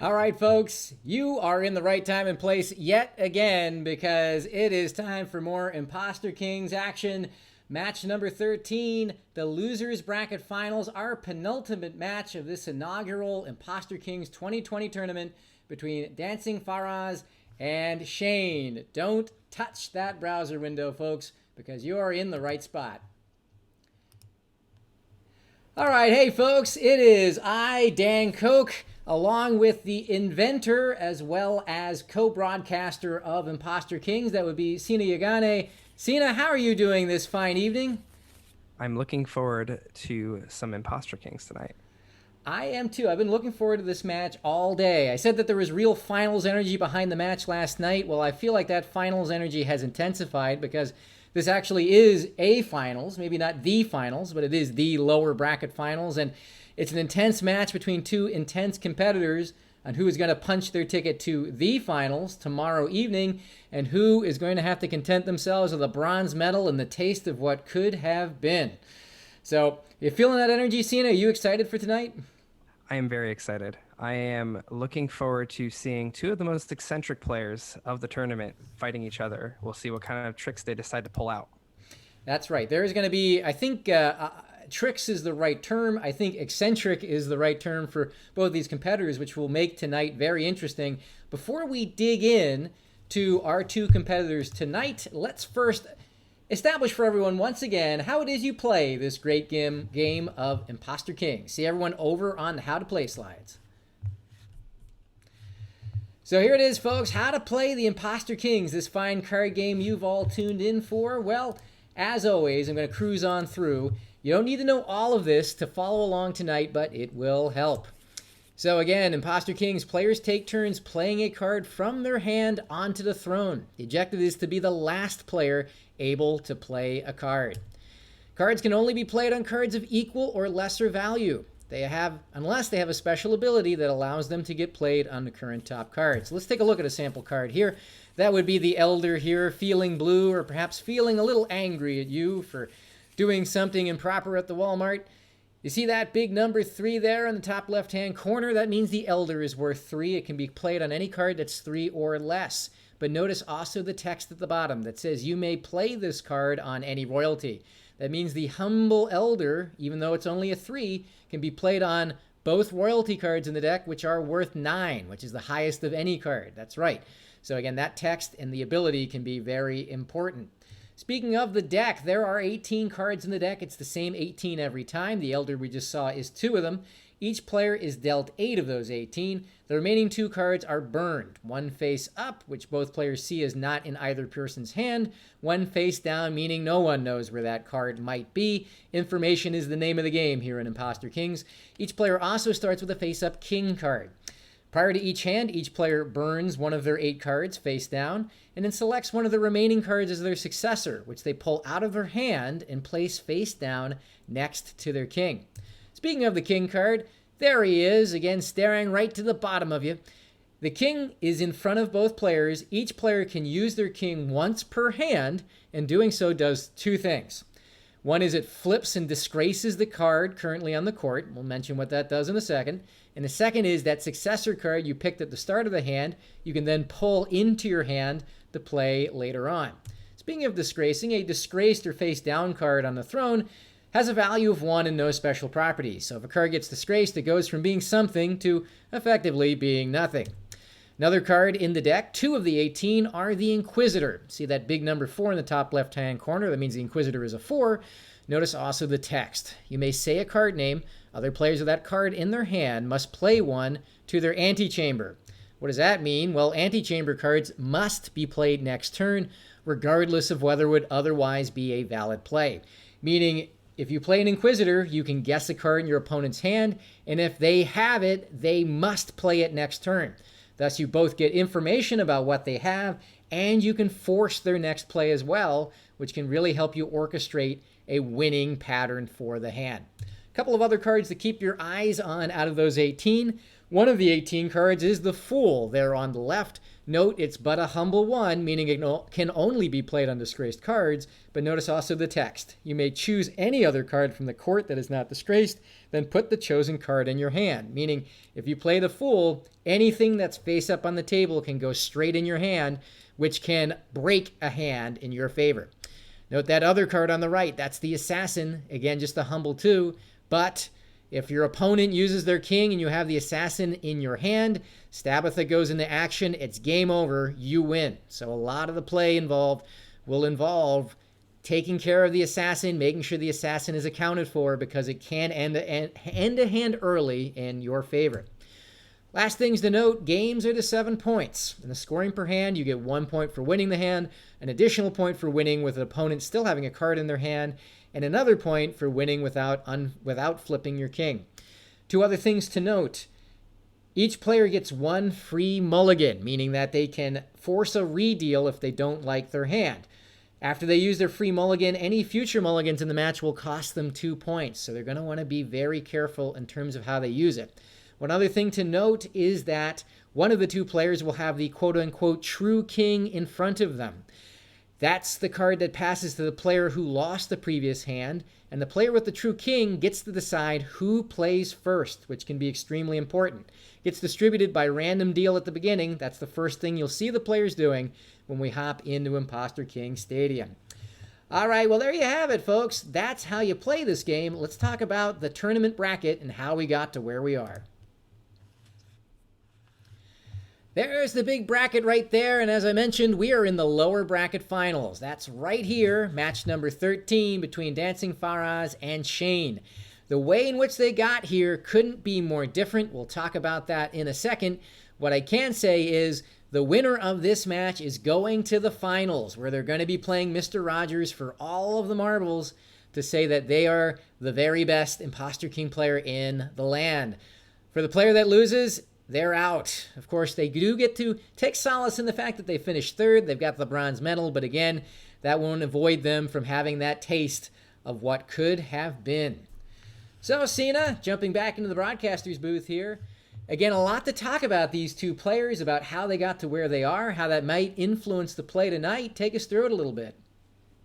All right, folks, you are in the right time and place yet again because it is time for more Imposter Kings action. Match number 13, the Losers Bracket Finals, our penultimate match of this inaugural Imposter Kings 2020 tournament between DancingFaraz and Shane. Don't touch that browser window, folks, because you are in the right spot. All right, hey, folks, it is I, Dan Koch, along with the inventor as well as co-broadcaster of Imposter Kings. That would be Sina Yeganeh. Sina, how are you doing this fine evening? I'm looking forward to some Imposter Kings tonight. I am too. I've been looking forward to this match all day. I said that there was real finals energy behind the match last night. Well, I feel like that finals energy has intensified because this actually is a finals, maybe not the finals, but it is the lower bracket finals. And it's an intense match between two intense competitors on who is going to punch their ticket to the finals tomorrow evening and who is going to have to content themselves with a bronze medal and the taste of what could have been. So, you feeling that energy, Sina? Are you excited for tonight? I am very excited. I am looking forward to seeing two of the most eccentric players of the tournament fighting each other. We'll see what kind of tricks they decide to pull out. That's right. There's going to be, I think, tricks is the right term. I think eccentric is the right term for both these competitors, which will make tonight very interesting. Before we dig in to our two competitors tonight, let's first establish for everyone once again how it is you play this great game of Imposter Kings. See everyone over on the how to play slides. So here it is, folks, how to play the Imposter Kings, this fine card game you've all tuned in for. Well, as always, I'm going to cruise on through. You don't need to know all of this to follow along tonight, but it will help. So again, Imposter Kings, players take turns playing a card from their hand onto the throne. The objective is to be the last player able to play a card. Cards can only be played on cards of equal or lesser value. Unless they have a special ability that allows them to get played on the current top cards. Let's take a look at a sample card here. That would be the Elder here, feeling blue or perhaps feeling a little angry at you for doing something improper at the Walmart. You see that big number 3 there in the top left-hand corner? That means the Elder is worth 3. It can be played on any card that's 3 or less. But notice also the text at the bottom that says you may play this card on any royalty. That means the humble Elder, even though it's only a 3, can be played on both royalty cards in the deck, which are worth 9, which is the highest of any card. That's right. So again, that text and the ability can be very important. Speaking of the deck, there are 18 cards in the deck. It's the same 18 every time. The Elder we just saw is 2 of them. Each player is dealt 8 of those 18. The remaining 2 cards are burned. One face up, which both players see as not in either person's hand. One face down, meaning no one knows where that card might be. Information is the name of the game here in Imposter Kings. Each player also starts with a face-up king card. Prior to each hand, each player burns one of their 8 cards face down, and then selects one of the remaining cards as their successor, which they pull out of their hand and place face down next to their king. Speaking of the king card, there he is, again staring right to the bottom of you. The king is in front of both players. Each player can use their king once per hand, and doing so does 2 things. One is it flips and disgraces the card currently on the court. We'll mention what that does in a second. And the second is that successor card you picked at the start of the hand, you can then pull into your hand to play later on. Speaking of disgracing, a disgraced or face down card on the throne has a value of 1 and no special properties. So if a card gets disgraced, it goes from being something to effectively being nothing. Another card in the deck, 2 of the 18 are the Inquisitor. See that big number 4 in the top left-hand corner? That means the Inquisitor is a 4. Notice also the text. You may say a card name. Other players with that card in their hand must play one to their antechamber. What does that mean? Well, antechamber cards must be played next turn, regardless of whether it would otherwise be a valid play. Meaning, if you play an Inquisitor, you can guess a card in your opponent's hand, and if they have it, they must play it next turn. Thus, you both get information about what they have, and you can force their next play as well, which can really help you orchestrate a winning pattern for the hand. A couple of other cards to keep your eyes on out of those 18. One of the 18 cards is the Fool. There on the left. Note it's but a humble one, meaning it can only be played on disgraced cards, but notice also the text. You may choose any other card from the court that is not disgraced, then put the chosen card in your hand, meaning if you play the Fool, anything that's face up on the table can go straight in your hand, which can break a hand in your favor. Note that other card on the right, that's the Assassin. Again, just a humble 2, but if your opponent uses their king and you have the Assassin in your hand, Stabatha goes into action, it's game over, you win. So a lot of the play will involve taking care of the Assassin, making sure the Assassin is accounted for because it can end a hand early in your favor. Last things to note, games are to 7 points. In the scoring per hand, you get 1 point for winning the hand, an additional point for winning with an opponent still having a card in their hand, and another point for winning without flipping your king. 2 other things to note. Each player gets 1 free mulligan, meaning that they can force a redeal if they don't like their hand. After they use their free mulligan, any future mulligans in the match will cost them 2 points, so they're going to want to be very careful in terms of how they use it. One other thing to note is that one of the 2 players will have the quote-unquote true king in front of them. That's the card that passes to the player who lost the previous hand, and the player with the true king gets to decide who plays first, which can be extremely important. It's distributed by random deal at the beginning. That's the first thing you'll see the players doing when we hop into Imposter King Stadium. All right, well, there you have it, folks. That's how you play this game. Let's talk about the tournament bracket and how we got to where we are. There's the big bracket right there, and as I mentioned, we are in the lower bracket finals. That's right here, match number 13 between DancingFaraz and Shane. The way in which they got here couldn't be more different. We'll talk about that in a second. What I can say is the winner of this match is going to the finals, where they're going to be playing Mr. Rogers for all of the marbles to say that they are the very best Imposter King player in the land. For the player that loses, they're out. Of course, they do get to take solace in the fact that they finished 3rd. They've got the bronze medal, but again, that won't avoid them from having that taste of what could have been. So, Sina, jumping back into the broadcaster's booth here. Again, a lot to talk about these 2 players, about how they got to where they are, how that might influence the play tonight. Take us through it a little bit.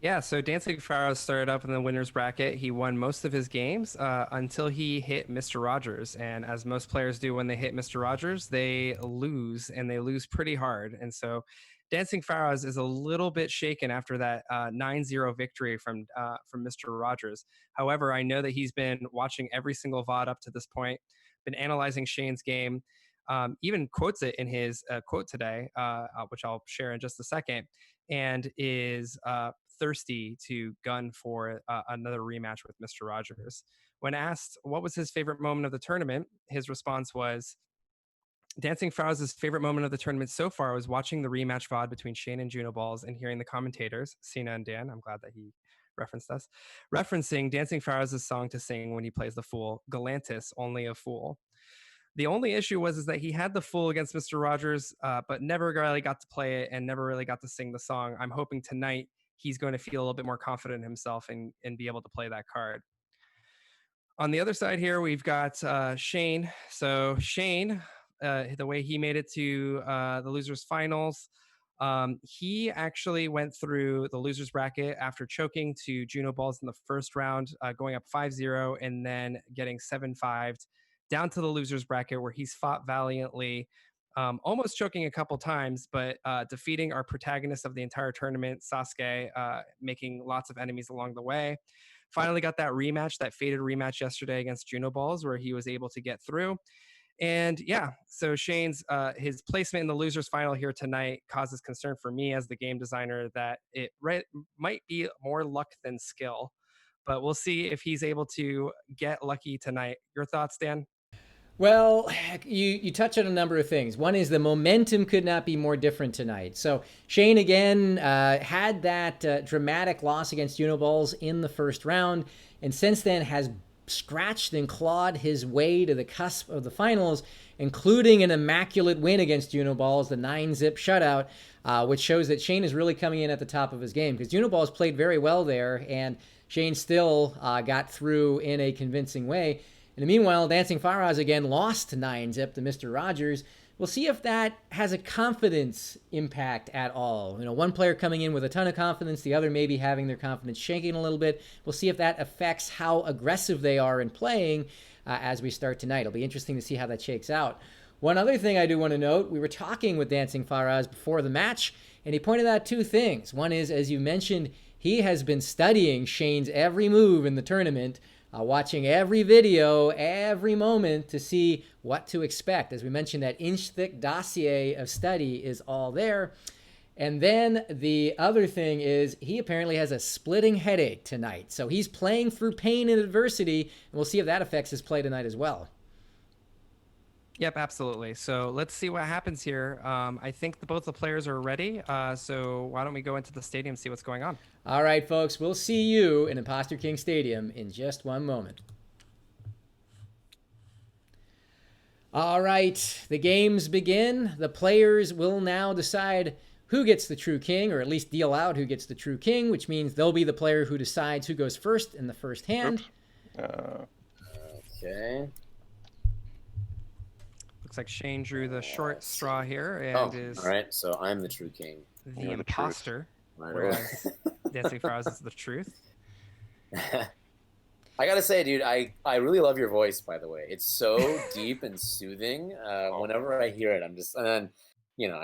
Yeah, so DancingFaraz started up in the winner's bracket. He won most of his games until he hit Mr. Rogers. And as most players do when they hit Mr. Rogers, they lose, and they lose pretty hard. And so DancingFaraz is a little bit shaken after that 9-0 victory from Mr. Rogers. However, I know that he's been watching every single VOD up to this point, been analyzing Shane's game, even quotes it in his quote today, which I'll share in just a second, and is thirsty to gun for another rematch with Mr. Rogers. When asked what was his favorite moment of the tournament, his response was, DancingFaraz's favorite moment of the tournament so far was watching the rematch VOD between Shane and Juno Balls and hearing the commentators, Sina and Dan, I'm glad that he referenced us, referencing DancingFaraz's song to sing when he plays the Fool, Galantis, Only a Fool. The only issue was that he had the Fool against Mr. Rogers, but never really got to play it and never really got to sing the song. I'm hoping tonight he's going to feel a little bit more confident in himself and be able to play that card. On the other side here, we've got Shane. So Shane, the way he made it to the losers finals, he actually went through the losers bracket after choking to Juno Balls in the first round, going up 5-0 and then getting 7-5'd down to the losers bracket, where he's fought valiantly, almost choking a couple times, but defeating our protagonist of the entire tournament, Sasuke, making lots of enemies along the way. Finally got that rematch, that fated rematch yesterday against Juno Balls, where he was able to get through. And yeah, so Shane's his placement in the losers final here tonight causes concern for me as the game designer that it might be more luck than skill. But we'll see if he's able to get lucky tonight. Your thoughts, Dan? Well, you touch on a number of things. One is the momentum could not be more different tonight. So Shane, again, had that dramatic loss against Uniballs in the first round, and since then has scratched and clawed his way to the cusp of the finals, including an immaculate win against Uniballs, the 9-zip shutout, which shows that Shane is really coming in at the top of his game, because Uniballs played very well there, and Shane still got through in a convincing way. In the meanwhile, DancingFaraz again lost 9-zip to Mr. Rogers. We'll see if that has a confidence impact at all. You know, one player coming in with a ton of confidence, the other maybe having their confidence shaking a little bit. We'll see if that affects how aggressive they are in playing as we start tonight. It'll be interesting to see how that shakes out. One other thing I do want to note, we were talking with DancingFaraz before the match, and he pointed out two things. One is, as you mentioned, he has been studying Shane's every move in the tournament, watching every video, every moment to see what to expect. As we mentioned, that inch-thick dossier of study is all there. And then the other thing is he apparently has a splitting headache tonight. So he's playing through pain and adversity, and we'll see if that affects his play tonight as well. Yep, absolutely. So let's see what happens here. I think both the players are ready. So why don't we go into the stadium and see what's going on? All right, folks, we'll see you in Imposter King Stadium in just one moment. All right, the games begin. The players will now decide who gets the true king, or at least deal out who gets the true king, which means they'll be the player who decides who goes first in the first hand. Okay. Looks like Shane drew the short straw here and is all right. So I'm the true king. the imposter, Right. whereas DancingFaraz is the truth. I gotta say, dude, I really love your voice. By the way, it's so deep and soothing. Whenever I hear it, I'm just, and then, you know,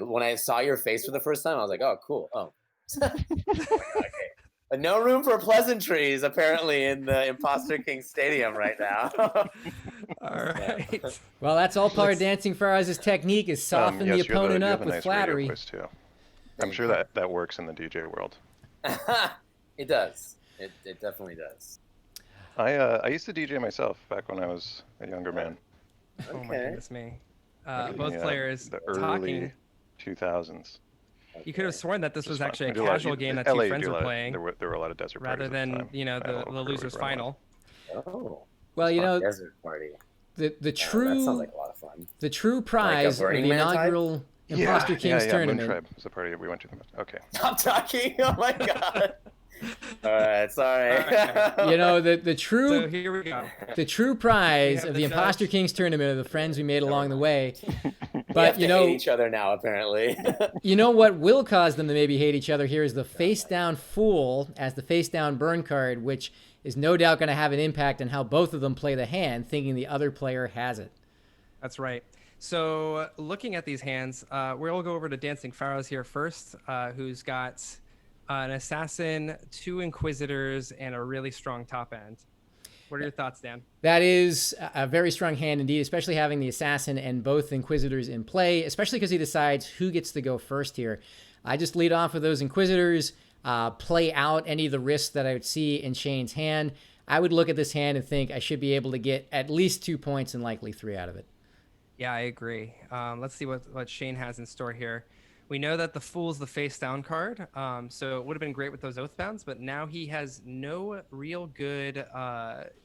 when I saw your face for the first time, I was like, oh, cool. Oh, okay. But no room for pleasantries apparently in the Imposter King Stadium right now. All right. Well, that's all part of DancingFaraz's technique, is soften the opponent up with flattery. Too. I'm sure that works in the DJ world. It does. It definitely does. I used to DJ myself back when I was a younger man. Okay. Oh my goodness me. Back in Both players the talking. early 2000s. You could have sworn that this was actually a We do lot- casual game that LA two friends do a were lot of- playing, There were a lot of desert rather parties at the than, time. you know, I don't the know if losers we were final. Oh. Well, you know, Desert party. the That true sounds like a lot of fun. the true prize of the Burning Man type? inaugural Imposter Kings Moon tournament. Tribe was the party we went to. Okay. Stop talking. Oh my god. All right, sorry. All right. You know, the So true here we go. the true prize have of the the Imposter judge. Kings tournament are the friends we made along the way. We But have you to know, hate each other now, apparently. you know what will cause them to maybe hate each other here is the face down fool as the face down burn card, which is no doubt going to have an impact on how both of them play the hand, thinking the other player has it. That's right. So looking at these hands, we'll go over to DancingFaraz here first, who's got an assassin, 2 inquisitors, and a really strong top end. What are your thoughts, Dan? That is a very strong hand indeed, especially having the assassin and both inquisitors in play, especially because he decides who gets to go first here. I just lead off with those inquisitors, play out any of the risks that I would see in Shane's hand. I would look at this hand and think I should be able to get at least 2 points and likely 3 out of it. Yeah, I agree. Let's see what Shane has in store here. We know that the Fool's the face down card, so it would have been great with those Oathbounds, but now he has no real good,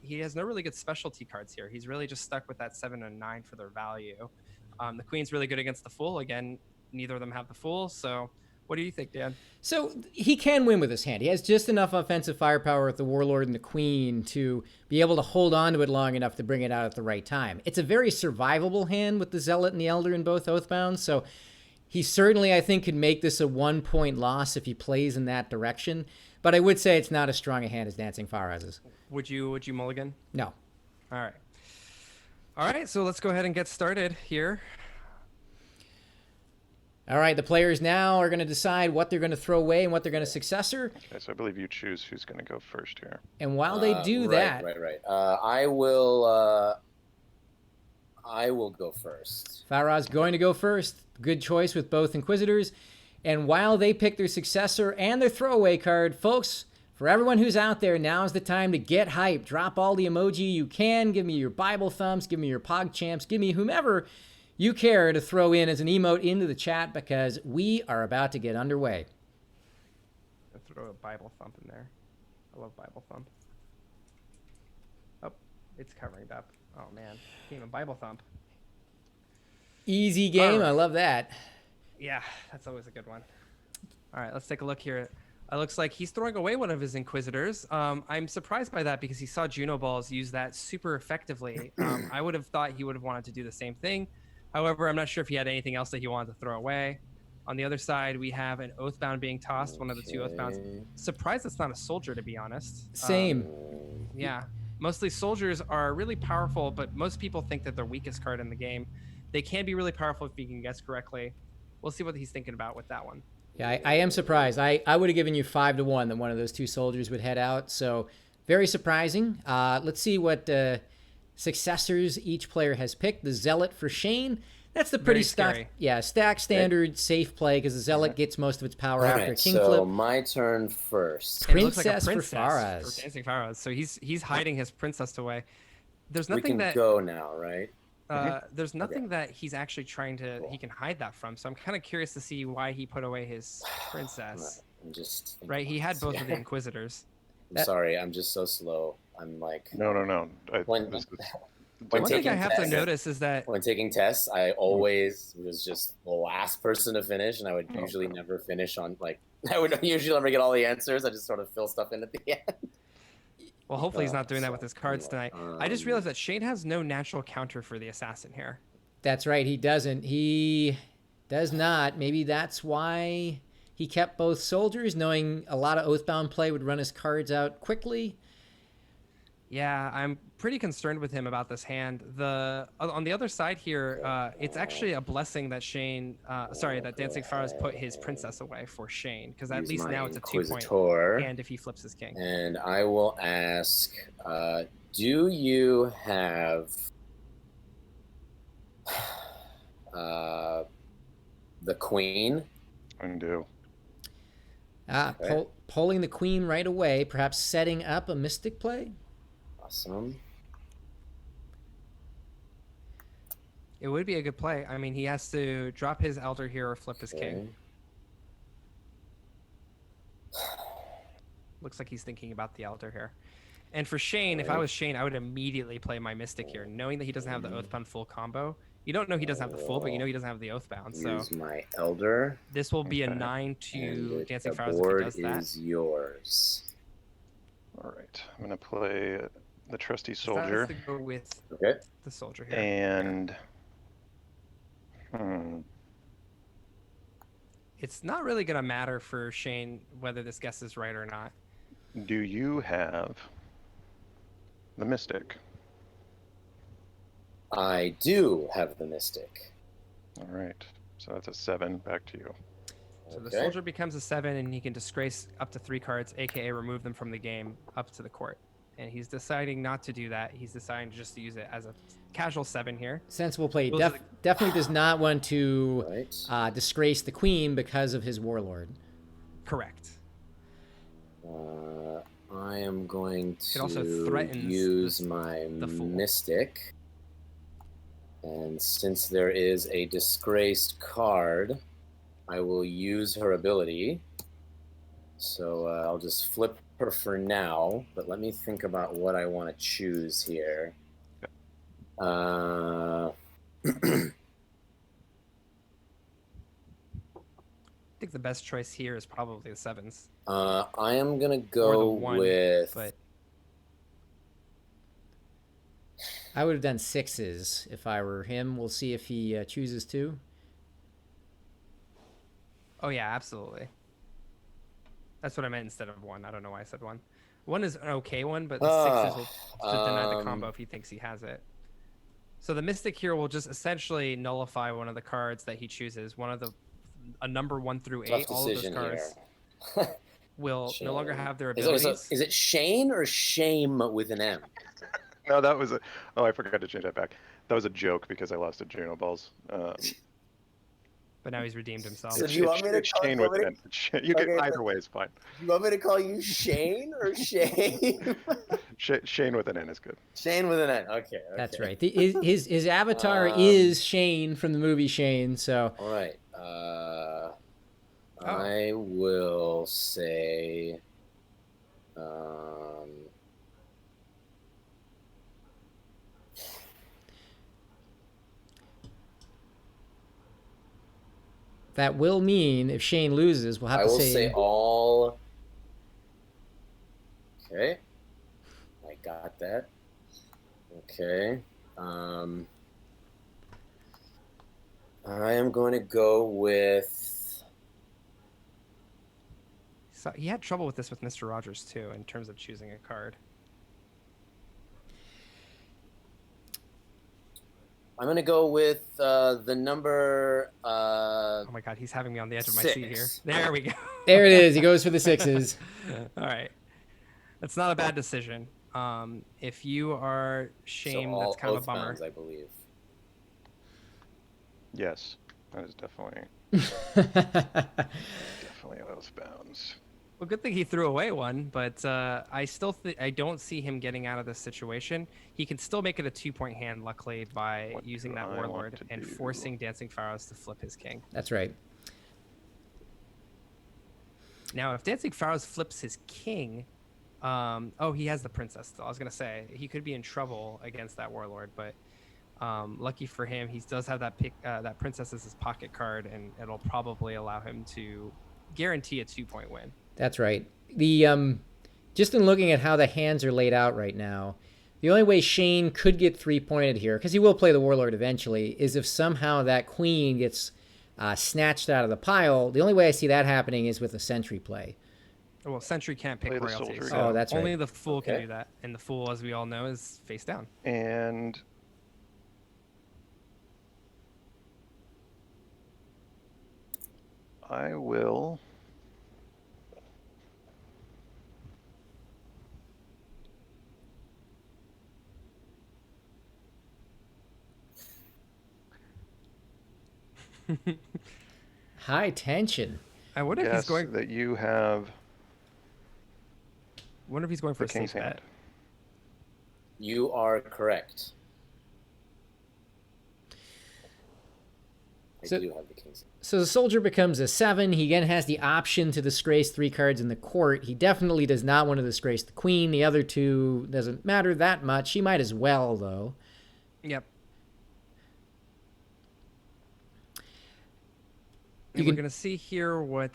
he has no really good specialty cards here. He's really just stuck with that 7 and 9 for their value. The Queen's really good against the Fool. Again, neither of them have the Fool, so what do you think, Dan? So he can win with his hand. He has just enough offensive firepower with the Warlord and the Queen to be able to hold on to it long enough to bring it out at the right time. It's a very survivable hand with the Zealot and the Elder in both Oathbounds, so he certainly, I think, could make this a 1-point loss if he plays in that direction. But I would say it's not as strong a hand as DancingFaraz's. Would you mulligan? No. All right, so let's go ahead and get started here. All right, the players now are going to decide what they're going to throw away and what they're going to successor. Okay, so I believe you choose who's going to go first here. And while they do that... Right. I will go first. Faraz going to go first. Good choice with both Inquisitors. And while they pick their successor and their throwaway card, folks, for everyone who's out there, now's the time to get hyped. Drop all the emoji you can. Give me your Bible thumbs. Give me your PogChamps. Give me whomever you care to throw in as an emote into the chat, because we are about to get underway. I'll throw a Bible thump in there. I love Bible thump. Oh, it's covering it up. Oh man, game of Bible thump. Easy game. All right. I love that. Yeah, that's always a good one. All right, let's take a look here. It looks like he's throwing away one of his Inquisitors. I'm surprised by that because he saw Juno Balls use that super effectively. I would have thought he would have wanted to do the same thing. However, I'm not sure if he had anything else that he wanted to throw away. On the other side, we have an Oathbound being tossed, one of the two Oathbounds. Surprised it's not a soldier, to be honest. Same. Yeah. Mostly soldiers are really powerful, but most people think that they're weakest card in the game. They can be really powerful if you can guess correctly. We'll see what he's thinking about with that one. Yeah, I am surprised. I would have given you 5-1 that one of those two soldiers would head out. So very surprising. Let's see what successors each player has picked. The Zealot for Shane. That's the pretty stack standard safe play because the Zealot gets most of its power after King so Flip. my turn first. Princess, like for Faraz. For DancingFaraz. So he's hiding his princess away. There's nothing We can that go now, right? there's nothing that he's actually trying to he can hide that from. So I'm kind of curious to see why he put away his princess. I'm just Right, he had both of the Inquisitors. I'm sorry, I'm just so slow. I'm like No. When One thing I taking have to tests- notice is that when taking tests, I always was just the last person to finish, and I would usually never finish on I would usually never get all the answers. I just sort of fill stuff in at the end. well, hopefully he's not doing that with his cards tonight. I just realized that Shane has no natural counter for the assassin here. That's right. He doesn't. He does not. Maybe that's why he kept both soldiers, knowing a lot of Oathbound play would run his cards out quickly. Yeah, I'm pretty concerned with him about this hand. On the other side here, it's actually a blessing that that DancingFaraz put his princess away for Shane, because at Use least my now it's a 2-point Inquisitor, hand if he flips his king. and I will ask, do you have the queen? I do. Pulling the queen right away, perhaps setting up a mystic play. Awesome. It would be a good play. I mean, he has to drop his elder here or flip his king. Looks like he's thinking about the elder here. And for Shane, if I was Shane, I would immediately play my mystic here, knowing that he doesn't have the Oathbound full combo. You don't know he doesn't have the full, but you know he doesn't have the Oathbound. So Use my elder. this will be a 9 to And DancingFaraz the board if he does that. is yours. All right, I'm gonna play the trusty So that soldier, has to go with Okay. the soldier here. and It's not really going to matter for Shane whether this guess is right or not. do you have the mystic? I do have the mystic. All right, so that's a 7. Back to you. So the soldier becomes a 7, and he can disgrace up to 3 cards, aka remove them from the game up to the court. And he's deciding not to do that. He's deciding just to use it as a casual 7 here. Sensible play. Those are Definitely does not want to Right. disgrace the queen because of his warlord. Correct. I am going It also to threatens use my the fool. mystic. And since there is a disgraced card, I will use her ability. So I'll just flip her for now, but let me think about what I want to choose here. I think the best choice here is probably the 7s. I am going to Or the go 1, with... but I would have done 6s if I were him. We'll see if he chooses to. oh yeah, absolutely. That's what I meant instead of 1. I don't know why I said 1. 1 is an okay one, but the 6s will deny the combo if he thinks he has it. So the Mystic here will just essentially nullify one of the cards that he chooses. A number 1 through 8. Tough All of those decision cards here. will no longer have their Is abilities. it, is it Shane or Shame with an M? No, that was I forgot to change that back. That was a joke because I lost at Juno Balls. But now he's redeemed himself. So do you want me to It's call Shane you with an N. You can Okay, either way is fine. You want me to call you Shane or Shame? Shane with an N is good. Shane with an N. Okay. That's right. His avatar Um, is Shane from the movie Shane. So All right. I will say. that will mean if Shane loses, we'll have I to will say say all Okay. I got that. Okay. I am going to go with... So he had trouble with this with Mr. Rogers too, in terms of choosing a card. I'm going to go with the number... Oh my God, he's having me on the edge of my seat here. 6. There we go. There it is. He goes for the 6s. All right. That's not a bad decision. If you are Shame, so that's kind of a oath bummer. bounds, I believe. Yes, that is definitely oath bounds. Well, good thing he threw away one, but I still I don't see him getting out of this situation. He can still make it a 2-point hand, luckily, by What using do that I Warlord want to and do? forcing DancingFaraz to flip his king. That's right. Now, if DancingFaraz flips his king, oh, he has the princess still. I was gonna say he could be in trouble against that Warlord, but lucky for him, he does have that princess as his pocket card, and it'll probably allow him to guarantee a 2-point win. That's right. The just in looking at how the hands are laid out right now, the only way Shane could get 3-pointed here, because he will play the Warlord eventually, is if somehow that queen gets snatched out of the pile. The only way I see that happening is with a sentry play. Well, Sentry can't pick Play the royalties. soldier So down. Oh, that's right. only the Fool can Okay. do that, and the Fool, as we all know, is face down. And I will High tension. I wonder if he's guess going. that you have Wonder if he's going for the a king's safe hand. bet. You are correct. I So- do have the king's. So the soldier becomes a 7. He again has the option to disgrace 3 cards in the court. He definitely does not want to disgrace the queen. The other 2 doesn't matter that much. She might as well, though. Yep. You And we're can- going to see here what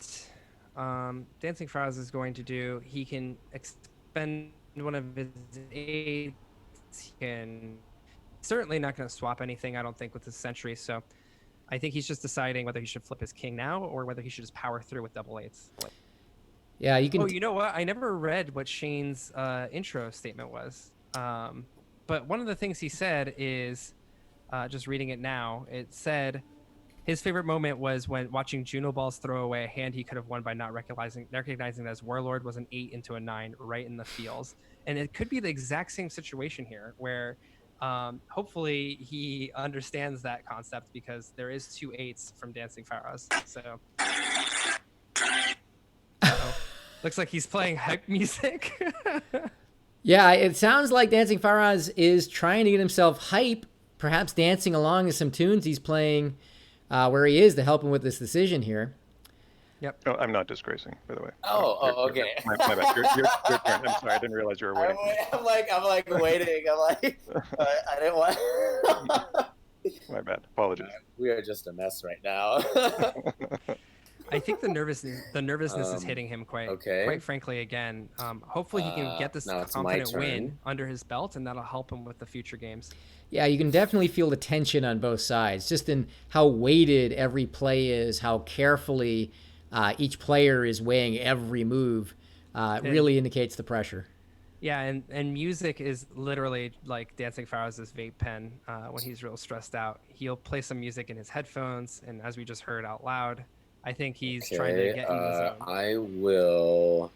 DancingFaraz is going to do. He can expend one of his 8s. He can certainly not going to swap anything, I don't think, with the Sentry. So I think he's just deciding whether he should flip his king now or whether he should just power through with double 8s. Yeah, you can. Oh, you know what? I never read what Shane's intro statement was. But one of the things he said is, just reading it now, it said his favorite moment was when watching Juno Balls throw away a hand he could have won by not recognizing that his Warlord was an 8 into a 9 right in the fields. And it could be the exact same situation here where hopefully he understands that concept because there is 2 8s from DancingFaraz. So uh-oh. Looks like he's playing hype music. Yeah, it sounds like DancingFaraz is trying to get himself hype, perhaps dancing along to some tunes he's playing where he is to help him with this decision here. Oh, I'm not disgracing, by the way. Oh, You're- okay. My bad. Your turn. I'm sorry. I didn't realize you were waiting. I'm like waiting. I'm like, I didn't want. My bad. Apologies. We are just a mess right now. I think the nervousness is hitting him okay. quite frankly again. Hopefully he can get this now it's my confident win turn. under his belt, and that'll help him with the future games. Yeah, you can definitely feel the tension on both sides, just in how weighted every play is, how carefully each player is weighing every move. Really indicates the pressure. Yeah, and music is literally like DancingFaraz's vape pen. When he's real stressed out, he'll play some music in his headphones, and as we just heard out loud, I think he's trying to get in the zone. I will.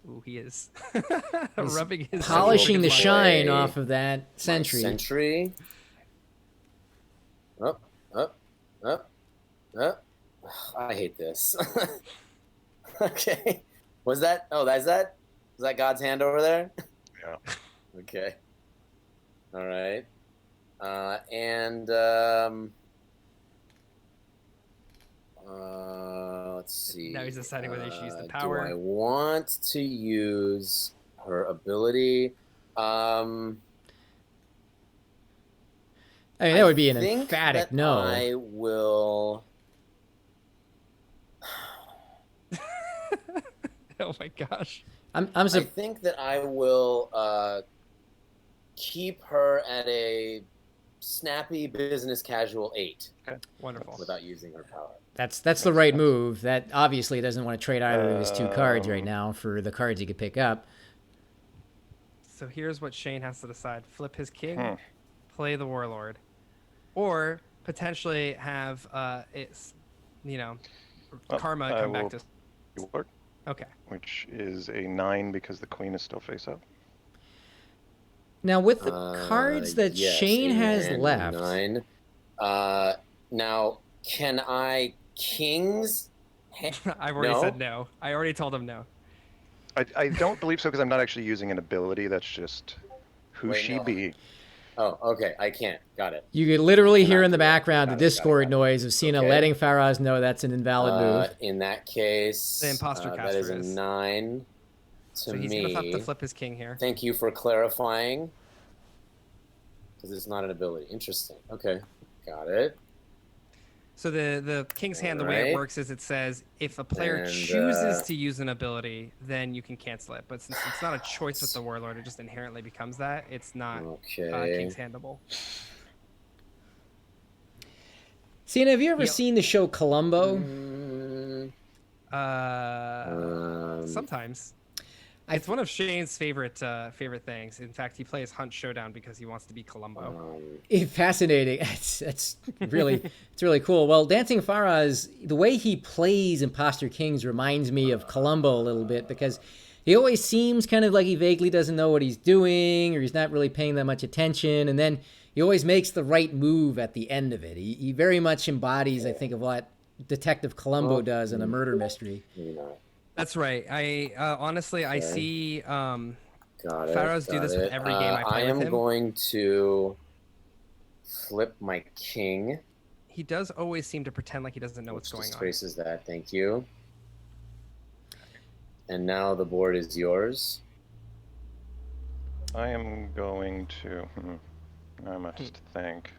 Ooh, he is rubbing his Polishing the his shine Play off of that my sentry. Sentry. Up. I hate this. Okay. Was that? Oh, is that God's hand over there? Yeah. Okay. All right. Let's see. Now he's deciding whether he should use the Do power. I want to use her ability? I mean, that would be an think emphatic that no. I will. Oh my gosh. I think that I will keep her at a snappy business casual 8. Okay, wonderful. Without using her power. That's the right move. That obviously doesn't want to trade either of his 2 cards right now for the cards he could pick up. So here's what Shane has to decide: flip his king, play the warlord, or potentially have karma come back to. Warlord, Okay. which is a 9 because the queen is still face up. Now with the cards that yes, Shane has and left, 9. Now can I kings? I've already said no. I already told him no. I don't believe so because I'm not actually using an ability. That's just who Wait, she no. be. Oh, okay. I can't. Got it. you could literally hear Cannot in the do it. background the Got it, got it, Discord got it. noise of Sina Okay. letting Faraz know that's an invalid move. In that case, The imposter that is a caster is. 9 to So he's me. gonna have to flip his king here. Thank you for clarifying. Because it's not an ability. Interesting. Okay. Got it. So the king's hand, the way it Alright. works is it says if a player And, chooses to use an ability, then you can cancel it. But since it's not a choice with the warlord, it just inherently becomes that. It's not Okay. king's handable. Sina, have you ever seen the show Columbo? Sometimes. It's one of Shane's favorite things. In fact, he plays Hunt Showdown because he wants to be Columbo. Fascinating. It's really cool. Well, DancingFaraz, the way he plays Imposter Kings reminds me of Columbo a little bit because he always seems kind of like he vaguely doesn't know what he's doing or he's not really paying that much attention. And then he always makes the right move at the end of it. He very much embodies, I think, of what Detective Columbo does in a murder mystery. That's right. I honestly, I see Got it. Faraz do this with every game I play with him. am going to flip my king. He does always seem to pretend like he doesn't know what's going on. Disgraces that. Thank you. And now the board is yours. I am going to. I must think.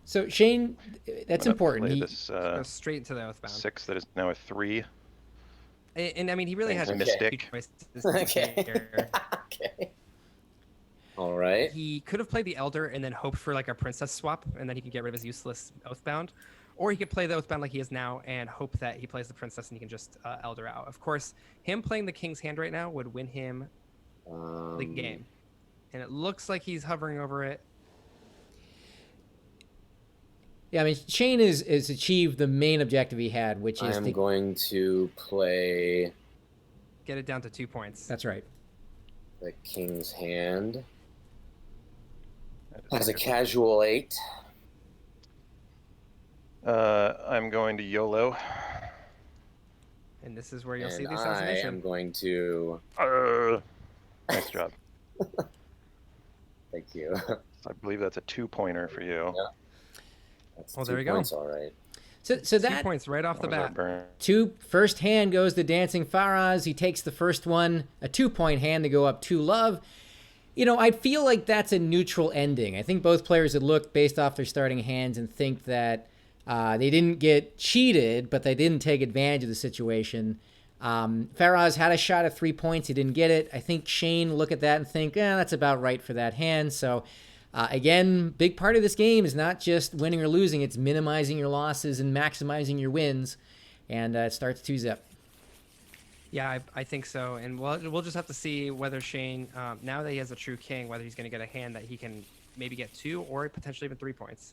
So Shane, that's I'm gonna important. play He, this Go straight to the Oathbound. 6 that is now a 3. And I mean, he really has Okay. Mystic. Okay. Okay. All right. He could have played the Elder and then hoped for like a princess swap, and then he can get rid of his useless Oathbound. Or he could play the Oathbound like he is now and hope that he plays the princess and he can just Elder out. Of course, him playing the king's hand right now would win him the game. And it looks like he's hovering over it. yeah, I mean, Shane has achieved the main objective he had, which is I'm going to play Get it down to 2 points. That's right. the king's hand as a casual 8. I'm going to YOLO. And this is where you'll And see the I assassination. am going to. Nice job. Thank you. I believe that's a 2-pointer for you. Yeah. That's Well, 2 there you go. points, all right. So 2 that points right off the What was our bat. burn? first hand goes to DancingFaraz. He takes the first one, a 2-point hand to go up 2 love. You know, I feel like that's a neutral ending. I think both players would look based off their starting hands and think that they didn't get cheated, but they didn't take advantage of the situation. Faraz had a shot at 3 points. He didn't get it. I think Shane look at that and think, that's about right for that hand. So again, big part of this game is not just winning or losing. It's minimizing your losses and maximizing your wins. And it starts 2-zip. Yeah, I think so. And we'll just have to see whether Shane, now that he has a true king, whether he's going to get a hand that he can maybe get 2 or potentially even 3 points.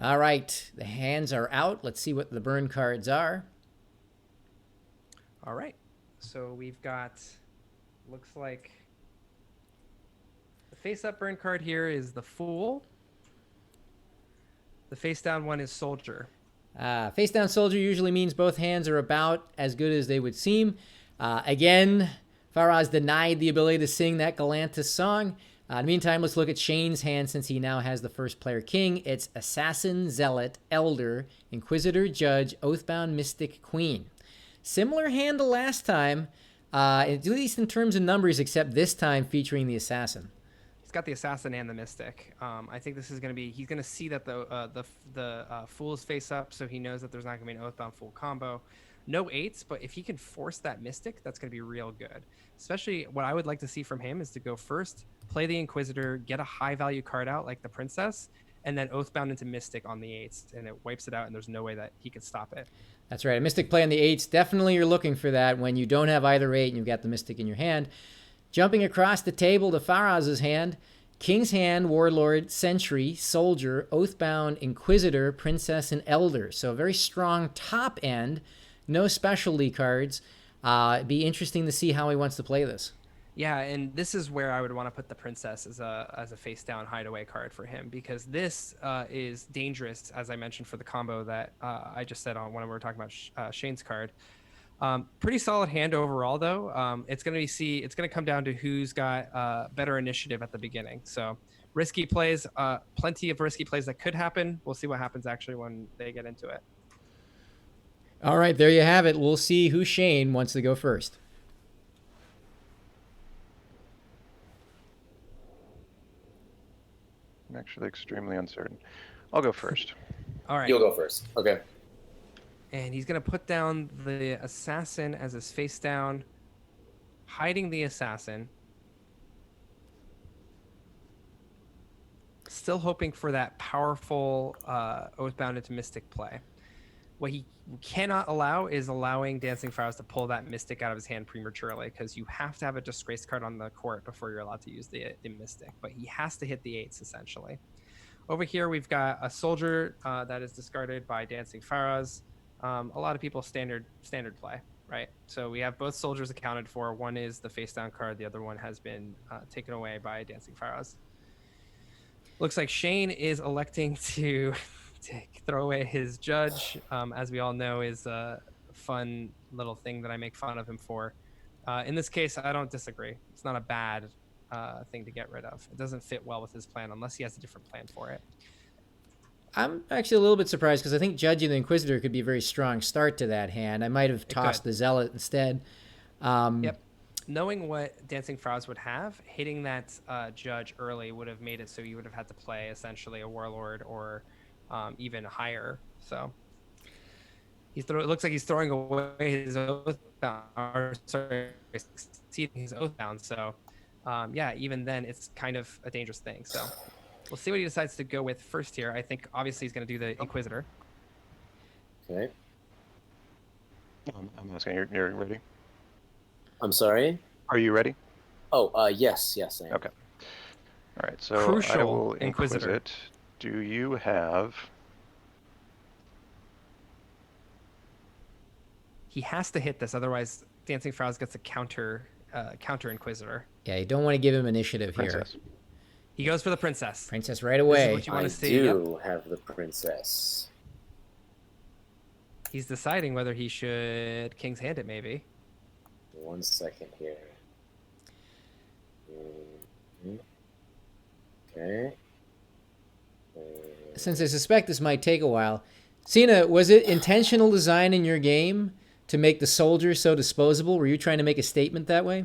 All right, the hands are out. Let's see what the burn cards are. All right. So we've got, looks like the face-up burn card here is the Fool. The face-down one is Soldier. Face down soldier usually means both hands are about as good as they would seem. Again, Faraz denied the ability to sing that Galantis song. In the meantime, let's look at Shane's hand since he now has the first player king. It's Assassin, Zealot, Elder, Inquisitor, Judge, Oathbound, Mystic, Queen. Similar hand to last time, at least in terms of numbers, except this time featuring the Assassin. got the assassin and the mystic. I think this is going to be, he's going to see that the fool is face up, so he knows that there's not going to be an oathbound fool combo. No eights, but if he can force that mystic, that's going to be real good. Especially what I would like to see from him is to go first, play the Inquisitor, get a high value card out like the Princess, and then oathbound into mystic on the eights, and it wipes it out, and there's no way that he can stop it. That's right. A mystic play on the eights. Definitely you're looking for that when you don't have either eight and you've got the mystic in your hand. Jumping across the table to Faraz's hand, King's Hand, Warlord, Sentry, Soldier, Oathbound, Inquisitor, Princess, and Elder. So a very strong top end. No specialty cards. It'd be interesting to see how he wants to play this. Yeah, and this is where I would want to put the Princess as a face down hideaway card for him, because this is dangerous, as I mentioned, for the combo that I just said on when we were talking about Shane's card. Pretty solid hand overall, though. It's going to come down to who's got better initiative at the beginning. So risky plays, plenty of risky plays that could happen. We'll see what happens actually when they get into it. All right, there you have it. We'll see who Shane wants to go first. I'm actually extremely uncertain. I'll go first. All right. You'll go first. Okay. And he's going to put down the assassin as his face down, hiding the assassin. Still hoping for that powerful Oathbound into Mystic play. What he cannot allow is allowing DancingFaraz to pull that Mystic out of his hand prematurely, because you have to have a disgrace card on the court before you're allowed to use the Mystic. But he has to hit the eights, essentially. Over here, we've got a Soldier that is discarded by DancingFaraz. A lot of people standard play, right? So we have both Soldiers accounted for. One is the face down card. The other one has been taken away by DancingFaraz. Looks like Shane is electing to throw away his judge. As we all know, is a fun little thing that I make fun of him for. In this case, I don't disagree. It's not a bad thing to get rid of. It doesn't fit well with his plan unless he has a different plan for it. I'm actually a little bit surprised because I think judging the Inquisitor could be a very strong start to that hand. I might have tossed the Zealot instead. Yep. Knowing what DancingFaraz would have, hitting that judge early would have made it so you would have had to play essentially a Warlord or even higher. So it looks like he's throwing away his Oathbound, or sorry, exceeding his Oathbound. So yeah, even then it's kind of a dangerous thing. So we'll see what he decides to go with first here. I think obviously he's going to do the Inquisitor. Okay. I'm asking, you're ready? I'm sorry? Are you ready? Oh, yes, I am. Okay. All right, so Crucial I will Inquisitor. Inquisite. Do you have... He has to hit this, otherwise DancingFaraz gets a counter Inquisitor. Yeah, you don't want to give him initiative Princess? here. He goes for the Princess. Princess right This is away. what you want I to see. do have the Princess. He's deciding whether he should King's Hand it, maybe. 1 second here. Okay. Since I suspect this might take a while, Sina, was it intentional design in your game to make the Soldier so disposable? Were you trying to make a statement that way?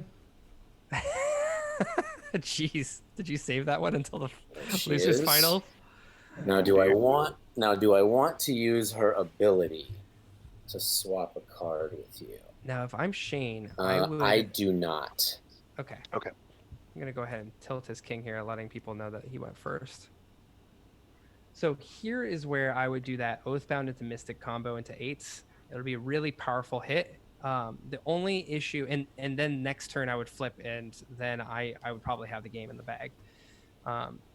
Jeez, did you save that one until the She losers is. final? Now do I want to use her ability to swap a card with you? Now, if I'm Shane, I would. I do not. Okay. Okay. I'm gonna go ahead and tilt his king here, letting people know that he went first. So here is where I would do that Oathbound into Mystic combo into eights. It'll be a really powerful hit. The only issue, and then next turn I would flip, and then I would probably have the game in the bag.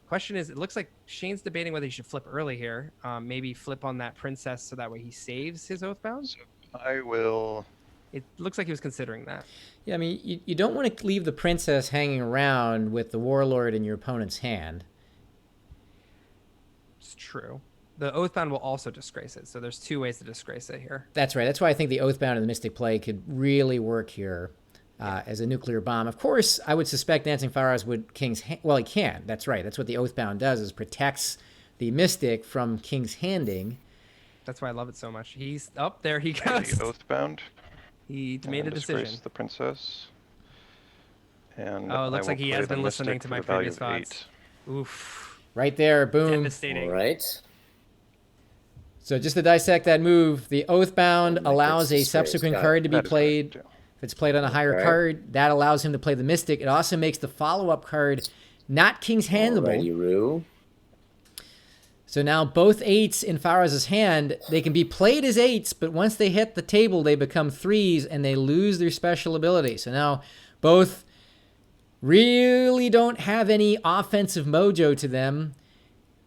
Question is, it looks like Shane's debating whether he should flip early here. Maybe flip on that Princess so that way he saves his Oathbound. So I will... It looks like he was considering that. Yeah, I mean, you don't want to leave the Princess hanging around with the Warlord in your opponent's hand. It's true. The Oathbound will also disgrace it, so there's two ways to disgrace it here. That's right. That's why I think the Oathbound and the Mystic play could really work here as a nuclear bomb. Of course, I would suspect DancingFaraz would King's Hand. Well, he can. That's right. That's what the Oathbound does, is protects the Mystic from King's Handing. That's why I love it so much. He's up there. He goes. The Oathbound. He made a Disgrace decision. the Princess. And Oh, it looks I like will he play has the been listening Mystic to for my the value previous of VODs. 8. Oof. Right there, boom. All Devastating. right. So just to dissect that move, the Oathbound Oh my allows a goodness gracious. subsequent Got it. card to be That is correct, played. yeah. If it's played on a higher Okay. card, that allows him to play the Mystic. It also makes the follow-up card not King's Handable. Alrighty, Roo. So now both 8s in Faraz's hand, they can be played as 8s, but once they hit the table, they become 3s and they lose their special ability. So now both really don't have any offensive mojo to them.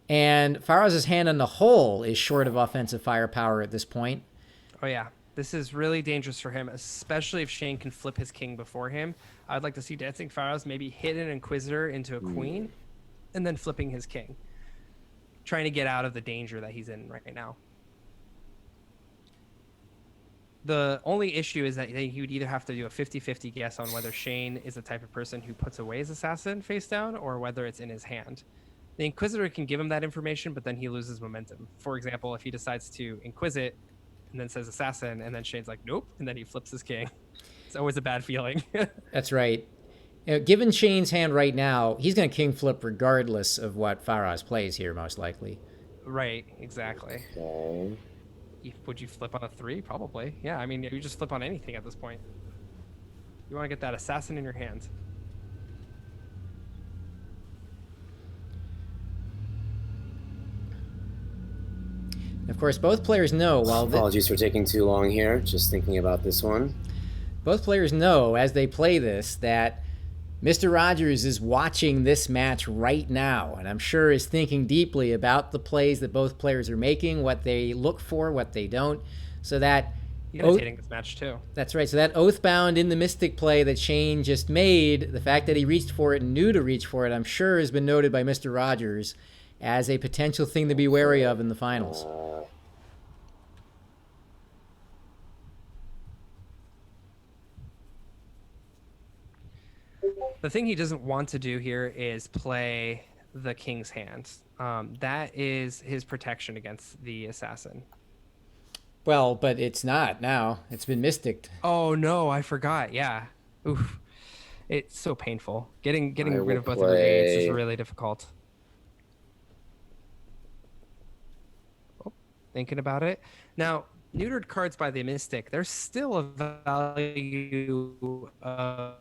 And Faraz's hand on the whole is short of offensive firepower at this point. Oh, yeah. This is really dangerous for him, especially if Shane can flip his king before him. I'd like to see DancingFaraz maybe hit an Inquisitor into a queen and then flipping his king. Trying to get out of the danger that he's in right now. The only issue is that he would either have to do a 50-50 guess on whether Shane is the type of person who puts away his assassin face down or whether it's in his hand. The Inquisitor can give him that information, but then he loses momentum. For example, if he decides to Inquisit and then says assassin, and then Shane's like, nope, and then he flips his king. It's always a bad feeling. That's right. Given Shane's hand right now, he's going to king flip regardless of what Faraz plays here, most likely. Right, exactly. Okay. Would you flip on a 3? Probably. Yeah, I mean, you just flip on anything at this point. You want to get that assassin in your hand. Of course, both players know Apologies for taking too long here. Just thinking about this one. both players know as they play this that Mr. Rogers is watching this match right now, and I'm sure is thinking deeply about the plays that both players are making, what they look for, what they don't, so that Imitating this match too. That's right. So that Oathbound in the Mystic play that Shane just made, the fact that he reached for it and knew to reach for it, I'm sure has been noted by Mr. Rogers as a potential thing to be wary of in the finals. The thing he doesn't want to do here is play the king's hand. That is his protection against the assassin. Well, but it's not now. It's been mysticked. Oh no, I forgot. Yeah. Oof. It's so painful. Getting rid of both of your aids is really difficult. Oh, thinking about it. Now, neutered cards by the Mystic, there's still a value of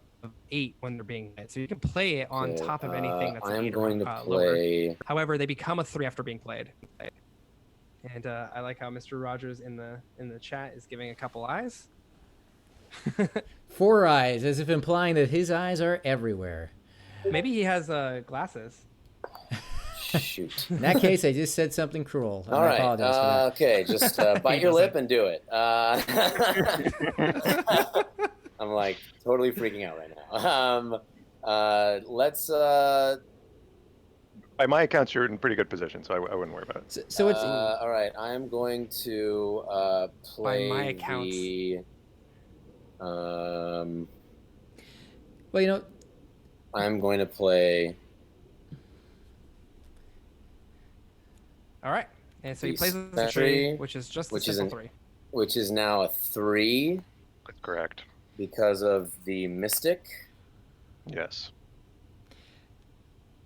8 when they're being played. So you can play it on top of anything that's an 8 or lower. However, they become a 3 after being played. And I like how Mr. Rogers in the chat is giving a couple eyes. 4 eyes, as if implying that his eyes are everywhere. Maybe he has glasses. Shoot. In that case, I just said something cruel. All right. Apologize for that. Okay, just bite your lip and do it. I'm like totally freaking out right now. Let's. By my accounts, you're in pretty good position, so I wouldn't worry about it. So it's all right. I'm going to play By my accounts. the. well, you know, I'm going to play. All right. And so he The plays the sentry, 3, which is just the which is simple 3. Which is now a 3 That's correct. because of the Mystic. Yes.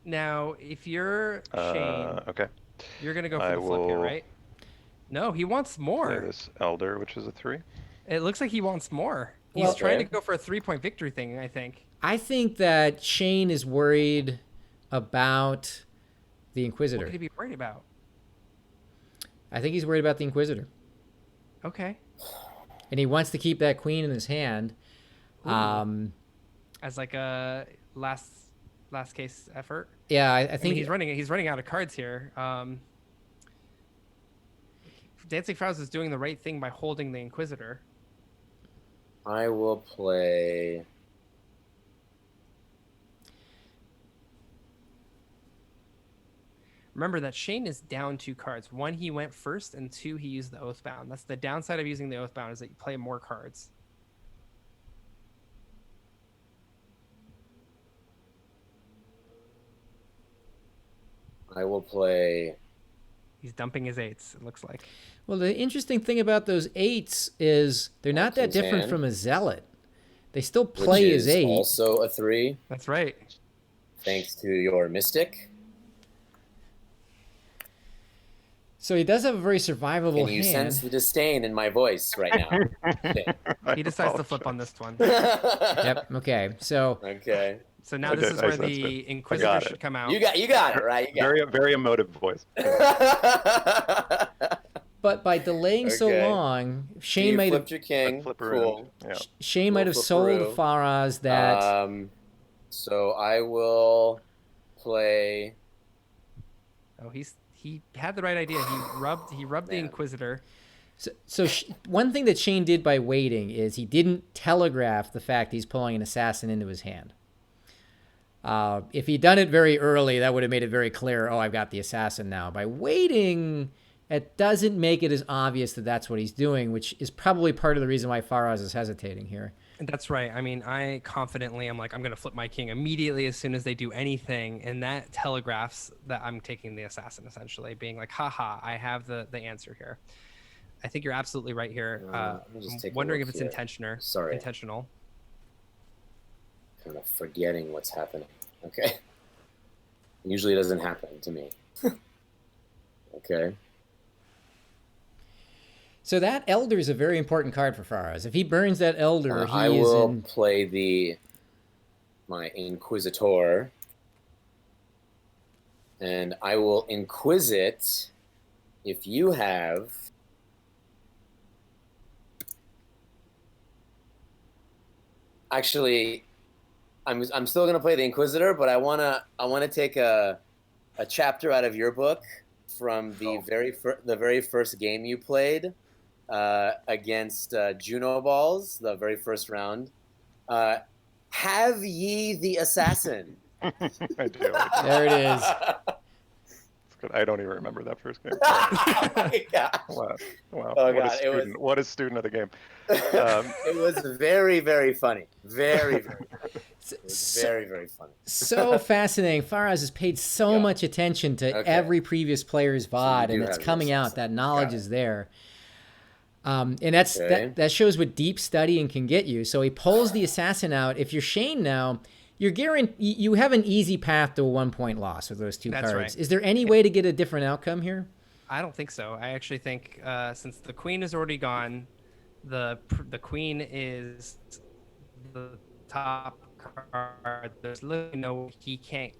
Now, if you're Shane, Okay. you're going to go for I the flip here, will right? No, he wants Play more. this Elder, which is a 3. It looks like he wants more. He's Well- trying to Okay. go for a 3-point victory thing, I think. I think that Shane is worried about the What Inquisitor. could he be worried about? I think he's worried about the Inquisitor. Okay. And he wants to keep that queen in his hand. As like a last case effort. Yeah, I I think mean, he's running out of cards here. DancingFaraz is doing the right thing by holding the Inquisitor. I will play. Remember that Shane is down 2 cards. 1, he went first, and 2, he used the Oathbound. That's the downside of using the Oathbound, is that you play more cards. I will play. He's dumping his 8s, it looks like. well, the interesting thing about those 8s is they're not that King's different hand. from a zealot. They still play which his is 8. also a 3, That's right. thanks to your Mystic. So he does have a very survivable Can you sense hand. the disdain in my voice right now? Shit. He decides to flip on this one. Yep. Okay. So Okay. So now I this did- is I where sensed the it. Inquisitor got should it. come out. You got it, right? You got Very very emotive voice. but by delaying so Okay. long, So Shane you might have flipped your king. Flipperoo. Cool. Yeah. Shane might have sold flipperoo. Faraz that So I will play. Oh, he had the right idea. He rubbed the Man. Inquisitor. So one thing that Shane did by waiting is he didn't telegraph the fact he's pulling an assassin into his hand. If he'd done it very early, that would have made it very clear, oh, I've got the assassin now. By waiting, it doesn't make it as obvious that that's what he's doing, which is probably part of the reason why Faraz is hesitating here. That's right. I mean, I'm going to flip my king immediately as soon as they do anything. And that telegraphs that I'm taking the assassin, essentially, being like, haha, I have the answer here. I think you're absolutely right here. Let me just take I'm a wondering look if it's here. intentional. Kind of forgetting what's happening. Okay. Usually it doesn't happen to me. Okay. So that Elder is a very important card for Faraz. If he burns that Elder, I will play my Inquisitor, and I will Inquisit if you have. Actually, I'm still gonna play the Inquisitor, but I wanna take a chapter out of your book from the very first game you played against Juno Balls, the very first round. Have ye the assassin? I do. There it is. I don't even remember that first game. Oh my God. Wow. Oh, What God, a student. What a student of the game. It was very, very funny. Very, very funny. It was very, very funny. So fascinating. Faraz has paid so much attention to every previous player's VOD, and it's coming out. That knowledge is there. And that shows what deep studying can get you. So he pulls the assassin out. If you're Shane now, you have an easy path to a 1-point loss with those two cards. Right. Is there any way to get a different outcome here? I don't think so. I actually think since the queen is already gone, the queen is the top card. There's literally no he can't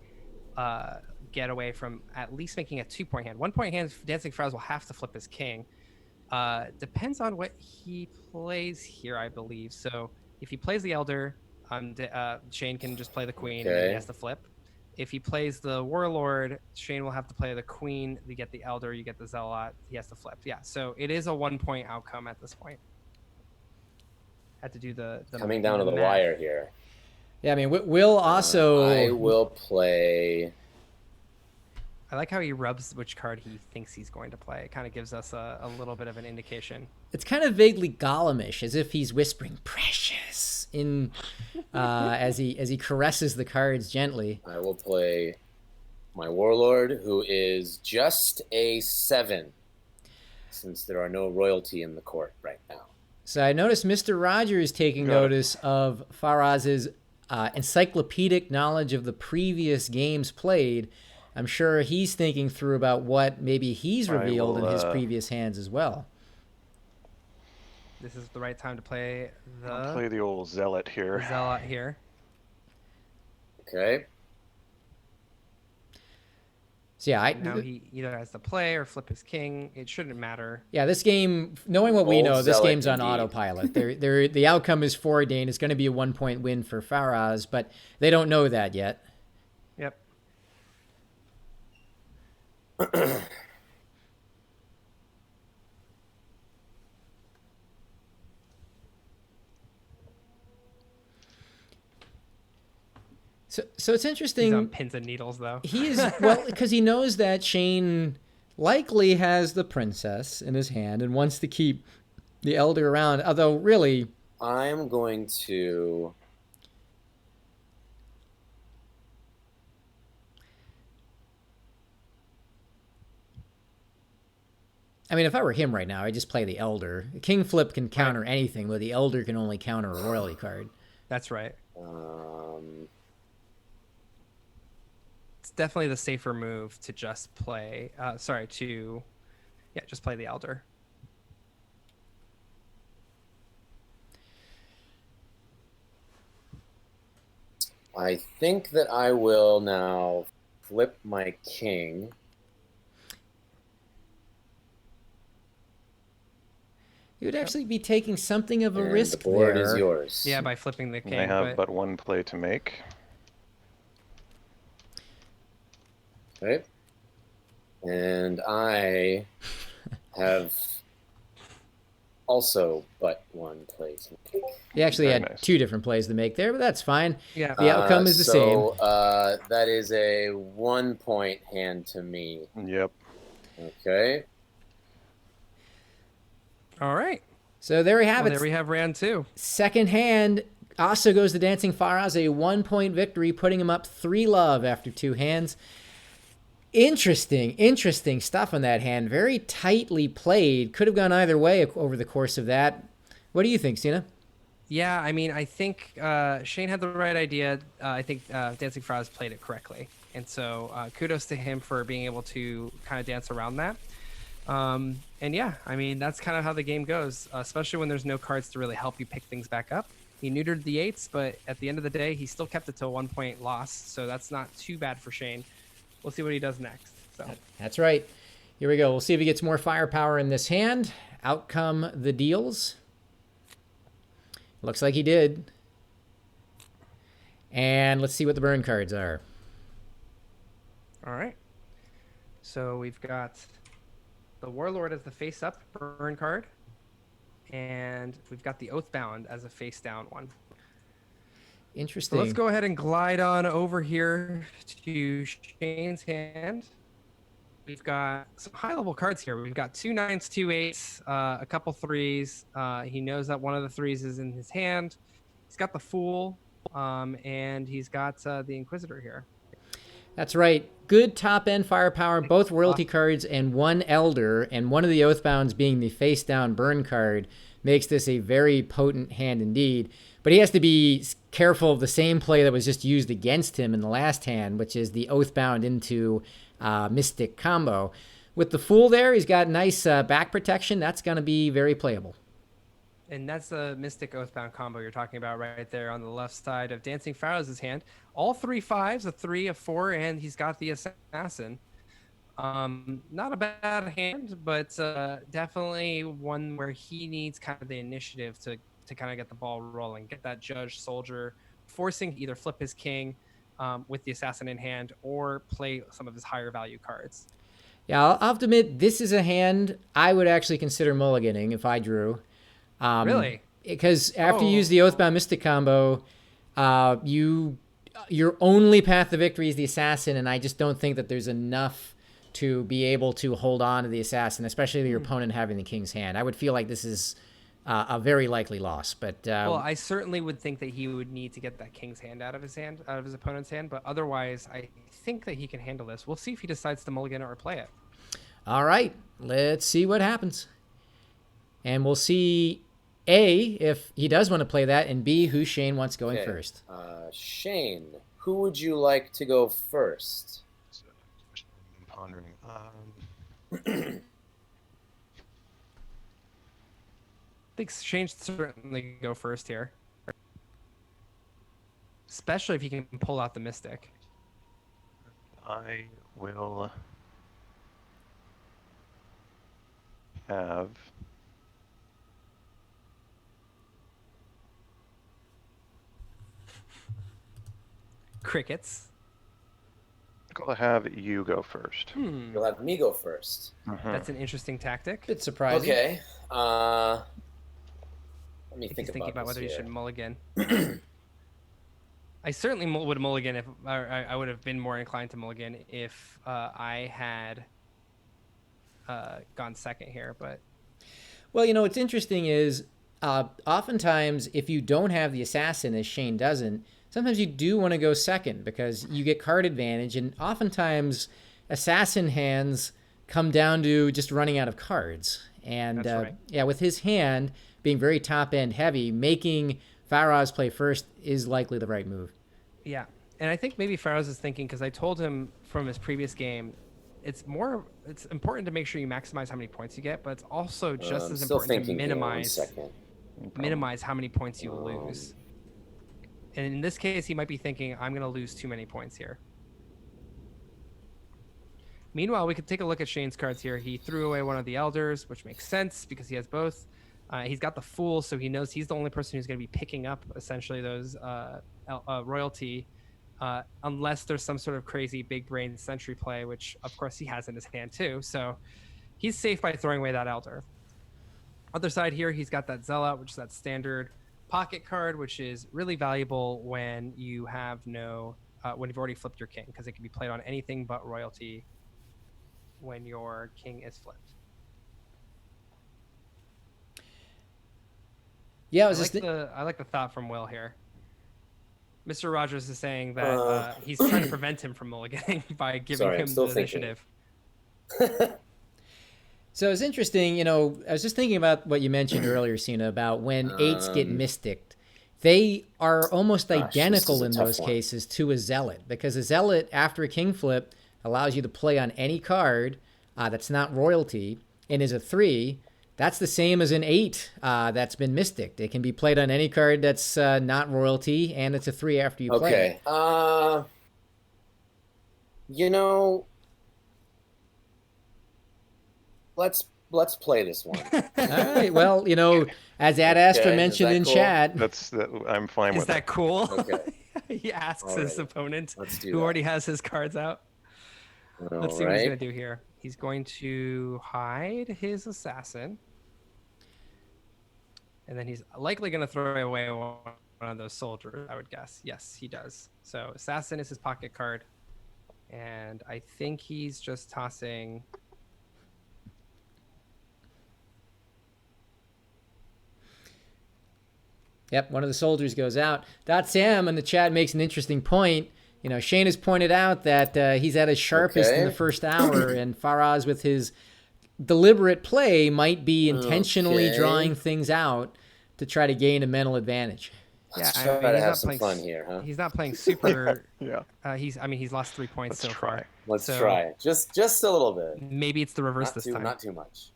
get away from at least making a 2-point hand. 1-point hand, DancingFaraz will have to flip his king. Depends on what he plays here, I believe. So if he plays the Elder, Shane can just play the queen and then he has to flip. If he plays the Warlord, Shane will have to play the queen. You get the Elder, you get the Zealot. He has to flip. Yeah, so it is a 1-point outcome at this point. Had to do the coming down to the wire here. Yeah, I mean, Will also. I will play. I like how he rubs which card he thinks he's going to play. It kind of gives us a little bit of an indication. It's kind of vaguely Gollum-ish, as if he's whispering "precious" in as he caresses the cards gently. I will play my Warlord, who is just a 7, since there are no royalty in the court right now. So I noticed Mr. Rogers taking notice of Faraz's encyclopedic knowledge of the previous games played. I'm sure he's thinking through about what maybe he's revealed in his previous hands as well. This is the right time to play I'll play the old Zealot here. Zealot here. Okay. So yeah, Now he either has to play or flip his king. It shouldn't matter. Yeah, this game, knowing what we Old know, this Zealot game's on indeed. autopilot. The outcome is foreordained. It's going to be a 1-point win for Faraz, but they don't know that yet. Yep. So it's interesting. He's on pins and needles, though. He is, well, because he knows that Shane likely has the princess in his hand and wants to keep the Elder around, although really... I'm going to... I mean, if I were him right now, I'd just play the Elder. King Flip can counter anything, but the Elder can only counter a royalty card. That's right. Um, It's definitely the safer move to just play. Just play the Elder. I think that I will now flip my king. You would actually be taking something of a And risk the board there. is yours. Yeah, by flipping the king. I have but one play to make. Okay. And I have also but one play to make. You actually Very had nice. 2 different plays to make there, but that's fine. Yeah. The outcome is the same. So that is a 1-point hand to me. Yep. Okay. All right. So there we have Well, it. there we have round 2. Second hand also goes to DancingFaraz, a 1-point victory, putting him up 3-love after 2 hands. Interesting stuff on that hand. Very tightly played. Could have gone either way over the course of that. What do you think, Sina? Yeah, I mean, I think Shane had the right idea. I think DancingFaraz played it correctly. And so kudos to him for being able to kind of dance around that. And yeah, I mean, that's kind of how the game goes, especially when there's no cards to really help you pick things back up. He neutered the 8s, but at the end of the day, he still kept it to a 1-point loss. So that's not too bad for Shane. We'll see what he does next. So That's right. Here we go. We'll see if he gets more firepower in this hand. Out come the deals. Looks like he did. And let's see what the burn cards are. all right. So we've got the Warlord as the face-up burn card. And we've got the Oathbound as a face-down one. Interesting. So let's go ahead and glide on over here to Shane's hand. We've got some high-level cards here. We've got 2 9s, 2 8s, a couple 3s. He knows that one of the 3s is in his hand. He's got the Fool, and he's got the Inquisitor here. That's right. Good top-end firepower, both royalty cards and 1 Elder, and one of the Oathbounds being the face-down burn card makes this a very potent hand indeed. But he has to be careful of the same play that was just used against him in the last hand, which is the Oathbound into Mystic combo. With the Fool there, he's got nice back protection. That's going to be very playable. And that's the Mystic Oathbound combo you're talking about right there on the left side of DancingFaraz's hand. All 3 5s, a 3, a 4, and he's got the Assassin. Not a bad hand, but definitely one where he needs kind of the initiative to kind of get the ball rolling, get that Judge Soldier, forcing either flip his king with the Assassin in hand or play some of his higher value cards. Yeah, I'll have to admit, this is a hand I would actually consider mulliganing if I drew. Really? Because after you use the Oathbound Mystic combo, your only path to victory is the Assassin, and I just don't think that there's enough to be able to hold on to the Assassin, especially your opponent having the King's hand. I would feel like this is a very likely loss. But well, I certainly would think that he would need to get that King's hand out of his opponent's hand, but otherwise, I think that he can handle this. We'll see if he decides to mulligan it or play it. All right, let's see what happens. And we'll see, A, if he does want to play that, and B, who Shane wants going first. Shane, who would you like to go first? I'm pondering. I think Shane should certainly go first here. Especially if he can pull out the Mystic. I will have Crickets. I'll have you go first. You'll have me go first. That's an interesting tactic. Bit surprising. Okay. Let me He's think thinking about whether he this should here. mulligan. I certainly would mulligan if I would have been more inclined to mulligan if I had gone second here. But Well, you know, what's interesting is oftentimes if you don't have the Assassin, as Shane doesn't, sometimes you do want to go second because you get card advantage, and oftentimes Assassin hands come down to just running out of cards. And That's right. yeah, with his hand being very top end heavy, making Faraz play first is likely the right move. Yeah. And I think maybe Faraz is thinking, because I told him from his previous game, it's important to make sure you maximize how many points you get, but it's also just as still important to thinking here, 1 minimize second. how many points you lose. And in this case, he might be thinking, I'm going to lose too many points here. Meanwhile, we could take a look at Shane's cards here. He threw away one of the elders, which makes sense because he has both. He's got the fool, so he knows he's the only person who's going to be picking up essentially those royalty, unless there's some sort of crazy big brain sentry play, which of course he has in his hand too. So he's safe by throwing away that elder. Other side here, he's got that zealot, which is that standard pocket card, which is really valuable when you have when you've already flipped your king, because it can be played on anything but royalty when your king is flipped. Yeah, I like the thought from Will here. Mr. Rogers is saying that he's trying to prevent him from mulliganing by giving him the initiative. So it's interesting, I was just thinking about what you mentioned earlier, Sina, about when 8s get mysticked. They are almost identical in those cases to a zealot, because a zealot, after a king flip, allows you to play on any card that's not royalty and is a 3. That's the same as an 8 that's been mysticked. It can be played on any card that's not royalty, and it's a 3 after you play it. Let's play this one. All right. Well, as Ad Astra mentioned in chat, I'm fine with that. Is that cool? Okay. He asks his opponent, who that. already has his cards out. Let's see what he's going to do here. He's going to hide his assassin. And then he's likely going to throw away one of those soldiers, I would guess. Yes, he does. So assassin is his pocket card. And I think he's just tossing... Yep, one of the soldiers goes out. Sam in the chat makes an interesting point. Shane has pointed out that he's at his sharpest in the first hour, and Faraz, with his deliberate play, might be intentionally drawing things out to try to gain a mental advantage. Let's try to have some fun here, huh? He's not playing super. Yeah. He's lost 3 points so far. Let's try. Just a little bit. Maybe it's the reverse this time. Not too much.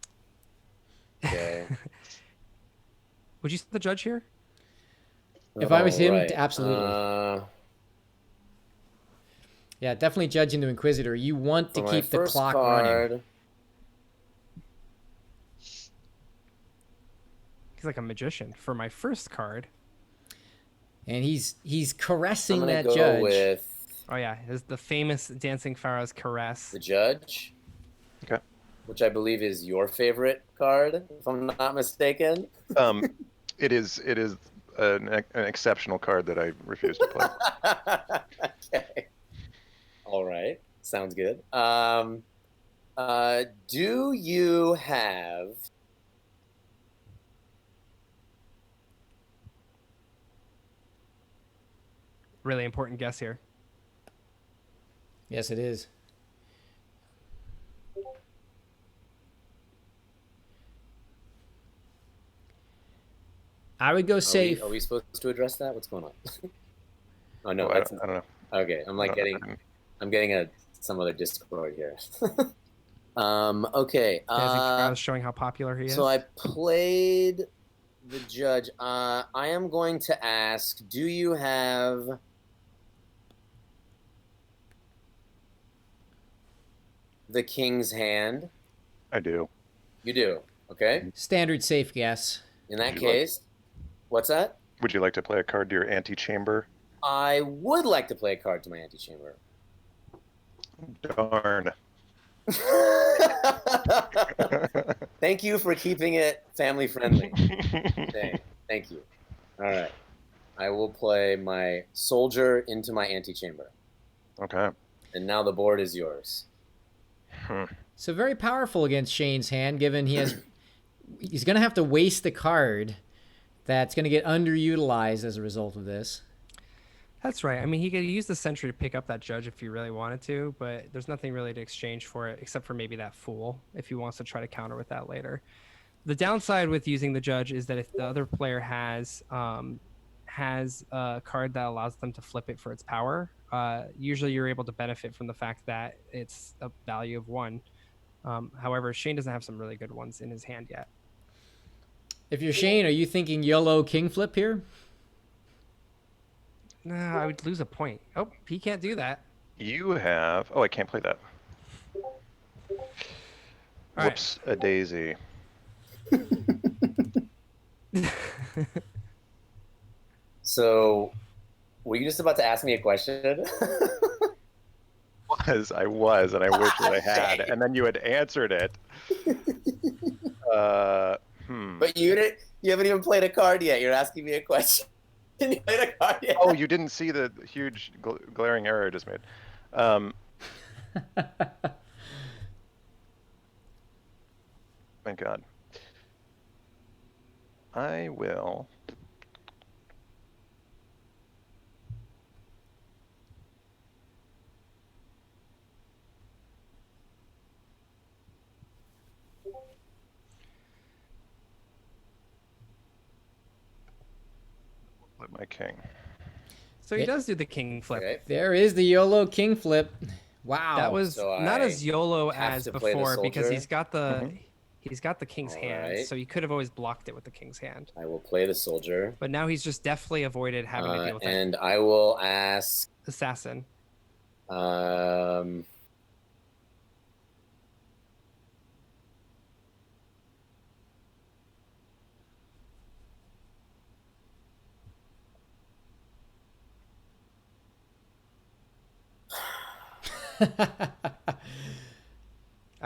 Okay. Would you set the judge here? If I was him, absolutely. Yeah, definitely judging the Inquisitor. You want to keep the clock running. He's like a magician. For my first card. And he's caressing that go judge. With oh yeah, the famous DancingFaraz caress. The judge. Okay. Which I believe is your favorite card, if I'm not mistaken. It is an exceptional card that I refuse to play. Okay. All right. Sounds good. Do you have... Really important guess here. Yes, it is. I would go safe. Are we supposed to address that? What's going on? Oh no, I don't know. Okay, I'm getting some other Discord here. Okay. Showing how popular he is. So I played the judge. I am going to ask: do you have the King's Hand? I do. You do. Okay. Standard safe guess. In that case, what's that? Would you like to play a card to your antechamber? I would like to play a card to my antechamber. Darn. Thank you for keeping it family friendly. Thank you. All right. I will play my soldier into my antechamber. Okay. And now the board is yours. So very powerful against Shane's hand, given he's going to have to waste the card that's going to get underutilized as a result of this. That's right. I mean, he could use the sentry to pick up that judge if he really wanted to, but there's nothing really to exchange for it except for maybe that fool if he wants to try to counter with that later. The downside with using the judge is that if the other player has has a card that allows them to flip it for its power, usually you're able to benefit from the fact that it's a value of 1. However, Shane doesn't have some really good ones in his hand yet. If you're Shane, are you thinking YOLO king flip here? Nah, I would lose a point. Oh, he can't do that. You have. Oh, I can't play that. All Whoops, a daisy. So, were you just about to ask me a question? I was, and I wish that I had, and then you had answered it. But you didn't. You haven't even played a card yet. You're asking me a question. You played a card yet? Oh, you didn't see the huge glaring error I just made. Thank God. I will. Flip my king. So he does do the king flip. Okay. There is the YOLO king flip. Wow. That was So not as I YOLO have as to play the before because soldier? he's got the king's hand, Alright. so you could have always blocked it with the king's hand. I will play the soldier. But now he's just definitely avoided having to deal with And I will ask. assassin. I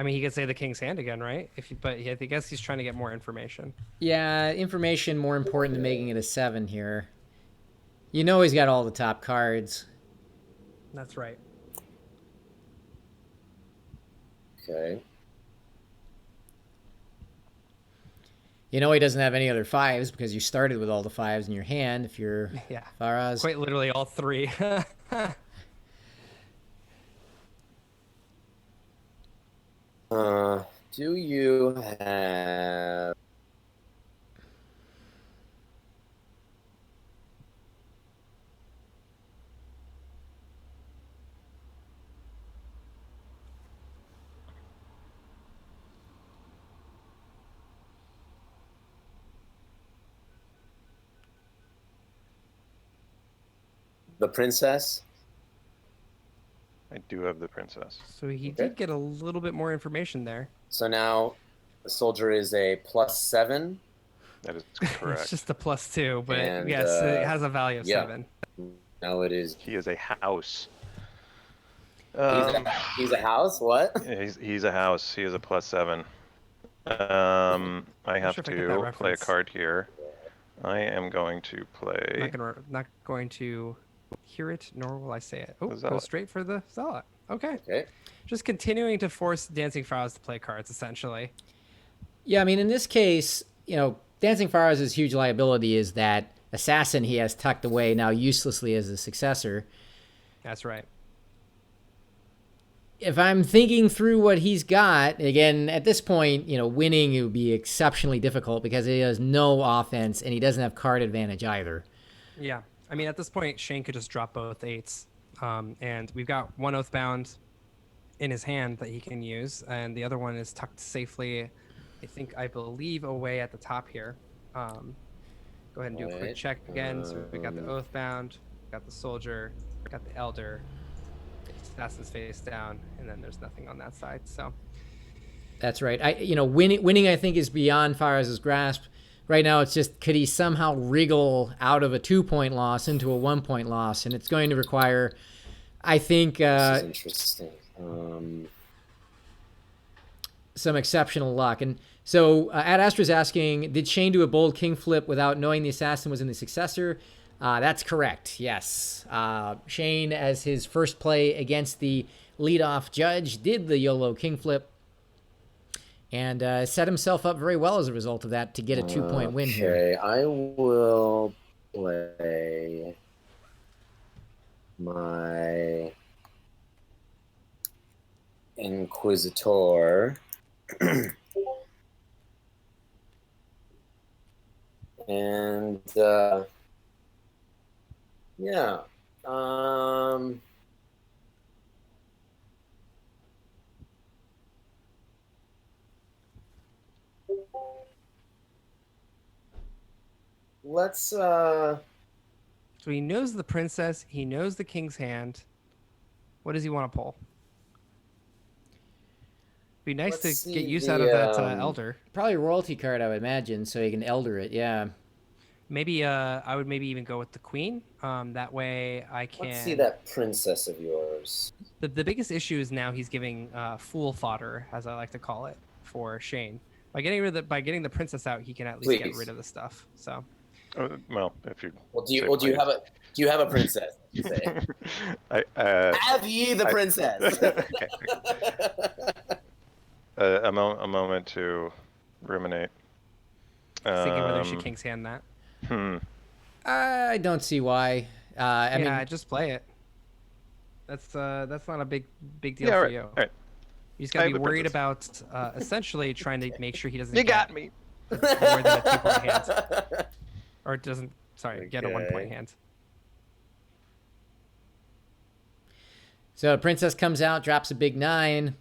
mean, he could say the king's hand again, right? But I guess he's trying to get more information. Yeah, information more important than making it a 7 here. You know he's got all the top cards. That's right. Okay. You know he doesn't have any other 5s because you started with all the 5s in your hand if you're Yeah. Faraz. Quite literally all 3. Do you have? The princess? I do have the princess. So he Okay. did get a little bit more information there. So now the soldier is a +7. That is correct. It's just a +2, but And, yes, it has a value of yeah. 7. Now it is. He is a house. He's a house? What? Yeah, he's a house. He is a +7. I have sure if I get that to play a reference. card here. I am going to play. Not going to hear it, nor will I say it. Oh, The go Zealot. straight for the Zealot. Okay. Okay. Just continuing to force DancingFaraz to play cards, essentially. Yeah, I mean, in this case, you know, DancingFaraz's huge liability is that assassin he has tucked away now uselessly as a successor. That's right. If I'm thinking through what he's got, again, at this point, you know, winning it would be exceptionally difficult because he has no offense and he doesn't have card advantage either. Yeah. I mean, at this point, Shane could just drop both 8s. And we've got one Oathbound in his hand that he can use, and the other one is tucked safely, I believe, away at the top here. Go ahead and do a quick Right. check again. So we got the Oathbound, got the Soldier, got the Elder, Assassin's face down, and then there's nothing on that side. So That's right. Winning I think is beyond Faraz's grasp. Right now, it's just could he somehow wriggle out of a 2-point loss into a 1-point loss, and it's going to require, I think, This is interesting. some exceptional luck. And so Ad Astra's asking, did Shane do a bold king flip without knowing the assassin was in the successor? That's correct, yes. Shane, as his first play against the leadoff judge, did the YOLO king flip and set himself up very well as a result of that to get a 2-point win here. Okay, I will play my Inquisitor. And Yeah. Let's So he knows the princess. He knows the king's hand. What does he want to pull? Be nice let's to get see use out of that the elder. Probably a royalty card, I would imagine, so he can elder it. Yeah. Maybe I would maybe even go with the queen. That way I can. let's see that princess of yours. The biggest issue is now he's giving fool fodder, as I like to call it, for Shane. By getting the princess out, he can at least get Please. rid of the stuff. So Well, if you Well, say do you please. have a princess? You say. Have ye the princess? Okay. A moment to ruminate. thinking whether you should king's hand that. I don't see why. I mean, Just play it. That's not a big deal Yeah, for right. you. All right. You just I gotta have be the worried princess. about essentially trying to make sure he doesn't You get got me. more than a 2-point hand, or doesn't. Sorry, get a 1-point Okay. hand. so princess comes out, drops a big 9.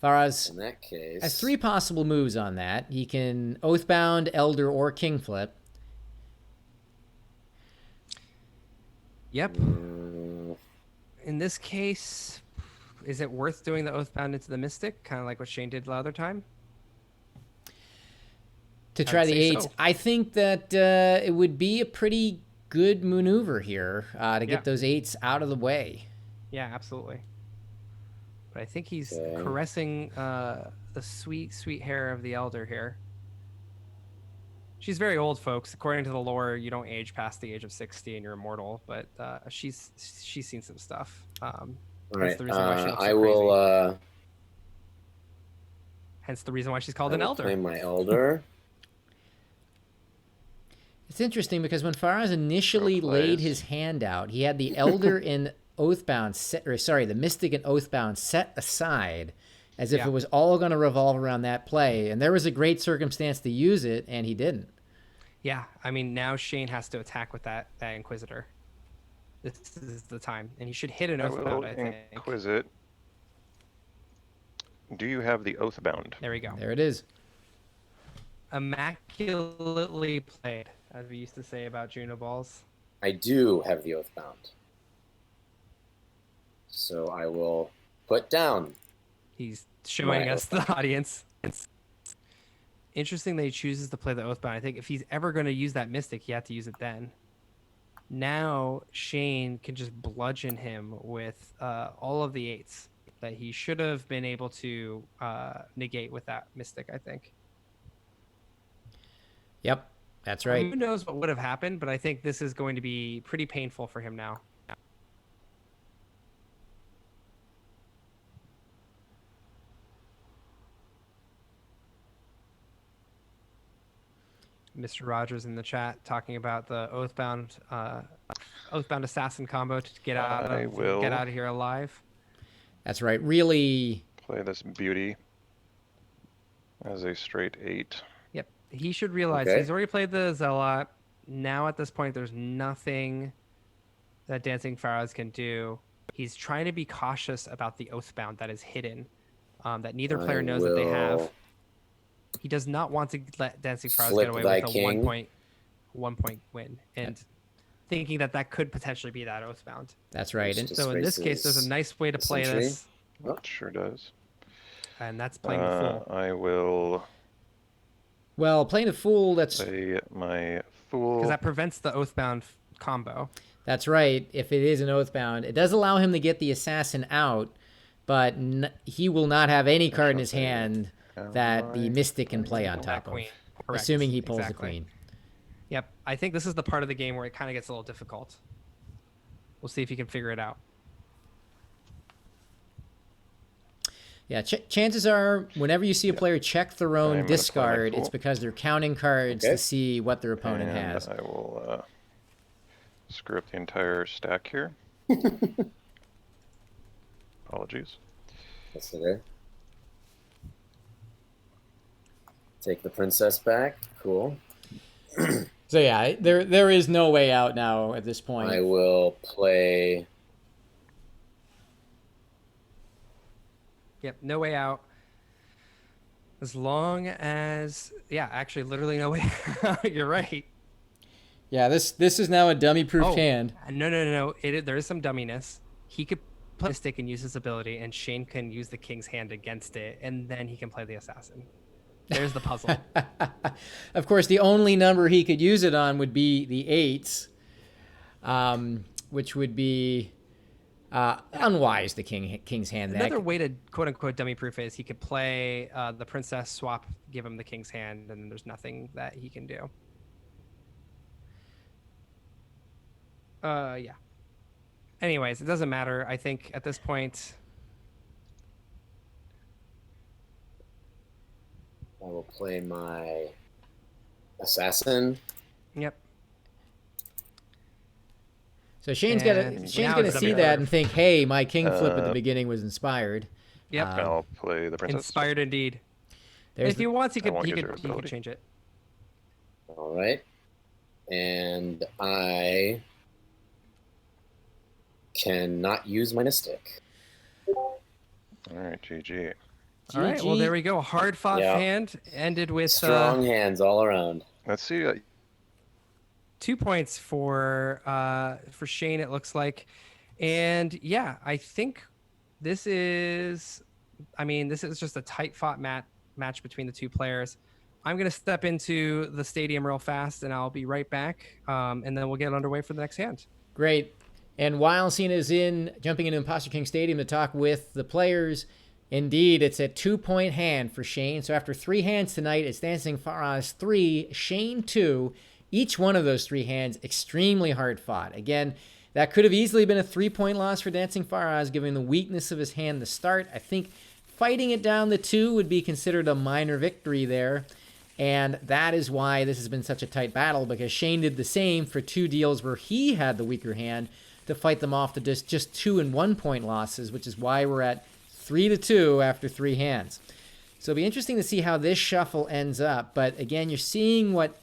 Faraz In that case, has 3 possible moves on that. He can Oathbound, Elder, or King Flip. Yep. Mm, In this case, is it worth doing the Oathbound into the Mystic, kind of like what Shane did the other time? To try the say 8s. so. I think that it would be a pretty good maneuver here to get those 8s out of the way. Yeah, absolutely. But I think he's Okay. caressing the sweet, sweet hair of the elder here. She's very old, folks. According to the lore, you don't age past the age of 60 and you're immortal. But she's seen some stuff. all Hence right. the reason why she looks I so will. crazy. Hence the reason why she's called I an will elder. play my elder. It's interesting because when Faraz initially Well laid played. his hand out, he had the Elder and Oathbound the Mystic and Oathbound set aside as if Yeah. it was all going to revolve around that play. And there was a great circumstance to use it, and he didn't. Yeah, I mean, now Shane has to attack with that Inquisitor. This is the time. And he should hit an I will Oathbound, I think. inquisit. Do you have the Oathbound? There we go. There it is. Immaculately played, as we used to say about Juno Balls. I do have the Oathbound. So I will put down. He's showing My us the audience. It's interesting that he chooses to play the Oathbound. I think if he's ever going to use that Mystic, he had to use it then. Now Shane can just bludgeon him with all of the 8s that he should have been able to negate with that Mystic, I think. Yep, that's right. Who knows what would have happened, but I think this is going to be pretty painful for him now. Mr. Rogers in the chat talking about the Oathbound assassin combo to get out of here alive. That's right. Really, Play this beauty as a straight 8. Yep. He should realize Okay. he's already played the Zealot. Now at this point, there's nothing that DancingFaraz can do. He's trying to be cautious about the Oathbound that is hidden, that neither player knows that they have. He does not want to let DancingFaraz Flip get away thy with a king. one point win, and thinking that could potentially be that Oathbound. that's right. And Just So in this case, there's a nice way to play century. this, It sure does. and that's playing the fool. I will well, playing a fool, that's play my fool. Because that prevents the Oathbound combo. That's right. If it is an Oathbound, it does allow him to get the assassin out, but he will not have any card in his hand that the Mystic can play on That top of, queen. Correct. assuming he pulls Exactly. the queen. Yep. I think this is the part of the game where it kind of gets a little difficult. We'll see if he can figure it out. Yeah, chances are, whenever you see a player check their own I'm gonna play my discard, it's fool. because they're counting cards Okay. to see what their opponent And has. I will screw up the entire stack here. Apologies. That's okay. Take the princess back. Cool. So yeah, there is no way out now at this point. I will play. Yep, no way out. As long as, yeah, actually, literally no way out. You're right. Yeah, this is now a dummy-proof hand. No. There is some dumminess. He could play the stick and use his ability, and Shane can use the king's hand against it, and then he can play the assassin. There's the puzzle. Of course, the only number he could use it on would be the 8s, which would be unwise, the king's hand. Another way to quote-unquote dummy-proof is he could play the princess, swap, give him the king's hand, and then there's nothing that he can do. Yeah. Anyways, it doesn't matter. I think at this point... I will play my assassin. Yep. So Shane's gonna see that and think, "Hey, my king flip at the beginning was inspired." Yep. I'll play the princess. Inspired indeed. If he wants, he could change it. All right. And I cannot use my stick. All right, GG. All right, well, there we go. Hard fought hand ended with strong hands all around. Let's see. 2 points for Shane, it looks like. And yeah, I think this is just a tight fought match between the two players. I'm going to step into the stadium real fast, and I'll be right back. And then we'll get underway for the next hand. Great. And while Sina is jumping into Imposter King Stadium to talk with the players, indeed, it's a 2-point hand for Shane. So after 3 hands tonight, it's DancingFaraz 3, Shane 2. Each one of those 3 hands extremely hard fought. Again, that could have easily been a 3-point loss for DancingFaraz, given the weakness of his hand to start. I think fighting it down to 2 would be considered a minor victory there. And that is why this has been such a tight battle, because Shane did the same for 2 deals where he had the weaker hand to fight them off to just 2 and 1-point losses, which is why we're at 3-2 after 3 hands. So it'll be interesting to see how this shuffle ends up. But again, you're seeing what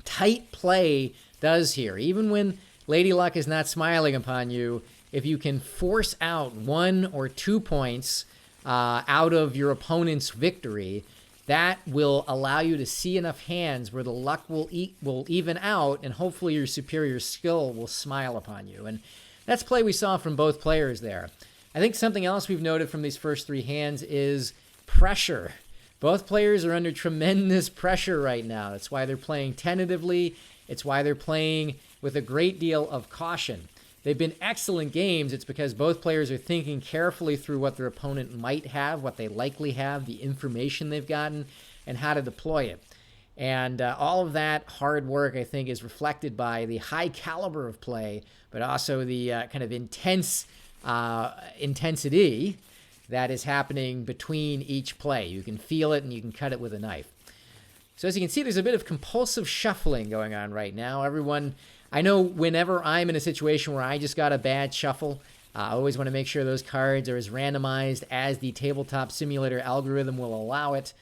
tight play does here. Even when Lady Luck is not smiling upon you, if you can force out 1 or 2 points out of your opponent's victory, that will allow you to see enough hands where the luck will even out, and hopefully your superior skill will smile upon you. And that's play we saw from both players there. I think something else we've noted from these first 3 hands is pressure. Both players are under tremendous pressure right now. That's why they're playing tentatively. It's why they're playing with a great deal of caution. They've been excellent games. It's because both players are thinking carefully through what their opponent might have, what they likely have, the information they've gotten, and how to deploy it. And all of that hard work, I think, is reflected by the high caliber of play, but also the kind of intensity that is happening between each play. You can feel it and you can cut it with a knife. So as you can see, there's a bit of compulsive shuffling going on right now. I know whenever I'm in a situation where I just got a bad shuffle, I always want to make sure those cards are as randomized as the tabletop simulator algorithm will allow it.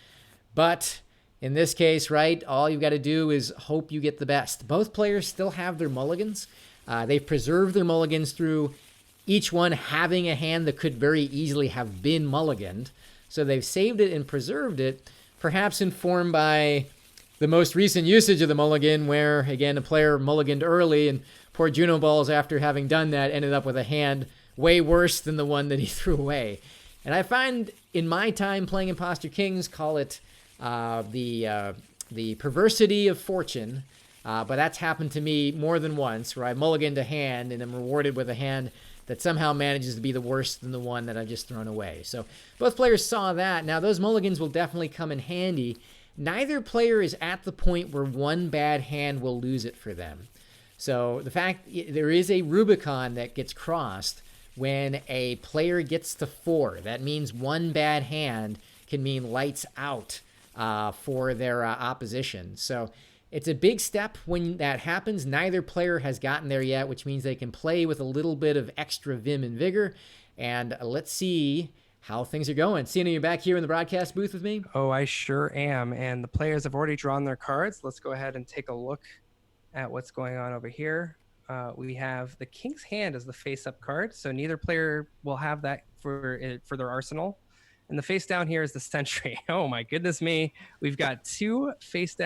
But in this case, right, all you've got to do is hope you get the best. Both players still have their mulligans. They've preserved their mulligans through each one having a hand that could very easily have been mulliganed. So they've saved it and preserved it, perhaps informed by the most recent usage of the mulligan, where, again, a player mulliganed early, and poor Juno Balls, after having done that, ended up with a hand way worse than the one that he threw away. And I find in my time playing Imposter Kings, call it the perversity of fortune, but that's happened to me more than once, where I mulliganed a hand and am rewarded with a hand that somehow manages to be the worse than the one that I've just thrown away. So both players saw that. Now, those mulligans will definitely come in handy. Neither player is at the point where one bad hand will lose it for them. So the fact there is a Rubicon that gets crossed when a player gets to 4. That means one bad hand can mean lights out for their opposition. So it's a big step when that happens. Neither player has gotten there yet, which means they can play with a little bit of extra vim and vigor. And let's see how things are going. Sina, you're back here in the broadcast booth with me? Oh, I sure am. And the players have already drawn their cards. Let's go ahead and take a look at what's going on over here. We have the King's Hand as the face-up card, so neither player will have that for their arsenal. And the face down here is the Sentry. Oh my goodness me! We've got two eights,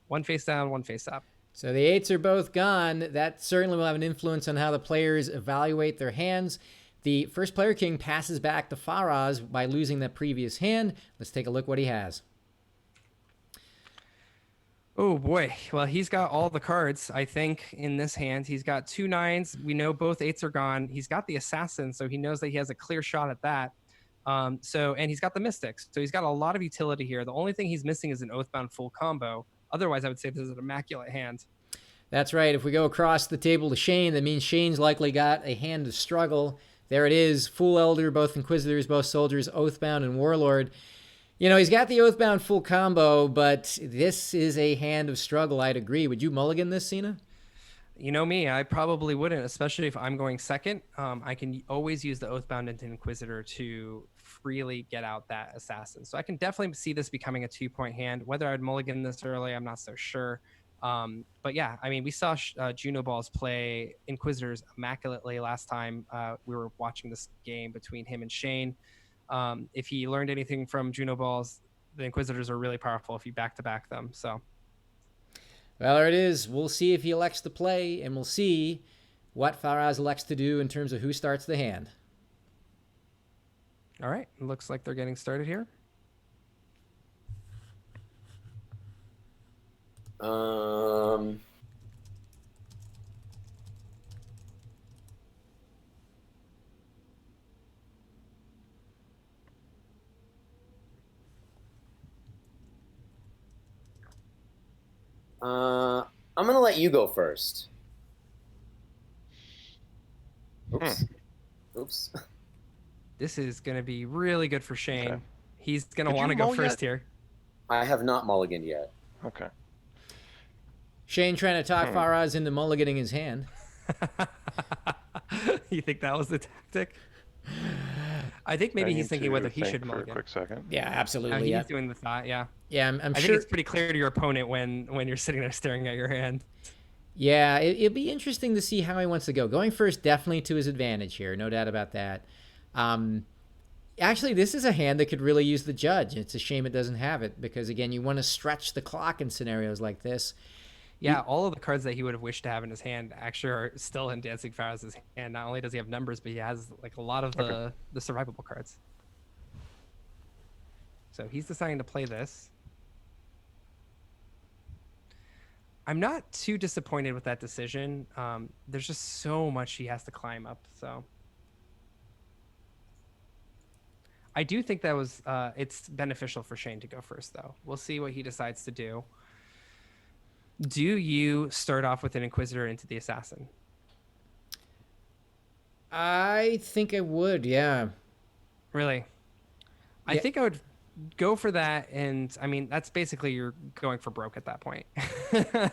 one face down, one face up. So the 8s are both gone. That certainly will have an influence on how the players evaluate their hands. The first player king passes back to Faraz by losing that previous hand. Let's take a look what he has. Oh boy. Well, he's got all the cards, I think, in this hand. He's got 2 9s. We know both 8s are gone. He's got the Assassin, so he knows that he has a clear shot at that. And he's got the Mystics. So he's got a lot of utility here. The only thing he's missing is an Oathbound full combo. Otherwise, I would say this is an immaculate hand. That's right. If we go across the table to Shane, that means Shane's likely got a hand of struggle. There it is. Full Elder, both Inquisitors, both Soldiers, Oathbound, and Warlord. You know, he's got the Oathbound full combo, but this is a hand of struggle, I'd agree. Would you mulligan this, Sina? You know me, I probably wouldn't, especially if I'm going second. I can always use the Oathbound into Inquisitor to freely get out that Assassin. So I can definitely see this becoming a 2-point hand. Whether I'd mulligan this early, I'm not so sure. But yeah, I mean, we saw Juno Balls play Inquisitors immaculately last time we were watching this game between him and Shane. If he learned anything from Juno Balls, the Inquisitors are really powerful if you back-to-back them. So, well, there it is. We'll see if he elects to play, and we'll see what Faraz elects to do in terms of who starts the hand. All right, it looks like they're getting started here. I'm gonna let you go first. Oops. Oops. This is going to be really good for Shane. Okay. He's going to Did want to you go mull first yet? here. I have not mulliganed yet. Okay. Shane trying to talk Faraz into mulliganing his hand. You think that was the tactic? I think maybe I he's need thinking to whether he think should for a mulligan. quick second. Yeah, absolutely. He's Yeah, doing the thought, yeah. yeah I'm I sure. think it's pretty clear to your opponent when you're sitting there staring at your hand. Yeah, it'd be interesting to see how he wants to go. Going first, definitely to his advantage here, no doubt about that. Actually, this is a hand that could really use the judge. It's a shame it doesn't have it because, again, you want to stretch the clock in scenarios like this. Yeah, all of the cards that he would have wished to have in his hand actually are still in DancingFaraz's hand. Not only does he have numbers, but he has like a lot of the survivable cards. So he's deciding to play this. I'm not too disappointed with that decision. There's just so much he has to climb up. So I do think that was it's beneficial for Shane to go first, though. We'll see what he decides to do. Do you start off with an Inquisitor into the Assassin? I think I would, yeah. Really? I think I would go for that, and I mean that's basically you're going for broke at that point.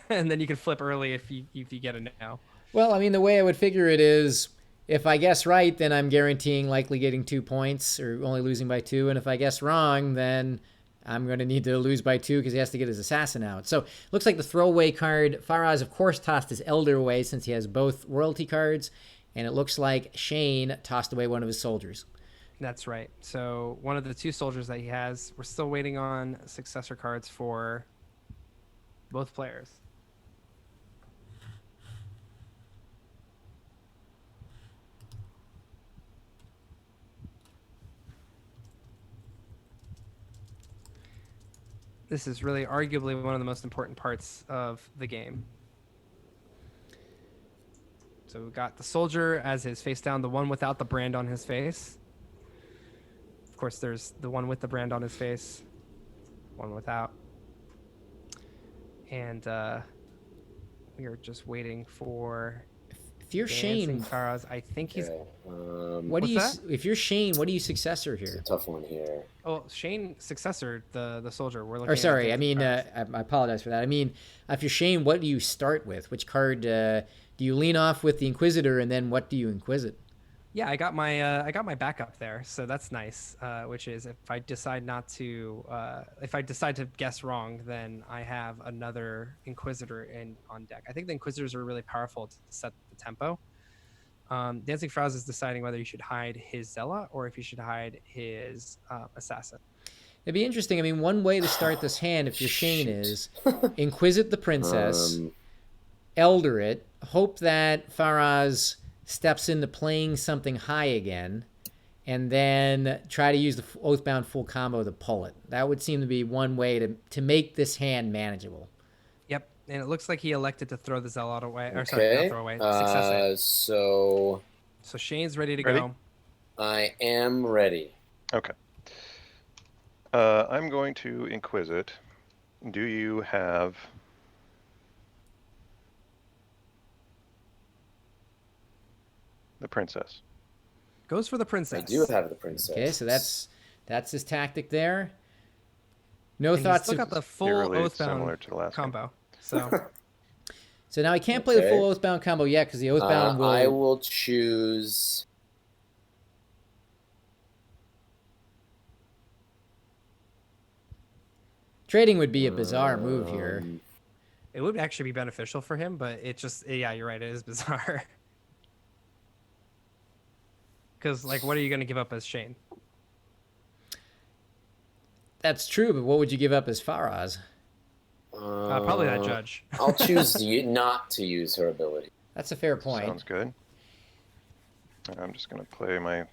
And then you can flip early if you get a no. Well, I mean, the way I would figure it is if I guess right, then I'm guaranteeing likely getting 2 points or only losing by 2. And if I guess wrong, then I'm going to need to lose by 2 because he has to get his Assassin out. So looks like the throwaway card. Faraz, of course, tossed his Elder away since he has both royalty cards. And it looks like Shane tossed away one of his soldiers. That's right. So one of the 2 soldiers that he has, we're still waiting on successor cards for both players. This is really arguably one of the most important parts of the game. So we've got the soldier as his face down, the one without the brand on his face. Of course, there's the one with the brand on his face, one without. And we are just waiting for If you're Shane, Faraz. I think he's... what do you? that? If you're Shane, what do you successor It's a here? tough one here. Oh, Shane successor, the soldier. We're looking Or at sorry, I mean, Faraz. I apologize for that. I mean, if you're Shane, what do you start with? Which card do you lean off with the Inquisitor, and then what do you Inquisit? Yeah, I got my backup there, so that's nice. Which is if I decide to guess wrong, then I have another Inquisitor on deck. I think the Inquisitors are really powerful to set the tempo. Dancing Faraz is deciding whether you should hide his Zealot or if you should hide his Assassin. It'd be interesting. I mean, one way to start this hand, if you're Shane, Shoot. is Inquisit the Princess, Um, Elder it, hope that Faraz steps into playing something high again, and then try to use the Oathbound full combo to pull it. That would seem to be one way to make this hand manageable. Yep, and it looks like he elected to throw the Zealot away. Or sorry, not okay. throw away. Success it. So So Shane's ready to Ready? go. I am ready. Okay. I'm going to Inquisit. Do you have the princess? Goes for the princess. I do have the princess. Okay, so that's his tactic there. No And he's thoughts. still got the full Eerily similar Oathbound to the last game. combo. So So now he can't play the full Oathbound combo yet because the Oathbound will. I will choose. Trading would be a bizarre move here. it would actually be beneficial for him, but it just, yeah, you're right. It is bizarre. Because, like, what are you going to give up as Shane? That's true, but what would you give up as Faraz? Probably that judge. I'll choose not to use her ability. That's a fair point. Sounds good. I'm just going to play my...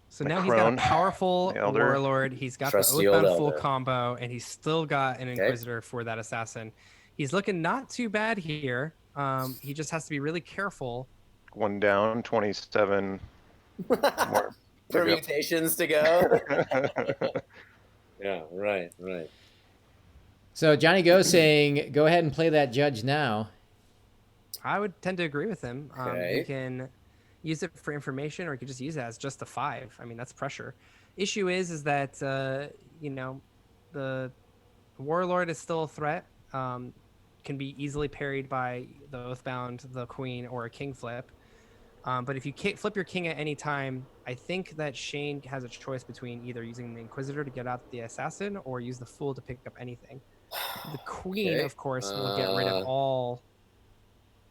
So The now he's got crone, a powerful the elder. warlord. He's got the Trusty old Oathbound full elder. combo, and he's still got an Inquisitor for that assassin. He's looking not too bad here. He just has to be really careful. One down, 27 more. Permutations to go. Yeah, right. So Johnny Go saying, go ahead and play that judge now. I would tend to agree with him. Okay. You can use it for information, or you could just use it as just a 5. I mean, that's pressure. Issue is that the warlord is still a threat. Can be easily parried by the Oathbound, the Queen, or a King flip. But if you flip your King at any time, I think that Shane has a choice between either using the Inquisitor to get out the Assassin or use the Fool to pick up anything. The Queen, Okay. of course, will get rid of all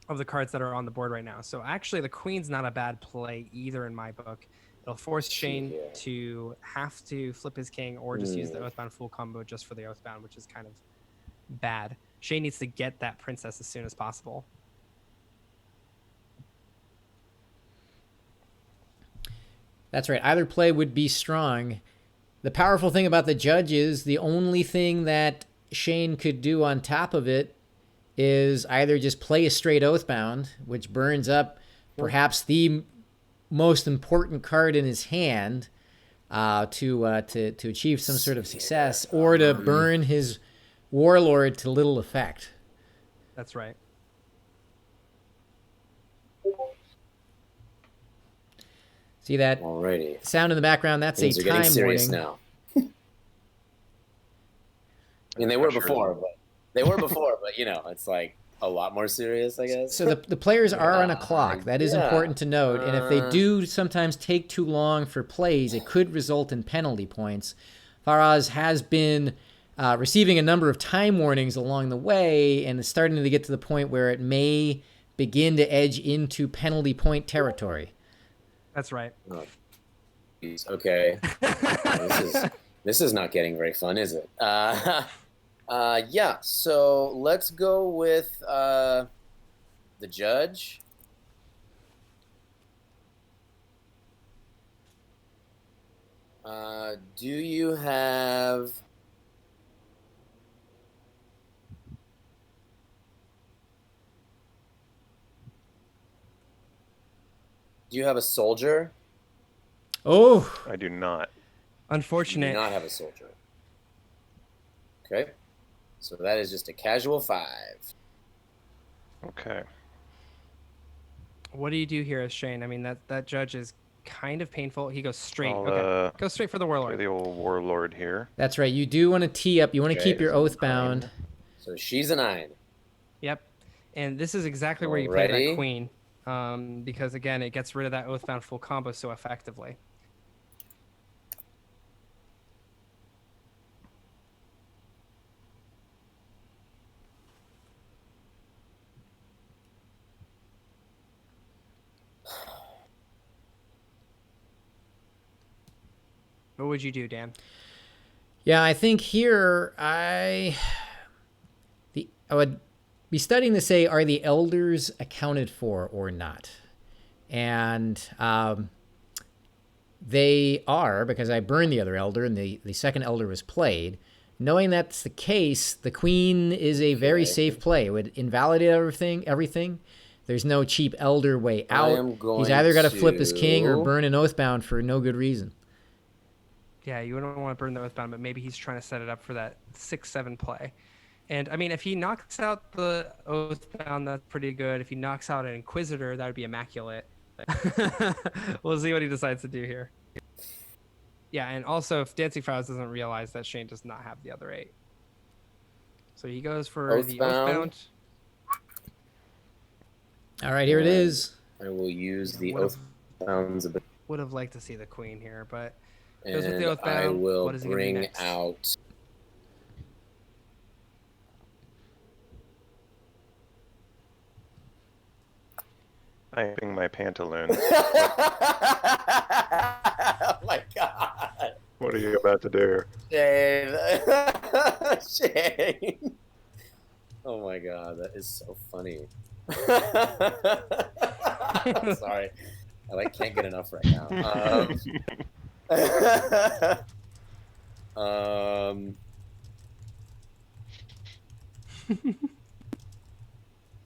of the cards that are on the board right now. So actually, the Queen's not a bad play either in my book. It'll force Shane to have to flip his King or just use the Oathbound full combo just for the Oathbound, which is kind of bad. Shane needs to get that princess as soon as possible. That's right. Either play would be strong. The powerful thing about the judge is the only thing that Shane could do on top of it is either just play a straight Oathbound, which burns up perhaps the most important card in his hand to achieve some sort of success, or to burn his warlord to little effect. That's right. See that Alrighty. sound in the background? That's Things a are getting time serious warning. now. I mean, they were before, but it's like a lot more serious, I guess. So the players are on a clock. That is Yeah. important to note. And if they do sometimes take too long for plays, it could result in penalty points. Faraz has been receiving a number of time warnings along the way, and is starting to get to the point where it may begin to edge into penalty point territory. That's right. Oh, geez. Okay. This is not getting very fun, is it? Yeah. So let's go with the judge. Do you have? Do you have a soldier? Oh, I do not. You Unfortunate. do not have a soldier. Okay. So that is just a casual 5. Okay. What do you do here as Shane? I mean, that judge is kind of painful. He goes straight. I'll, Okay. Go straight for the Play warlord. the old warlord here. that's right. You do want to tee up. You want to Okay. keep your Oathbound. So she's a 9. Yep. And this is exactly where you play Alrighty. that queen. because again, it gets rid of that Oathbound full combo so effectively. What would you do, Dan? Yeah, I think here I would be studying to say, are the elders accounted for or not? And they are, because I burned the other elder and the second elder was played. Knowing that's the case, the queen is a very safe play. It would invalidate everything. There's no cheap elder way out. He's either got to flip his king or burn an Oathbound for no good reason. Yeah, you don't want to burn the Oathbound, but maybe he's trying to set it up for that 6-7 play. And I mean, if he knocks out the Oathbound, that's pretty good. If he knocks out an Inquisitor, that would be immaculate. We'll see what he decides to do here. Yeah, and also if DancingFaraz doesn't realize that Shane does not have the other 8. So he goes for the Oathbound. All right, here it is. I will use the Oathbound's ability. Would have liked to see the queen here, but And goes with the Oathbound. I will what is he gonna do bring next? out. I'm in my pantaloons. Oh my god. What are you about to do? Shane. Shane. Oh my god, that is so funny. Sorry. I can't get enough right now.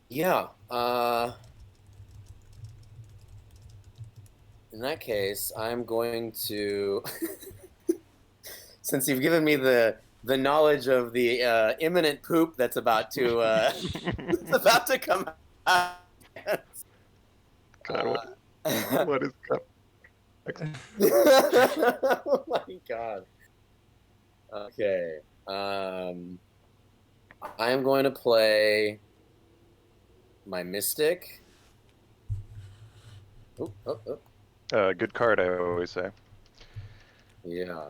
Yeah. In that case, I'm going to, since you've given me the knowledge of the imminent poop that's about to it's about to come out. God, what is coming? Oh my god. Okay. I am going to play my Mystic. Oh, oh, oh. Good card, I always say. Yeah.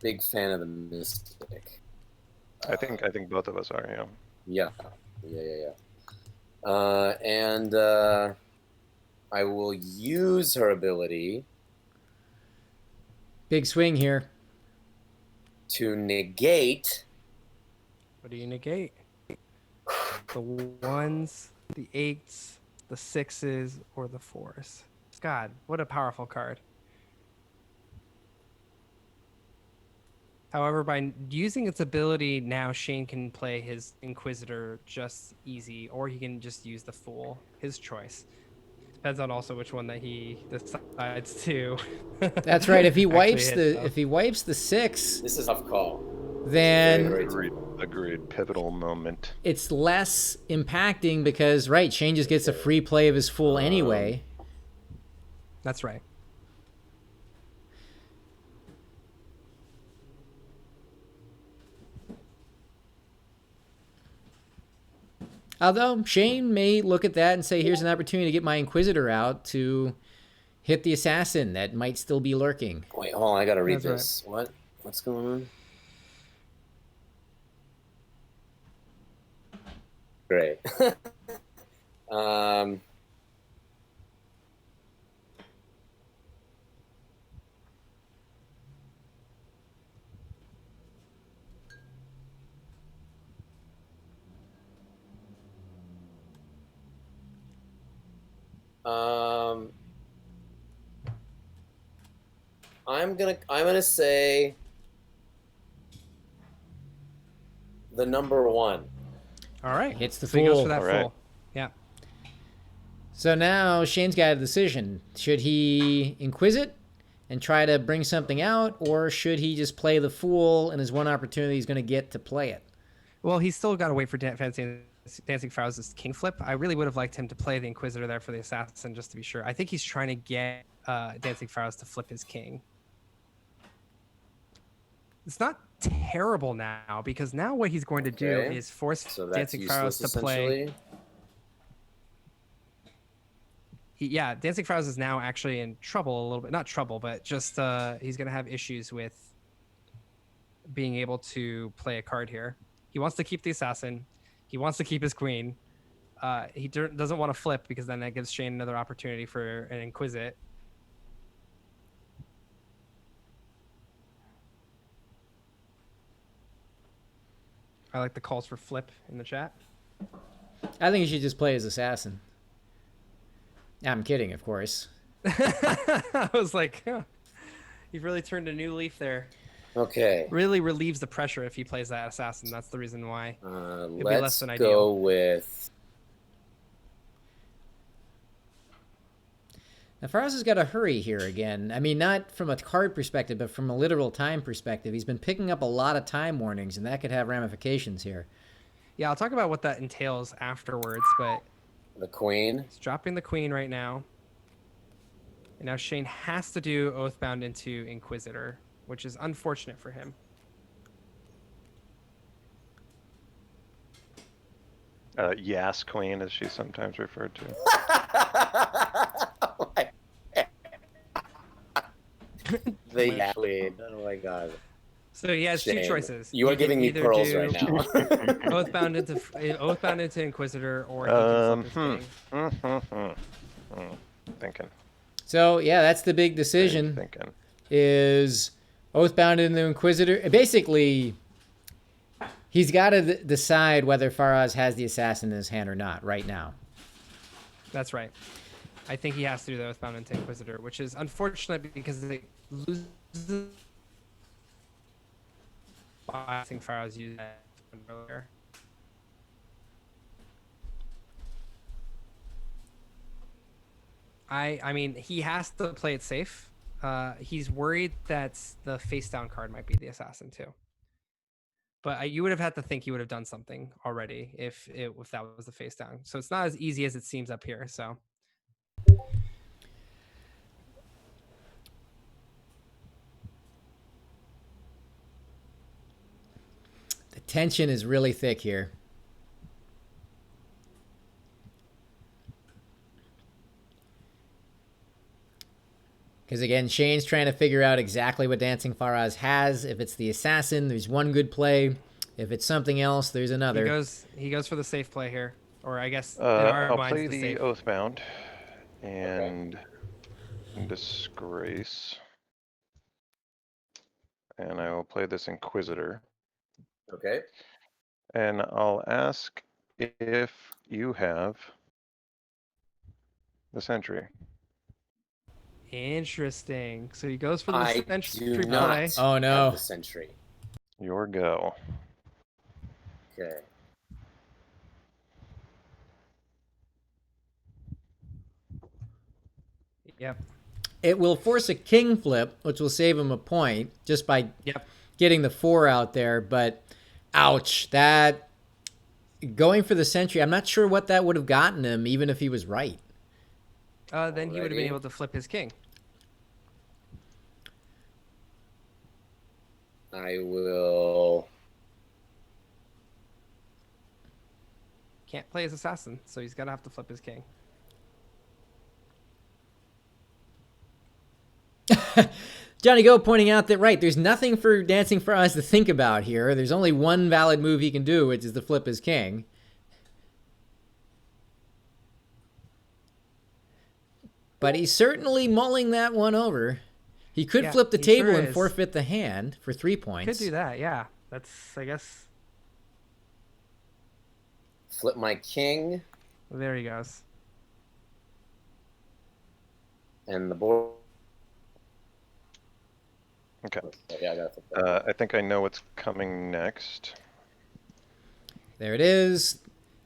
Big fan of the Mystic. I think both of us are. Yeah. Yeah. And I will use her ability Big swing here. to negate. What do you negate? The 1s, the 8s, the 6s, or the 4s. God, what a powerful card. However, by using its ability, now Shane can play his Inquisitor just easy, or he can just use the Fool. His choice. Depends on also which one that he decides to. That's right. If he wipes hit, if he wipes the 6, This is a tough call. then Very Agreed. Pivotal moment. it's less impacting because Shane just gets a free play of his Fool anyway. That's right. Although Shane may look at that and say, here's an opportunity to get my Inquisitor out to hit the assassin that might still be lurking. Wait, hold on. I gotta read That's this. What's going on? Great. I'm gonna say the number 1. All right. Hits the so he goes Fool. for that All right. Fool. Yeah. So now Shane's got a decision. Should he Inquisit and try to bring something out, or should he just play the Fool and his one opportunity he's going to get to play it? Well, he's still got to wait for DancingFaraz's king flip. I really would have liked him to play the Inquisitor there for the assassin, just to be sure. I think he's trying to get DancingFaraz to flip his king. It's not terrible now, because now what he's going to do is force So that's DancingFaraz useless, to play. essentially. yeah, DancingFaraz is now actually in trouble a little bit. Not trouble, but just he's going to have issues with being able to play a card here. He wants to keep the assassin. He wants to keep his queen. He doesn't want to flip because then that gives Shane another opportunity for an Inquisit. I like the calls for flip in the chat. I think he should just play his assassin. I'm kidding, of course. I was like, huh, you've really turned a new leaf there. Okay. Really relieves the pressure if he plays that assassin. That's the reason why. It'd be less Let's than go ideal. with. Now, Faraz has got to hurry here again. I mean, not from a card perspective, but from a literal time perspective. He's been picking up a lot of time warnings, and that could have ramifications here. Yeah, I'll talk about what that entails afterwards, but The queen. he's dropping the queen right now. And now Shane has to do Oathbound into Inquisitor, which is unfortunate for him. Yas Queen, as she's sometimes referred to. Oh my- the queen. Oh my god. So he has two Shane, choices. You are He can giving me either pearls do right now. Oathbound into Inquisitor, or he can flip his king. Thinking. So, yeah, that's the big decision. Thinking. Is Oathbound in the Inquisitor. Basically, he's got to decide whether Faraz has the assassin in his hand or not right now. That's right. I think he has to do the Oathbound into Inquisitor, which is unfortunate because it loses. I think Faraz used that earlier. I mean, he has to play it safe. He's worried that the face down card might be the assassin too. But you would have had to think he would have done something already if that was the face down. So it's not as easy as it seems up here. So. The tension is really thick here. Because again, Shane's trying to figure out exactly what DancingFaraz has. If it's the assassin, there's one good play. If it's something else, there's another. He goes for the safe play here, or I guess in our I'll minds play the the safe. Oathbound and Disgrace, and I will play this Inquisitor. Okay. And I'll ask if you have the Sentry. Interesting. So he goes for the I sentry do not play. Oh, no. have the sentry. Your go. Okay. Yep. It will force a king flip, which will save him a point just by Yep. getting the 4 out there. But ouch, that going for the sentry, I'm not sure what that would have gotten him, even if he was right. Then he would have been Alrighty. able to flip his king. I will. Can't play his assassin, so he's gonna have to flip his king. Johnny Go pointing out that, right, there's nothing for DancingFaraz to think about here. There's only one valid move he can do, which is to flip his king. But he's certainly mulling that one over. He could Yeah, flip the he table sure and is. forfeit the hand for 3 points. Could do that, yeah. That's, I guess, Flip my king there he goes. and the board. Okay. Yeah, I gotta flip that. I think I know what's coming next. There it is.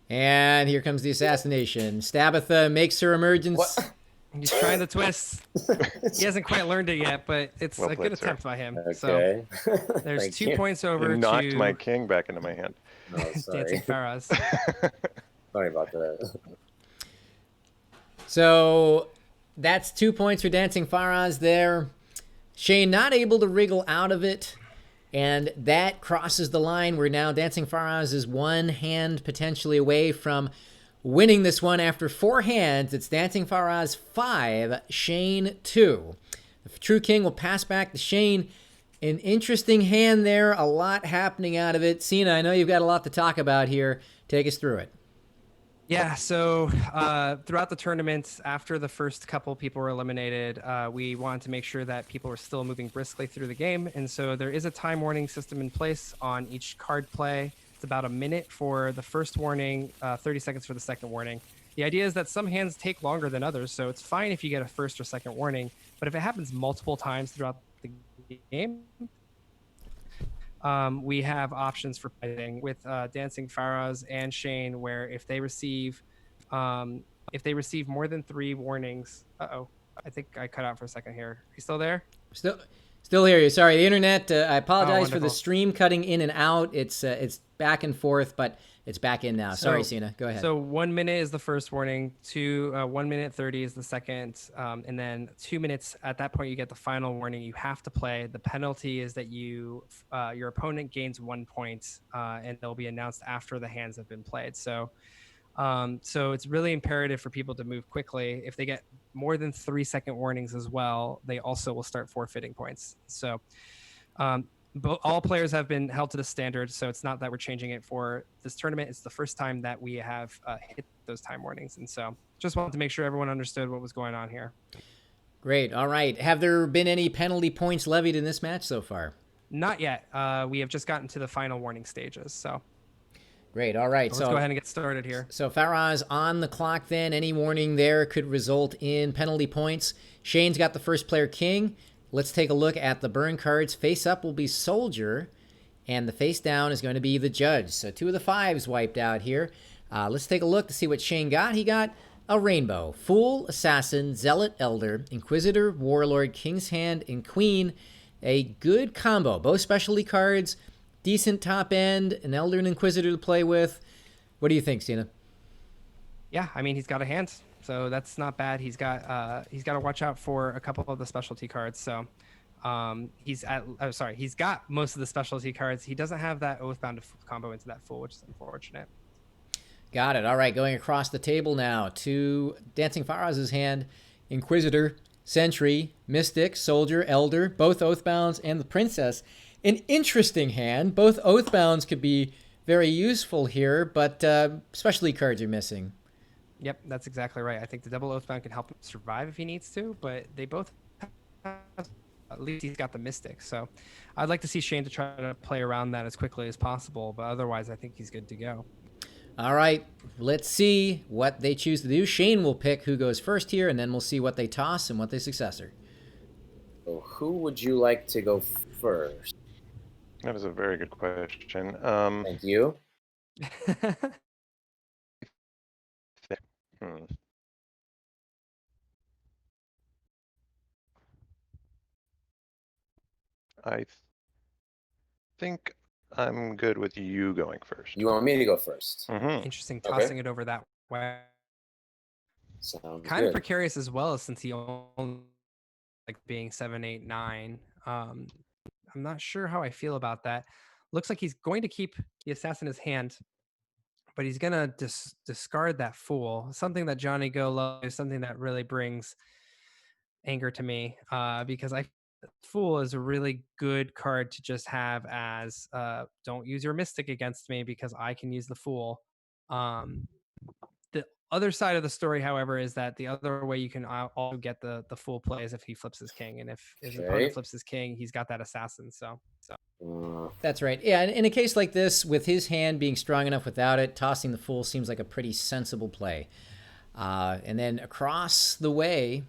And here comes the assassination. Stabitha makes her emergence. What? He's trying to twist. He hasn't quite learned it yet, but it's Well a played, good sir. attempt by him. So Okay. there's Thank 2 you. points over You knocked to my king back into my hand. Oh, sorry. DancingFaraz. Sorry about that. So that's 2 points for DancingFaraz there. Shane not able to wriggle out of it. And that crosses the line where now DancingFaraz is one hand potentially away from winning this one after 4 hands. It's DancingFaraz 5, Shane 2. The True King will pass back to Shane. An interesting hand there, a lot happening out of it. Sina, I know you've got a lot to talk about here. Take us through it. Yeah, so throughout the tournament, after the first couple people were eliminated, we wanted to make sure that people were still moving briskly through the game. And so there is a time warning system in place on each card play. It's about a minute for the first warning, 30 seconds for the second warning. The idea is that some hands take longer than others, so it's fine if you get a first or second warning. But if it happens multiple times throughout the game, we have options for playing with DancingFaraz and Shane, where if they receive more than 3 warnings, I think I cut out for a second here. Are you still there? Still hear you. Sorry, the internet. I apologize for the wonderful. stream cutting in and out. It's back and forth, but it's back in now. Sorry, Sina. Go ahead. So 1 minute is the first warning, 1 minute 30 is the second, and then 2 minutes. At that point, you get the final warning. You have to play. The penalty is that your opponent gains 1 point, and they'll be announced after the hands have been played. So it's really imperative for people to move quickly. If they get more than 3 second warnings as well, they also will start forfeiting points. So all players have been held to the standard, so it's not that we're changing it for this tournament. It's the first time that we have hit those time warnings, and so just wanted to make sure everyone understood what was going on here. Great. All right. Have there been any penalty points levied in this match so far? Not yet. We have just gotten to the final warning stages, so great. All right. let's go ahead and get started here. So Faraz on the clock then. Any warning there could result in penalty points. Shane's got the first player king. Let's take a look at the burn cards. Face up will be soldier, and the face down is going to be the judge. So 2 of the 5s wiped out here. Let's take a look to see what Shane got. He got a rainbow. Fool, assassin, zealot, elder, inquisitor, warlord, king's hand, and queen. A good combo. Both specialty cards. Decent top end, an elder and inquisitor to play with. What do you think, Sina? Yeah, I mean, he's got a hand, so that's not bad. He's got to watch out for a couple of the specialty cards. So he's got most of the specialty cards. He doesn't have that Oathbound combo into that Fool, which is unfortunate. Got it. All right, going across the table now to DancingFaraz's hand. Inquisitor, Sentry, Mystic, Soldier, Elder, both Oathbounds, and the Princess. An interesting hand. Both Oathbounds could be very useful here, but specialty cards are missing. Yep, that's exactly right. I think the double Oathbound can help him survive if he needs to, but they both have, at least he's got the Mystic. So I'd like to see Shane to try to play around that as quickly as possible, but otherwise I think he's good to go. All right, let's see what they choose to do. Shane will pick who goes first here, and then we'll see what they toss and what they successor. So who would you like to go first? That was a very good question. Thank you. I think I'm good with you going first. You want me to go first? Mm-hmm. Interesting, Okay. tossing it over that way. Sounds Kind good. of precarious as well, since he only like being 7, 8, 9. I'm not sure how I feel about that. Looks like he's going to keep the assassin in his hand, but he's gonna discard that Fool. Something that Johnny Go loves, something that really brings anger to me, because Fool is a really good card to just have as don't use your Mystic against me because I can use the Fool. The other side of the story, however, is that the other way you can also get the Fool play is if he flips his king, and if his opponent flips his king, he's got that assassin. So That's right. Yeah, in a case like this, with his hand being strong enough without it, tossing the Fool seems like a pretty sensible play. And then across the way,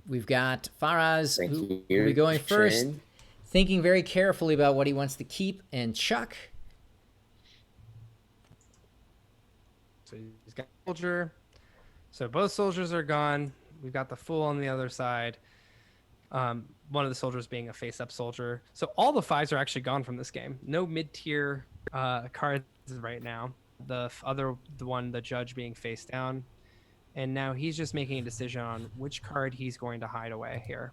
we've got Faraz, who will be going first, thinking very carefully about what he wants to keep and chuck. So he's got soldier. So both soldiers are gone. We've got the Fool on the other side. One of the soldiers being a face-up soldier. So all the 5s are actually gone from this game. No mid-tier cards right now. The one, the judge, being face down. And now he's just making a decision on which card he's going to hide away here.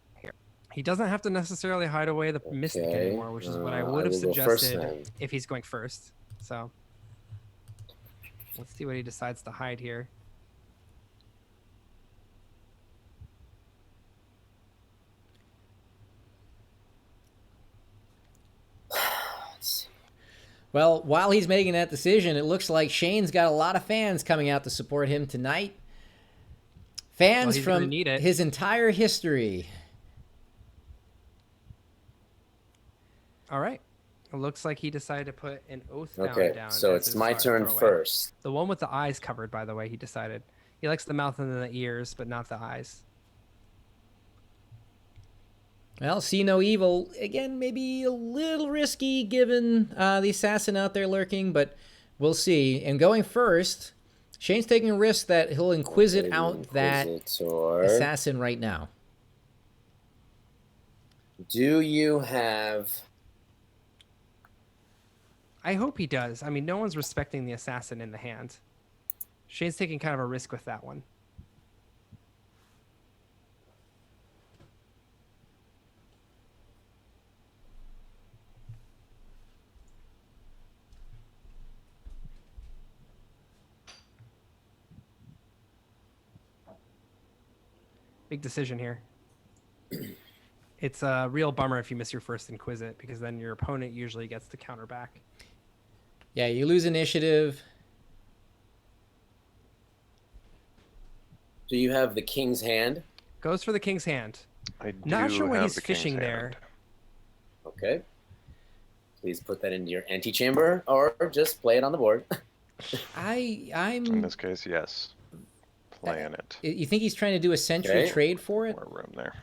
He doesn't have to necessarily hide away the Mystic anymore, which is what I would have suggested if he's going first. So Let's see what he decides to hide here. Well, while he's making that decision, it looks like Shane's got a lot of fans coming out to support him tonight. Fans he's from gonna need it. his entire history. All right. It looks like he decided to put an Oathbound Okay, down. so as it's his my turn throwaway. first. The one with the eyes covered, by the way, he decided. He likes the mouth and the ears, but not the eyes. Well, see no evil. Again, maybe a little risky given the assassin out there lurking, but we'll see. And going first, Shane's taking a risk that he'll inquisit Okay, out that Inquisitor. assassin right now. Do you have... I hope he does. I mean, no one's respecting the assassin in the hand. Shane's taking kind of a risk with that one. Big decision here. It's a real bummer if you miss your first Inquisit, because then your opponent usually gets to counter back. Yeah, you lose initiative. Do you have the King's Hand? Goes for the King's Hand. I do Not sure what have he's the King's fishing Hand. there. Okay. Please put that into your antechamber, or just play it on the board. In I'm. this case, yes. Playing it. You think he's trying to do a sentry Okay. trade for it? More room there.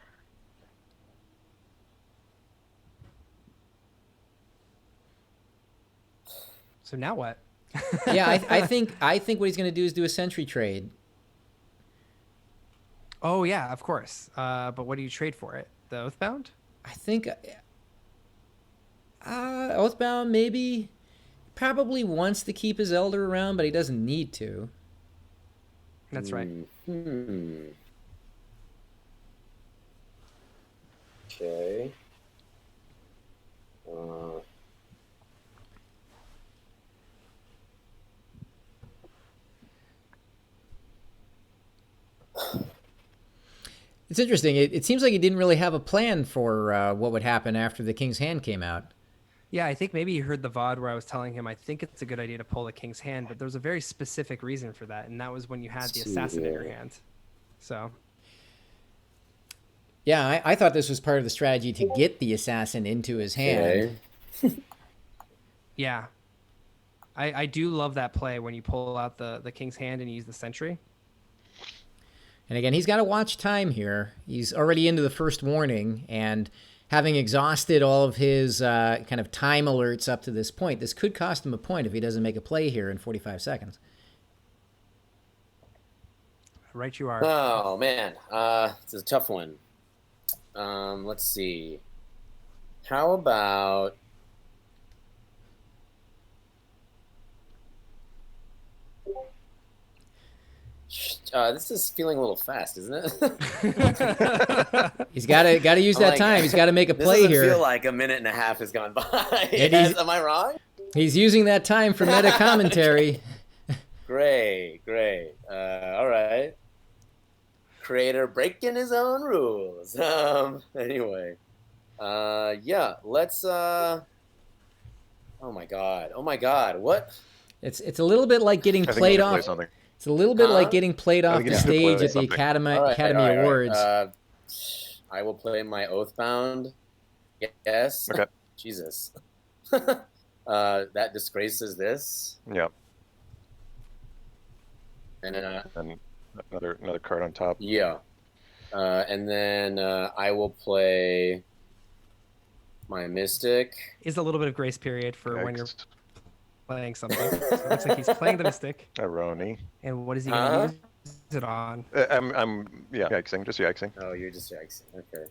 So now what? Yeah, I think what he's going to do is do a sentry trade. Oh yeah, of course. But what do you trade for it? The Oathbound? I think Oathbound maybe probably wants to keep his elder around, but he doesn't need to. That's right. Okay. It's interesting. It seems like he didn't really have a plan for what would happen after the King's Hand came out. Yeah, I think maybe he heard the VOD where I was telling him I think it's a good idea to pull the King's Hand, but there's a very specific reason for that, and that was when you had the assassin in your hand. So Yeah, I thought this was part of the strategy to get the assassin into his hand. Okay. yeah. I do love that play when you pull out the King's Hand and you use the sentry. And again, he's got to watch time here. He's already into the first warning, and having exhausted all of his kind of time alerts up to this point, this could cost him a point if he doesn't make a play here in 45 seconds. Right you are. Oh, man. It's a tough one. Let's see. How about... this is feeling a little fast, isn't it? He's got to use I'm that like, time. He's got to make a This play doesn't here. feel like a minute and a half has gone by. It Yes, is- am I wrong? He's using that time for meta commentary. Great. All right. Creator breaking his own rules. Anyway. Yeah, let's oh my god. What? It's a little bit like getting I think you played should play off. something. It's a little bit Huh? like getting played off think the you should play stage at the something. Academy All right. Awards. I will play my Oathbound. Yes. Okay. Jesus. That disgraces this. Yeah. And And another card on top. yeah. And then I will play my Mystic. Is a little bit of grace period for when you're Yikes. playing something. So it looks like he's playing the Mystic. Irony. And what is he going to use it on? I'm yikesing, just yikesing. Oh, you're just yikesing. Okay.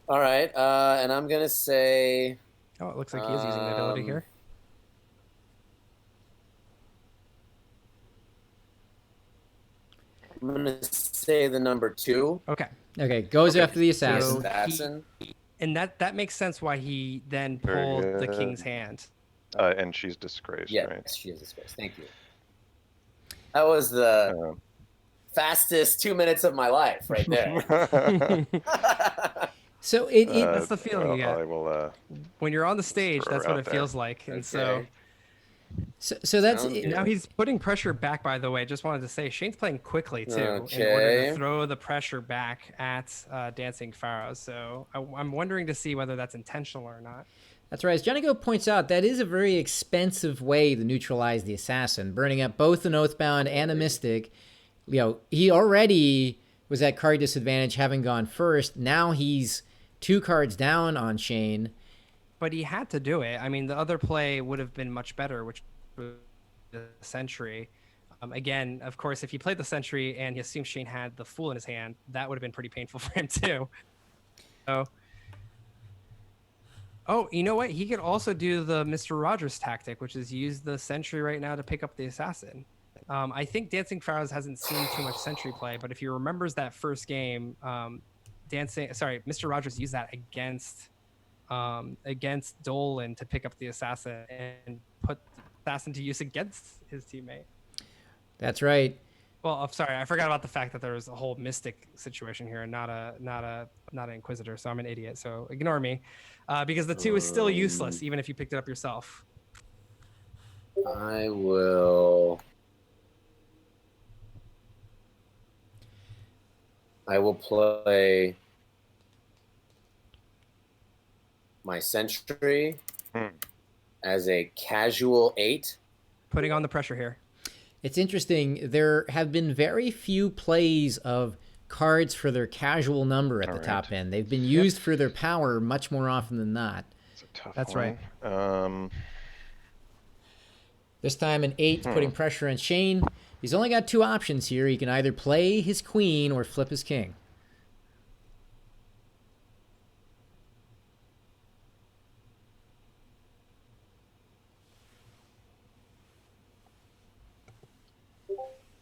All right. And I'm gonna say Oh, it looks like he is using the ability here. I'm gonna say the number 2. Okay. Okay, goes after the So assassin. Assassin. And that makes sense why he then Very pulled the good. King's Hand. And she's disgraced, Yeah, right? she is disgraced. Thank you. That was the Um, fastest 2 minutes of my life right there. So That's the feeling you get. I will. When you're on the stage, throw her that's what out it there. feels like. And so Okay. so that's Sounds good. now he's putting pressure back, by the way. Just wanted to say Shane's playing quickly too in order Okay. to throw the pressure back at DancingFaraz. So I'm wondering to see whether that's intentional or not. That's right. As Johnny Go points out, that is a very expensive way to neutralize the assassin, burning up both an Oathbound and a Mystic. You know, he already was at card disadvantage having gone first. Now he's 2 cards down on Shane. But he had to do it. I mean, the other play would have been much better, which was the Sentry. Again, of course, if he played the Sentry and he assumed Shane had the Fool in his hand, that would have been pretty painful for him too. So, oh, you know what? He could also do the Mr. Rogers tactic, which is use the Sentry right now to pick up the Assassin. I think DancingFaraz hasn't seen too much Sentry play, but if he remembers that first game, Mr. Rogers used that against Dolan to pick up the Assassin and put the Assassin to use against his teammate. That's right. Well, I'm sorry, I forgot about the fact that there was a whole Mystic situation here, and not an Inquisitor. So I'm an idiot. So ignore me, because the 2 is still useless, even if you picked it up yourself. I will play my Sentry as a casual 8. Putting on the pressure here. It's interesting. There have been very few plays of cards for their casual number at the top end. They've been used for their power much more often than not. It's a tough That's one. right. This time an 8 putting pressure on Shane. He's only got 2 options here. He can either play his queen or flip his king.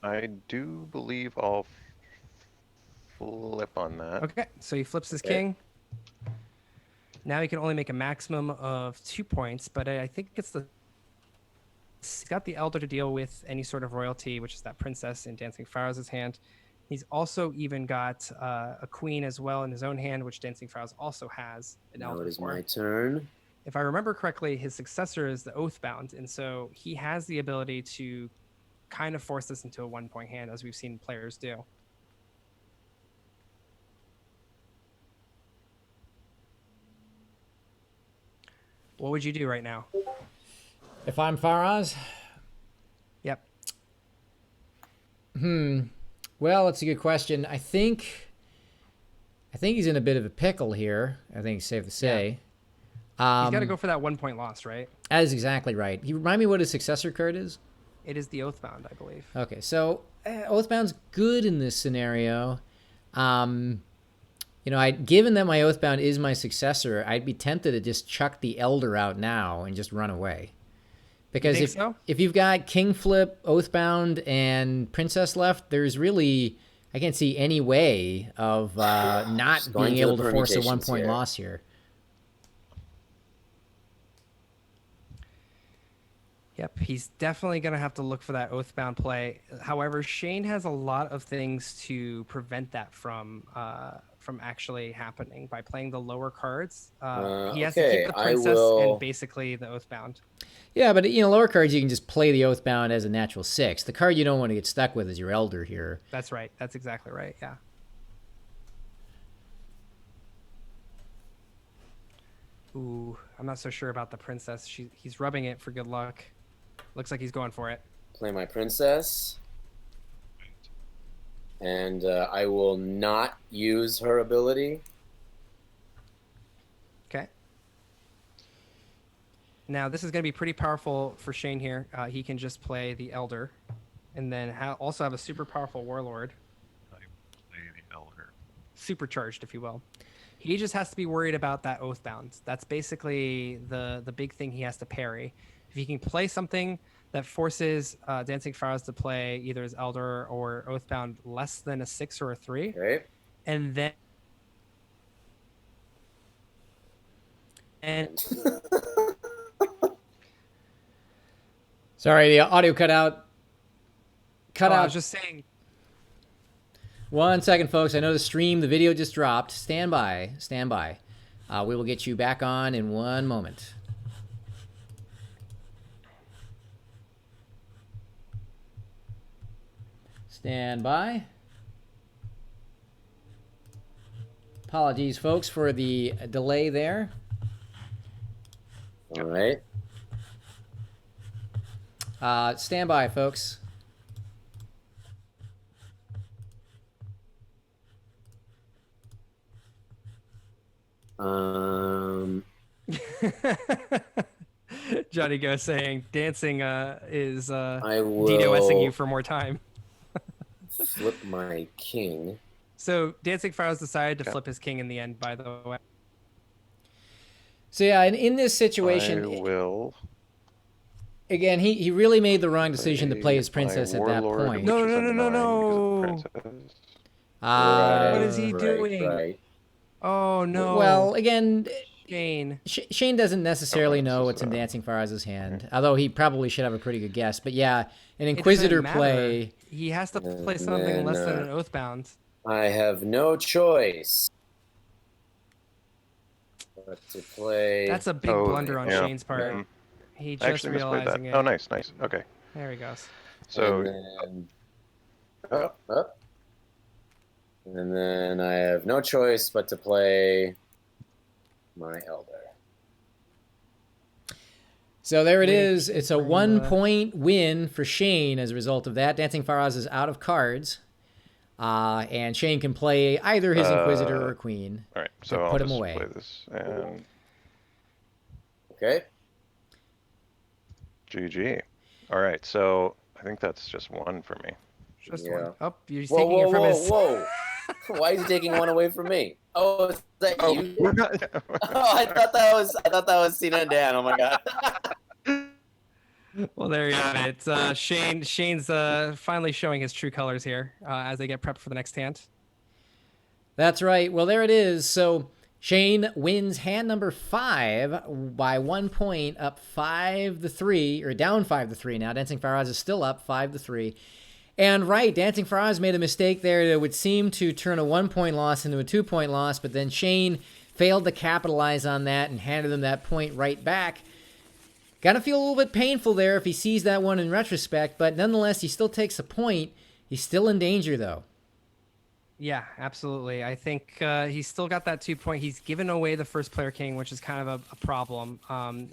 I do believe I'll flip on that. Okay, so he flips his king. Now he can only make a maximum of 2 points, but I think he's got the Elder to deal with any sort of royalty, which is that princess in DancingFaraz's hand. He's also even got a queen as well in his own hand, which DancingFaraz also has an Now Elder it is for. my turn. If I remember correctly, his successor is the Oathbound, and so he has the ability to kind of force this into a 1-point hand, as we've seen players do. What would you do right now? If I'm Faraz? Yep. Well, that's a good question. I think he's in a bit of a pickle here. I think it's safe to say. He's got to go for that 1-point loss, right? That is exactly right. He remind me what his successor card is? It is the Oathbound, I believe. Okay, so Oathbound's good in this scenario. You know, given that my Oathbound is my successor, I'd be tempted to just chuck the Elder out now and just run away. Because if you've got King Flip, Oathbound, and Princess left, there's really, I can't see any way of not being able to force a 1-point loss here. Yep, he's definitely going to have to look for that Oathbound play. However, Shane has a lot of things to prevent that from actually happening by playing the lower cards. He has to keep the Princess and basically the Oathbound. Yeah, but you know, lower cards you can just play the Oathbound as a natural 6. The card you don't want to get stuck with is your Elder here. That's right. That's exactly right. Yeah. Ooh, I'm not so sure about the Princess. He's rubbing it for good luck. Looks like he's going for it. Play my Princess. And I will not use her ability. Okay. Now, this is going to be pretty powerful for Shane here. He can just play the Elder and then also have a super powerful Warlord. I play the Elder. Supercharged, if you will. He just has to be worried about that Oathbound. That's basically the big thing he has to parry. If he can play something that forces DancingFaraz to play either his Elder or Oathbound less than a 6 or a 3, Okay. and then Sorry, the audio cut out. cut I out. was just saying. 1 second, folks. I know the video just dropped. Stand by. Stand by. We will get you back on in 1 moment. Stand by. Apologies, folks, for the delay there. All right. Stand by, folks. Johnny Go saying dancing is I will DDoSing you for more time. flip my king. So DancingFaraz decided to flip his king in the end, by the way. So yeah, in this situation, I will. again, he really made the wrong decision to play his princess at that Warlord, point. which No, is no, a no, no, 9 because of no. princess. What is he Right, doing? Right. Oh no. Well, again, Shane. Shane doesn't necessarily Oh, this know is, what's in Dancingfaraz's hand, although he probably should have a pretty good guess. But yeah, an It doesn't Inquisitor matter. play. He has to play And something then, less than an Oathbound. I have no choice but to play. That's a big blunder on Shane's part. He I just actually misplayed that. realizing it. Oh, nice. Okay. There he goes. So, And then, up. And then I have no choice but to play my Elder. So there it Way to is. keep It's a playing 1-point win for Shane as a result of that. Dancingfaraz is out of cards. And Shane can play either his Inquisitor or Queen. all right. to So I'll put him just away. play this and Okay. GG. All right. So I think that's just one for me. Just Yeah. one. Oh, you're Whoa, taking whoa, it from whoa, his. whoa. Why is he taking one away from me? Oh, is that you? we're not. Oh, I thought that was Cena and Dan. Oh my god. Well, there you have it. Shane's finally showing his true colors here as they get prepped for the next hand. That's right. Well, there it is. So Shane wins hand number 5 by 1 point, up 5-3, or down 5-3 now. Dancingfaraz is still up 5-3. And right, Dancingfaraz made a mistake there that would seem to turn a 1-point loss into a 2-point loss, but then Shane failed to capitalize on that and handed him that point right back. Gotta feel a little bit painful there if he sees that one in retrospect, but nonetheless, he still takes a point. He's still in danger, though. Yeah, absolutely. I think he's still got that 2 point. He's given away the first player king, which is kind of a problem.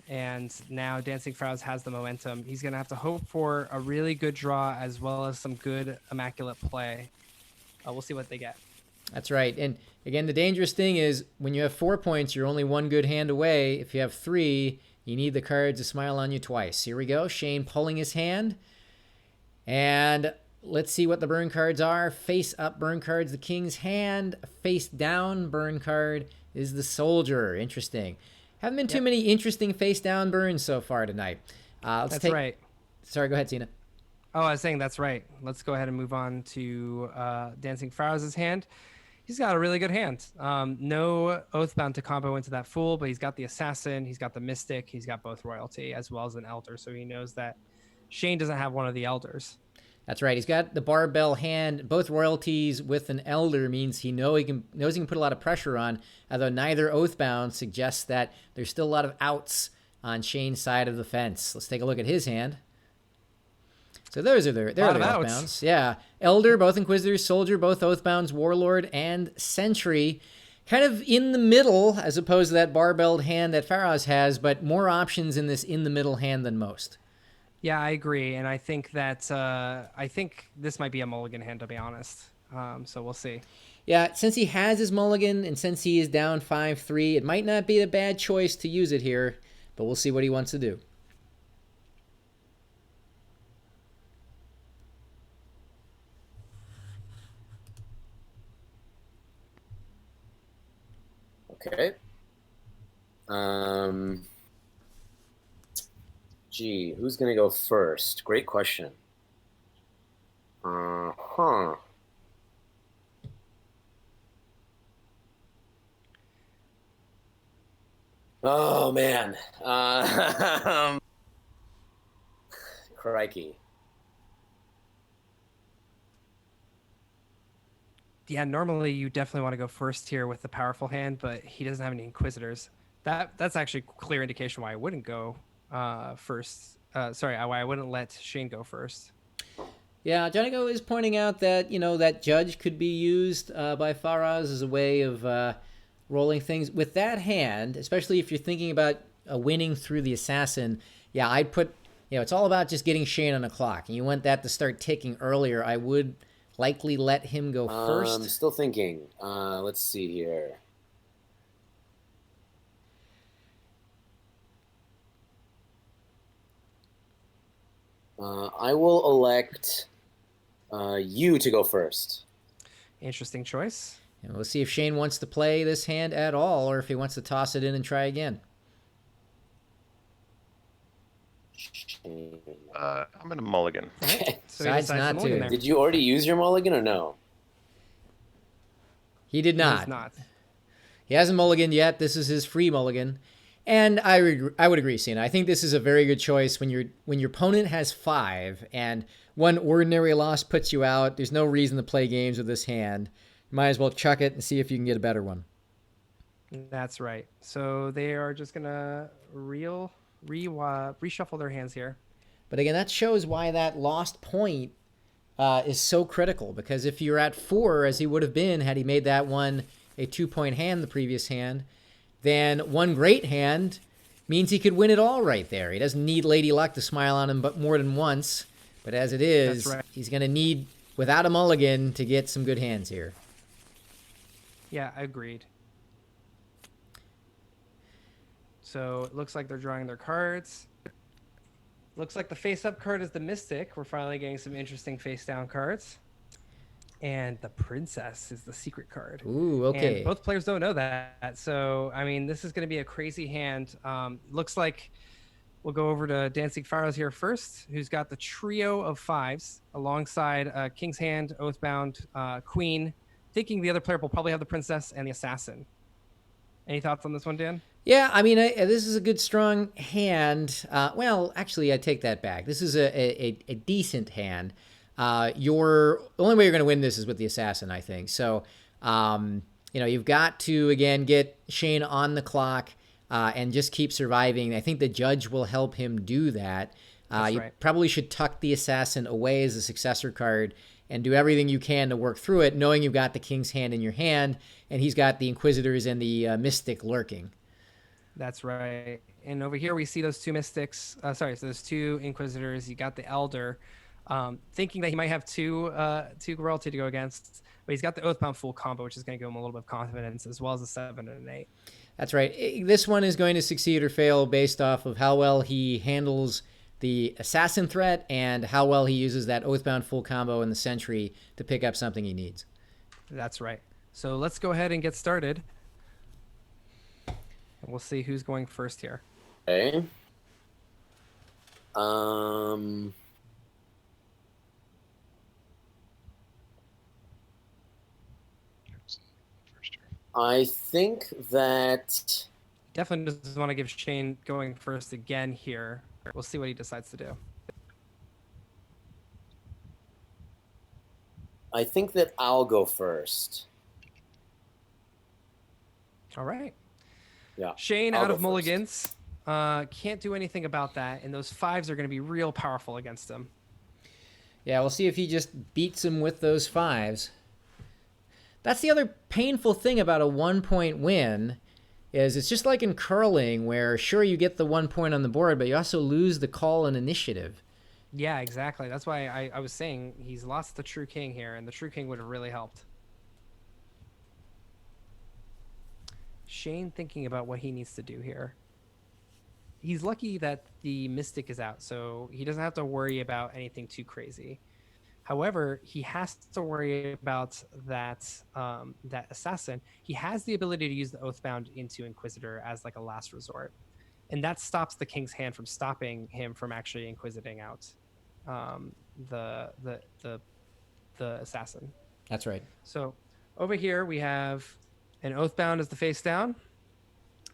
And now DancingFaraz has the momentum. He's going to have to hope for a really good draw as well as some good immaculate play. We'll see what they get. That's right. And again, the dangerous thing is when you have 4 points, you're only one good hand away. If you have 3, you need the cards to smile on you twice. Here we go. Shane pulling his hand. And let's see what the burn cards are. Face up burn cards, the king's hand. Face down burn card is the soldier. Interesting. Haven't been too many interesting face down burns so far tonight. That's right. Sorry, go ahead, Tina. Oh, I was saying that's right. Let's go ahead and move on to Dancingfaraz's hand. He's got a really good hand. No Oathbound to combo into that Fool, but he's got the Assassin, he's got the Mystic, he's got both Royalty as well as an Elder, so he knows that Shane doesn't have one of the Elders. That's right. He's got the barbell hand. Both royalties with an Elder means he knows he can put a lot of pressure on, although neither Oathbound suggests that there's still a lot of outs on Shane's side of the fence. Let's take a look at his hand. So those are the Oathbounds. Yeah. Elder, both Inquisitors, Soldier, both Oathbounds, Warlord, and Sentry. Kind of in the middle, as opposed to that barbelled hand that Faraz has, but more options in this in-the-middle hand than most. Yeah, I agree, and I think that I think this might be a mulligan hand, to be honest. So we'll see. Yeah, since he has his mulligan and since he is down 5-3, it might not be a bad choice to use it here, but we'll see what he wants to do. Okay. Gee, who's gonna go first? Great question. Oh man. Crikey. Yeah, normally you definitely want to go first here with the powerful hand, but he doesn't have any Inquisitors. That's actually a clear indication why I wouldn't go first. Why I wouldn't let Shane go first. Yeah, Janico is pointing out that, that judge could be used by Faraz as a way of rolling things. With that hand, especially if you're thinking about winning through the assassin, yeah, I'd put, it's all about just getting Shane on the clock. And you want that to start ticking earlier. I would likely let him go first. I'm still thinking. Let's see here. I will elect you to go first. Interesting choice. And we'll see if Shane wants to play this hand at all, or if he wants to toss it in and try again. I'm in a mulligan. So Decides not to. there. Did you already use your mulligan or no? He did not. He's not. He hasn't mulliganed yet. This is his free mulligan. And I would agree, Sina. I think this is a very good choice when your opponent has 5 and one ordinary loss puts you out. There's no reason to play games with this hand. You might as well chuck it and see if you can get a better one. That's right. So they are just gonna reshuffle their hands here. But again, that shows why that lost point is so critical. Because if you're at 4, as he would have been had he made that one a 2-point hand the previous hand, then one great hand means he could win it all right there. He doesn't need Lady Luck to smile on him but more than once. But as it is, That's right. He's going to need, without a mulligan, to get some good hands here. Yeah, agreed. So it looks like they're drawing their cards. Looks like the face-up card is the Mystic. We're finally getting some interesting face-down cards. And the Princess is the secret card. Ooh, okay. And both players don't know that. So, I mean, this is going to be a crazy hand. Looks like we'll go over to DancingFaraz here first, who's got the trio of 5s alongside King's Hand, Oathbound, Queen, thinking the other player will probably have the Princess and the Assassin. Any thoughts on this one, Dan? Yeah, I mean, this is a good, strong hand. Well, actually, I take that back. This is a decent hand. The only way you're going to win this is with the Assassin, I think. So, you've got to, again, get Shane on the clock and just keep surviving. I think the judge will help him do that. You right. probably should tuck the Assassin away as a successor card and do everything you can to work through it, knowing you've got the King's Hand in your hand, and he's got the Inquisitors and the Mystic lurking. That's right. And over here we see those 2 Mystics. So those 2 Inquisitors. You got the Elder. Thinking that he might have two royalty to go against, but he's got the Oathbound full combo, which is going to give him a little bit of confidence, as well as a 7 and an 8. That's right. This one is going to succeed or fail based off of how well he handles the Assassin threat and how well he uses that Oathbound full combo and the Sentry to pick up something he needs. That's right. So let's go ahead and get started. And we'll see who's going first here. Okay. I think that Definitely doesn't want to give Shane going first again here. We'll see what he decides to do. I'll go first. All right. Yeah. Shane I'll out go of first. mulligans. Can't do anything about that, and those 5s are going to be real powerful against him. Yeah, we'll see if he just beats him with those 5s. That's the other painful thing about a 1-point win is it's just like in curling where sure you get the 1 point on the board, but you also lose the call and initiative. Yeah, exactly. That's why I was saying he's lost the True King here, and the True King would have really helped. Shane thinking about what he needs to do here. He's lucky that the Mystic is out, so he doesn't have to worry about anything too crazy. However, he has to worry about that Assassin. He has the ability to use the Oathbound into Inquisitor as like a last resort. And that stops the King's Hand from stopping him from actually Inquisiting out the Assassin. That's right. So over here we have an Oathbound as the face down,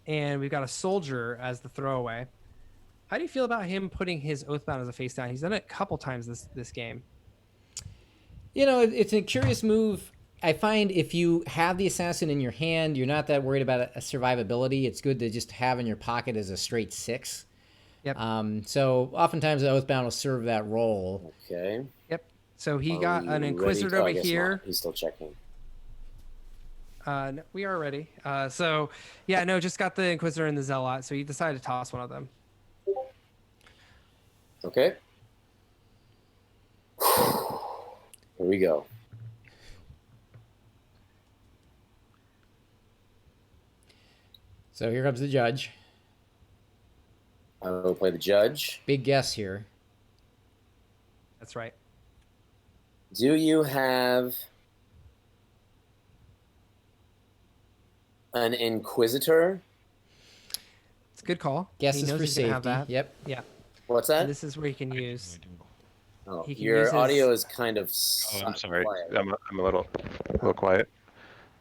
and we've got a Soldier as the throwaway. How do you feel about him putting his Oathbound as a face down? He's done it a couple times this game. You know, it's a curious move I find if you have the assassin in your hand, you're not that worried about a survivability. It's good to just have in your pocket as a straight 6. Yep. So oftentimes the Oathbound will serve that role. Okay. Yep. So he Are got we an ready? Inquisitor Oh, I over guess here. not. He's still checking. No, we are ready. So yeah, no, just got the Inquisitor and the Zealot. So he decided to toss one of them. Okay. Here we go. So here comes the judge. I will play the judge. Big guess here. That's right. Do you have an Inquisitor? It's a good call. Guess He is knows for he's gonna safety. have that. Yep. Yeah. What's And that? this is where you can use. Oh, he can your use his- audio is kind of. I'm sorry. quiet. I'm a little quiet.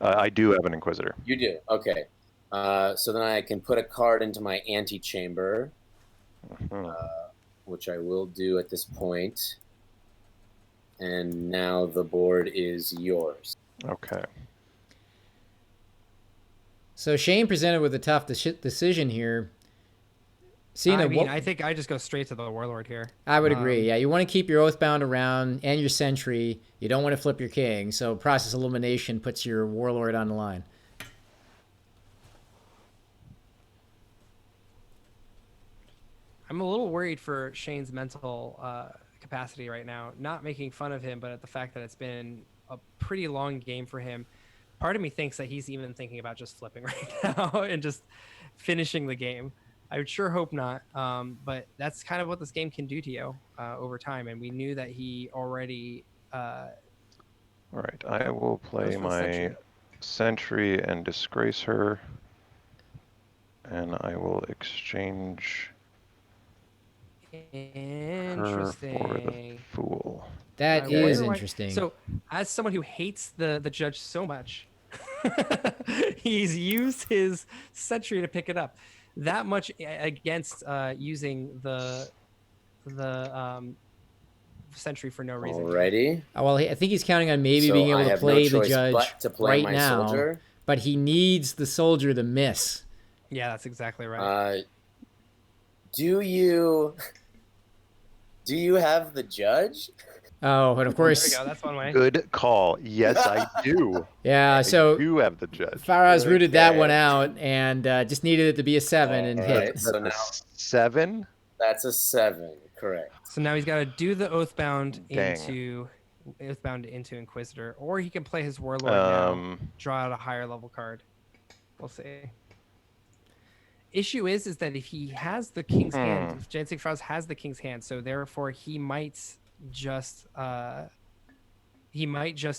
I do have an Inquisitor. You do. Okay. So then I can put a card into my antechamber, Mhm. which I will do at this point. And now the board is yours. Okay. So Shane presented with a tough decision here. Sina, I mean, I think I just go straight to the Warlord here. I would agree. Yeah, you want to keep your Oathbound around and your Sentry. You don't want to flip your king. So Process Elimination puts your Warlord on the line. I'm a little worried for Shane's mental capacity right now. Not making fun of him, but at the fact that it's been a pretty long game for him. Part of me thinks that he's even thinking about just flipping right now and just finishing the game. I would sure hope not. But that's kind of what this game can do to you over time. And we knew that he already. All right. I will play Goes for the my Sentry. Sentry and disgrace her. And I will exchange her for the Interesting. Fool. That I is wonder why- interesting. So, as someone who hates the judge so much, he's used his Sentry to pick it up. That much against using the Sentry for no reason. Alrighty. well, I think he's counting on maybe So being able I to have play no the choice judge but to play right my now, soldier. but he needs the soldier to miss. Yeah, that's exactly right. Do you have the judge? Oh, and of There we course, go. That's one way. Good call. Yes, I do. yeah. I So do have the judge. Faraz rooted that one Okay. out and just needed it to be a 7 and hit. Alright, so That's now a 7. that's a 7, correct. So now he's got to do the Oathbound Dang. into Inquisitor, or he can play his Warlord now, Um, draw out a higher level card. We'll see. Issue is that if he has the King's hand, if DancingFaraz has the King's hand, so therefore he might just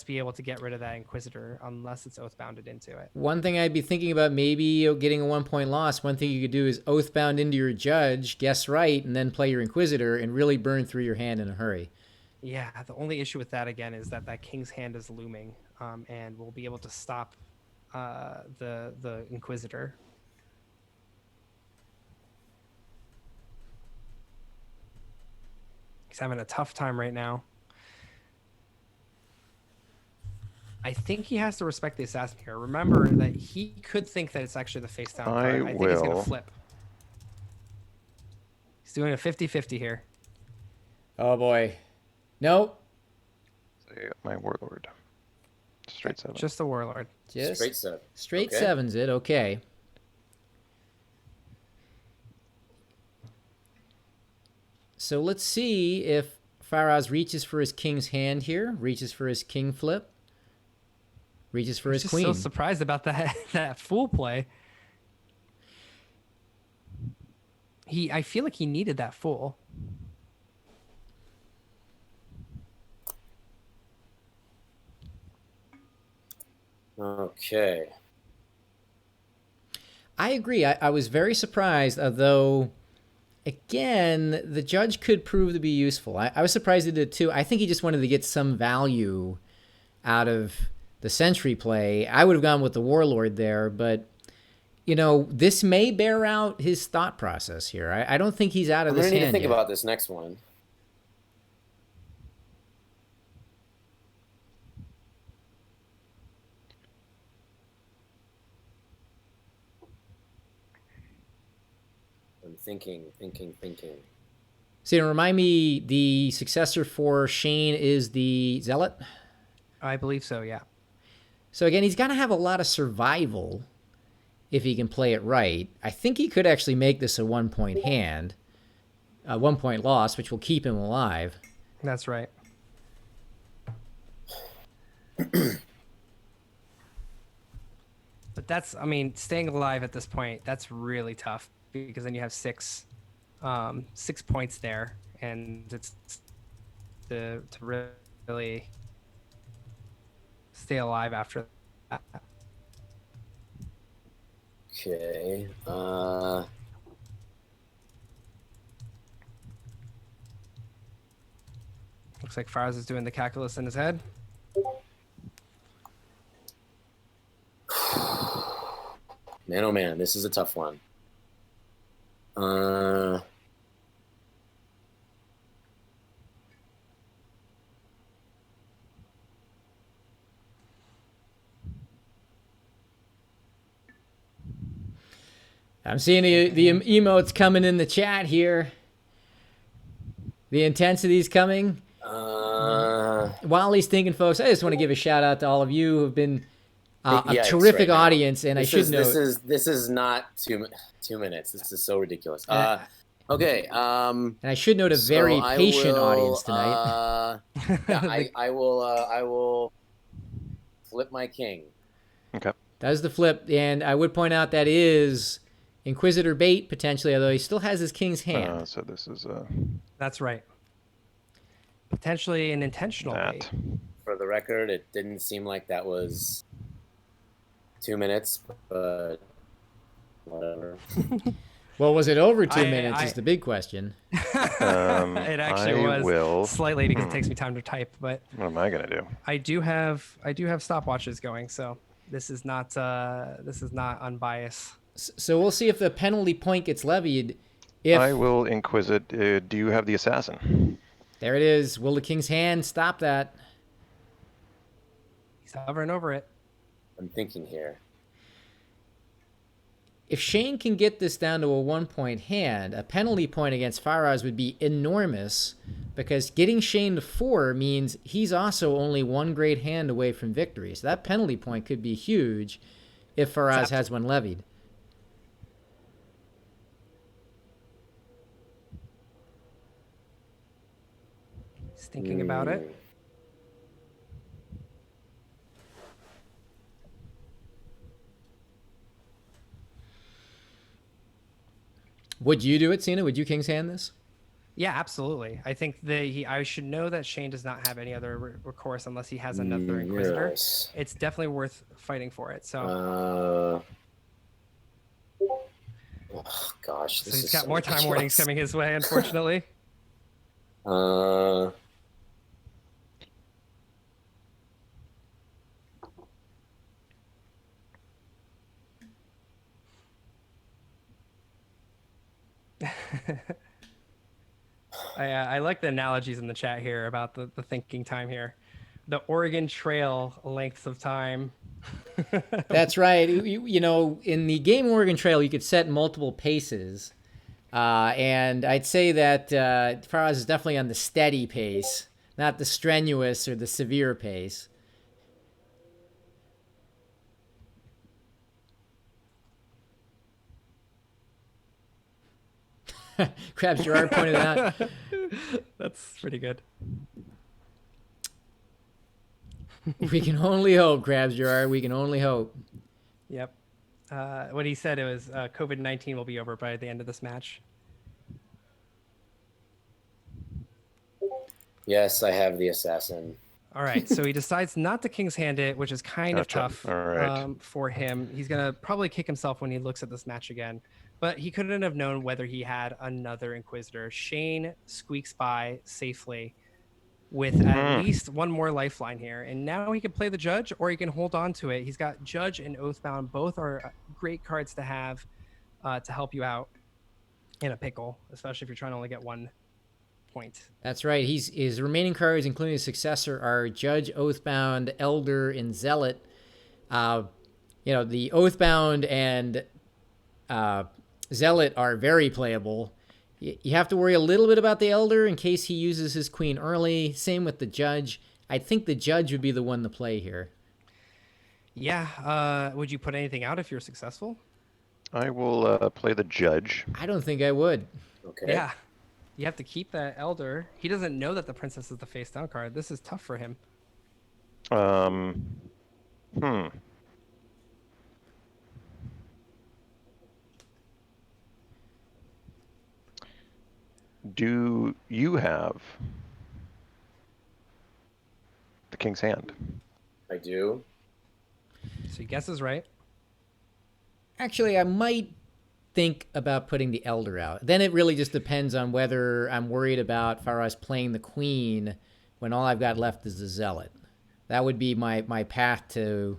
be able to get rid of that Inquisitor unless it's Oathbounded into it. One thing I'd be thinking about maybe getting a 1-point loss. One thing you could do is Oathbound into your judge, guess right, and then play your Inquisitor and really burn through your hand in a hurry. Yeah, the only issue with that again is that King's hand is looming, and we'll be able to stop the Inquisitor. He's having a tough time right now. I think he has to respect the assassin here. Remember that he could think that it's actually the face down card. I think he's going will. to flip. He's doing a 50-50 here. Oh boy. Nope. say my Warlord. Straight 7. Just the Warlord. Just Straight 7. straight Okay. 7's it. Okay. So let's see if Faraz reaches for his king's hand here, reaches for his king flip, reaches for his Just queen. so surprised about that fool play. I feel like he needed that fool. Okay. I agree. I was very surprised, although, again, the judge could prove to be useful. I was surprised he did too. I think he just wanted to get some value out of the sentry play. I would have gone with the Warlord there, but, you know, this may bear out his thought process here. I don't think he's out of I'm this going to need to hand think yet. about this next one. I'm thinking. So remind me, the successor for Shane is the Zealot? I believe so, yeah. So again, he's got to have a lot of survival if he can play it right. I think he could actually make this a 1-point hand, a 1-point loss, which will keep him alive. That's right. But that's, I mean, staying alive at this point, that's really tough because then you have 6 points there, and it's to really stay alive after that. Okay. Looks like Faraz is doing the calculus in his head. Man, oh man, this is a tough one. I'm seeing the emotes coming in the chat here. The intensity's coming. While he's thinking, folks, I just want to give a shout out to all of you who've been a terrific audience, and I should note this is not 2 minutes. This is so ridiculous. Okay. And I should note a very patient audience tonight. Yeah, I will flip my king. Okay. That is the flip, and I would point out that is Inquisitor bait potentially, although he still has his king's hand. So this is That's right. Potentially an intentional bait. For the record, it didn't seem like that was 2 minutes, but whatever. Well, was it over 2 minutes is the big question. It actually was slightly because it takes me time to type, but what am I gonna do? I do have stopwatches going, so this is not unbiased. So we'll see if the penalty point gets levied. I will inquisit. Do you have the assassin? There it is. Will the king's hand stop that? He's hovering over it. I'm thinking here. If Shane can get this down to a 1-point hand, a penalty point against Faraz would be enormous, because getting Shane to 4 means he's also only 1 great hand away from victory. So that penalty point could be huge if Faraz has one levied. He's thinking about it. Would you do it, Sina? Would you king's hand this? Yeah, absolutely. I think I should know that Shane does not have any other recourse unless he has another Inquisitor. Yes. It's definitely worth fighting for it. So. Oh, gosh. So he's got more time warnings coming his way, unfortunately. I like the analogies in the chat here about the thinking time here. The Oregon Trail lengths of time. That's right. You know, in the game Oregon Trail, you could set multiple paces. And I'd say that Faraz is definitely on the steady pace, not the strenuous or the severe pace. Krabs Gerard pointed out. That's pretty good. We can only hope, Krabs Gerard. We can only hope. Yep. What he said, it was COVID-19 will be over by the end of this match. Yes, I have the assassin. All right, so he decides not to king's hand it, which is kind of tough for him. He's going to probably kick himself when he looks at this match again. But he couldn't have known whether he had another Inquisitor. Shane squeaks by safely with at least one more lifeline here. And now he can play the Judge, or he can hold on to it. He's got Judge and Oathbound. Both are great cards to have to help you out in a pickle, especially if you're trying to only get 1 point. That's right. His remaining cards, including his successor, are Judge, Oathbound, Elder, and Zealot. The Oathbound and Zealot are very playable. You have to worry a little bit about the Elder in case he uses his queen early. Same with the Judge. I think the Judge would be the one to play here. Yeah. Would you put anything out if you're successful? I will play the Judge. I don't think I would. Okay. Yeah. You have to keep that Elder. He doesn't know that the Princess is the face down card. This is tough for him. Do you have the King's Hand? I do. So your guess is right. Actually, I might think about putting the Elder out. Then it really just depends on whether I'm worried about Faraz playing the Queen when all I've got left is the Zealot. That would be my path to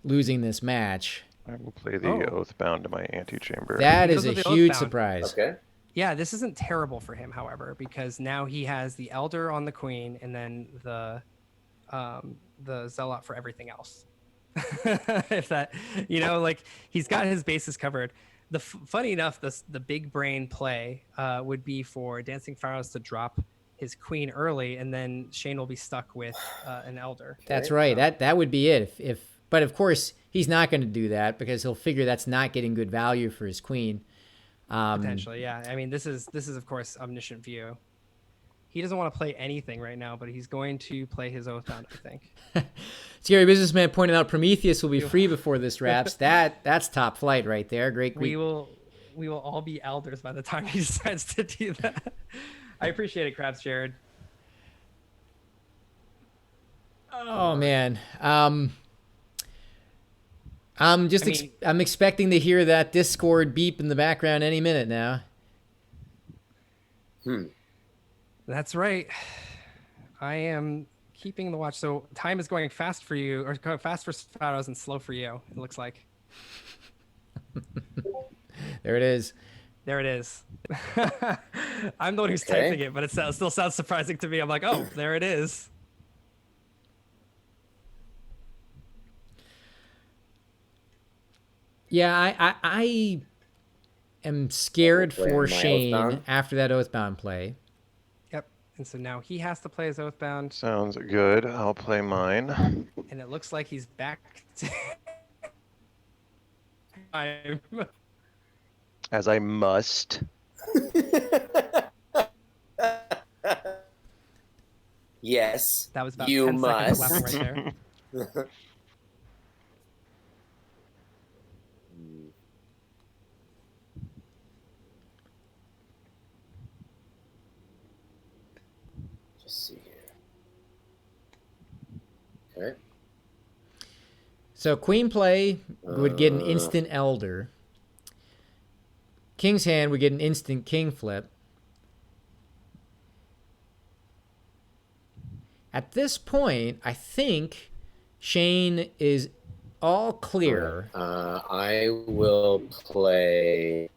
losing this match. I will play the Oathbound to my antechamber. That Because is a of the huge Oathbound. surprise. Okay. Yeah, this isn't terrible for him, however, because now he has the Elder on the Queen and then the Zealot for everything else. If that, like he's got his bases covered. Funny enough, the big brain play would be for DancingFaraz to drop his Queen early, and then Shane will be stuck with an Elder. That's right. That would be it. But of course he's not going to do that because he'll figure that's not getting good value for his Queen. Potentially, yeah. I mean, this is of course omniscient view. He doesn't want to play anything right now, but he's going to play his Oathbound, I think. Scary Businessman pointed out Prometheus will be free before this wraps. That's top flight right there. Great. We will all be elders by the time he decides to do that. I appreciate it, Krabs Jared. Oh man. I'm expecting to hear that Discord beep in the background any minute now. That's right. I am keeping the watch. So time is going fast for you, or going fast for Faraz and slow for you, it looks like. There it is. There it is. I'm the one who's typing it, but it still sounds surprising to me. I'm like, oh, there it is. Yeah, I am scared for Shane Oathbound. after that Oathbound play. Yep. And so now he has to play his Oathbound, Sounds good. I'll play mine. and it looks like he's back to time. As I must. Yes. That was about you 10 seconds must. left right there. Just see here. Okay. So Queen play would get an instant Elder. King's Hand would get an instant King flip. At this point, I think Shane is all clear. I will play.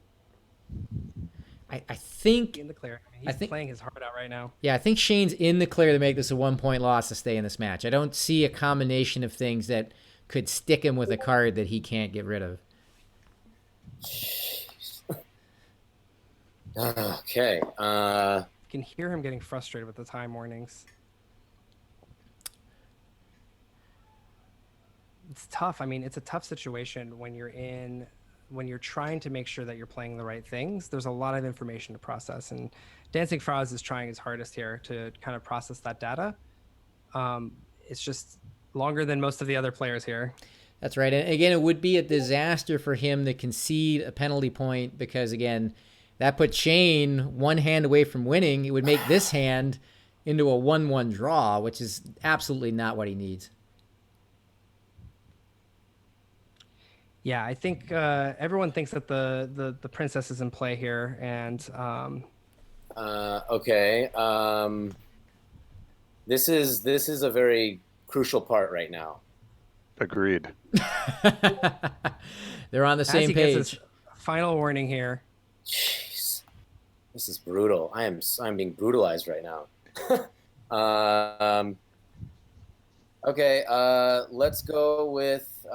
I think, In the clear. I mean, he's playing his heart out right now. yeah, I think Shane's in the clear to make this a 1-point loss to stay in this match. I don't see a combination of things that could stick him with a card that he can't get rid of. Okay. You can hear him getting frustrated with the time warnings. It's tough. I mean, it's a tough situation when you're trying to make sure that you're playing the right things. There's a lot of information to process, and DancingFaraz is trying his hardest here to kind of process that data. It's just longer than most of the other players here. That's right. And again, it would be a disaster for him to concede a penalty point because, again, that puts Shane one hand away from winning. It would make this hand into a 1-1 draw, which is absolutely not what he needs. Yeah, I think everyone thinks that the princess is in play here, and Okay. This is a very crucial part right now. Agreed. They're on the as same he gets page. his final warning here. Jeez, this is brutal. I'm being brutalized right now. Okay. Let's go with.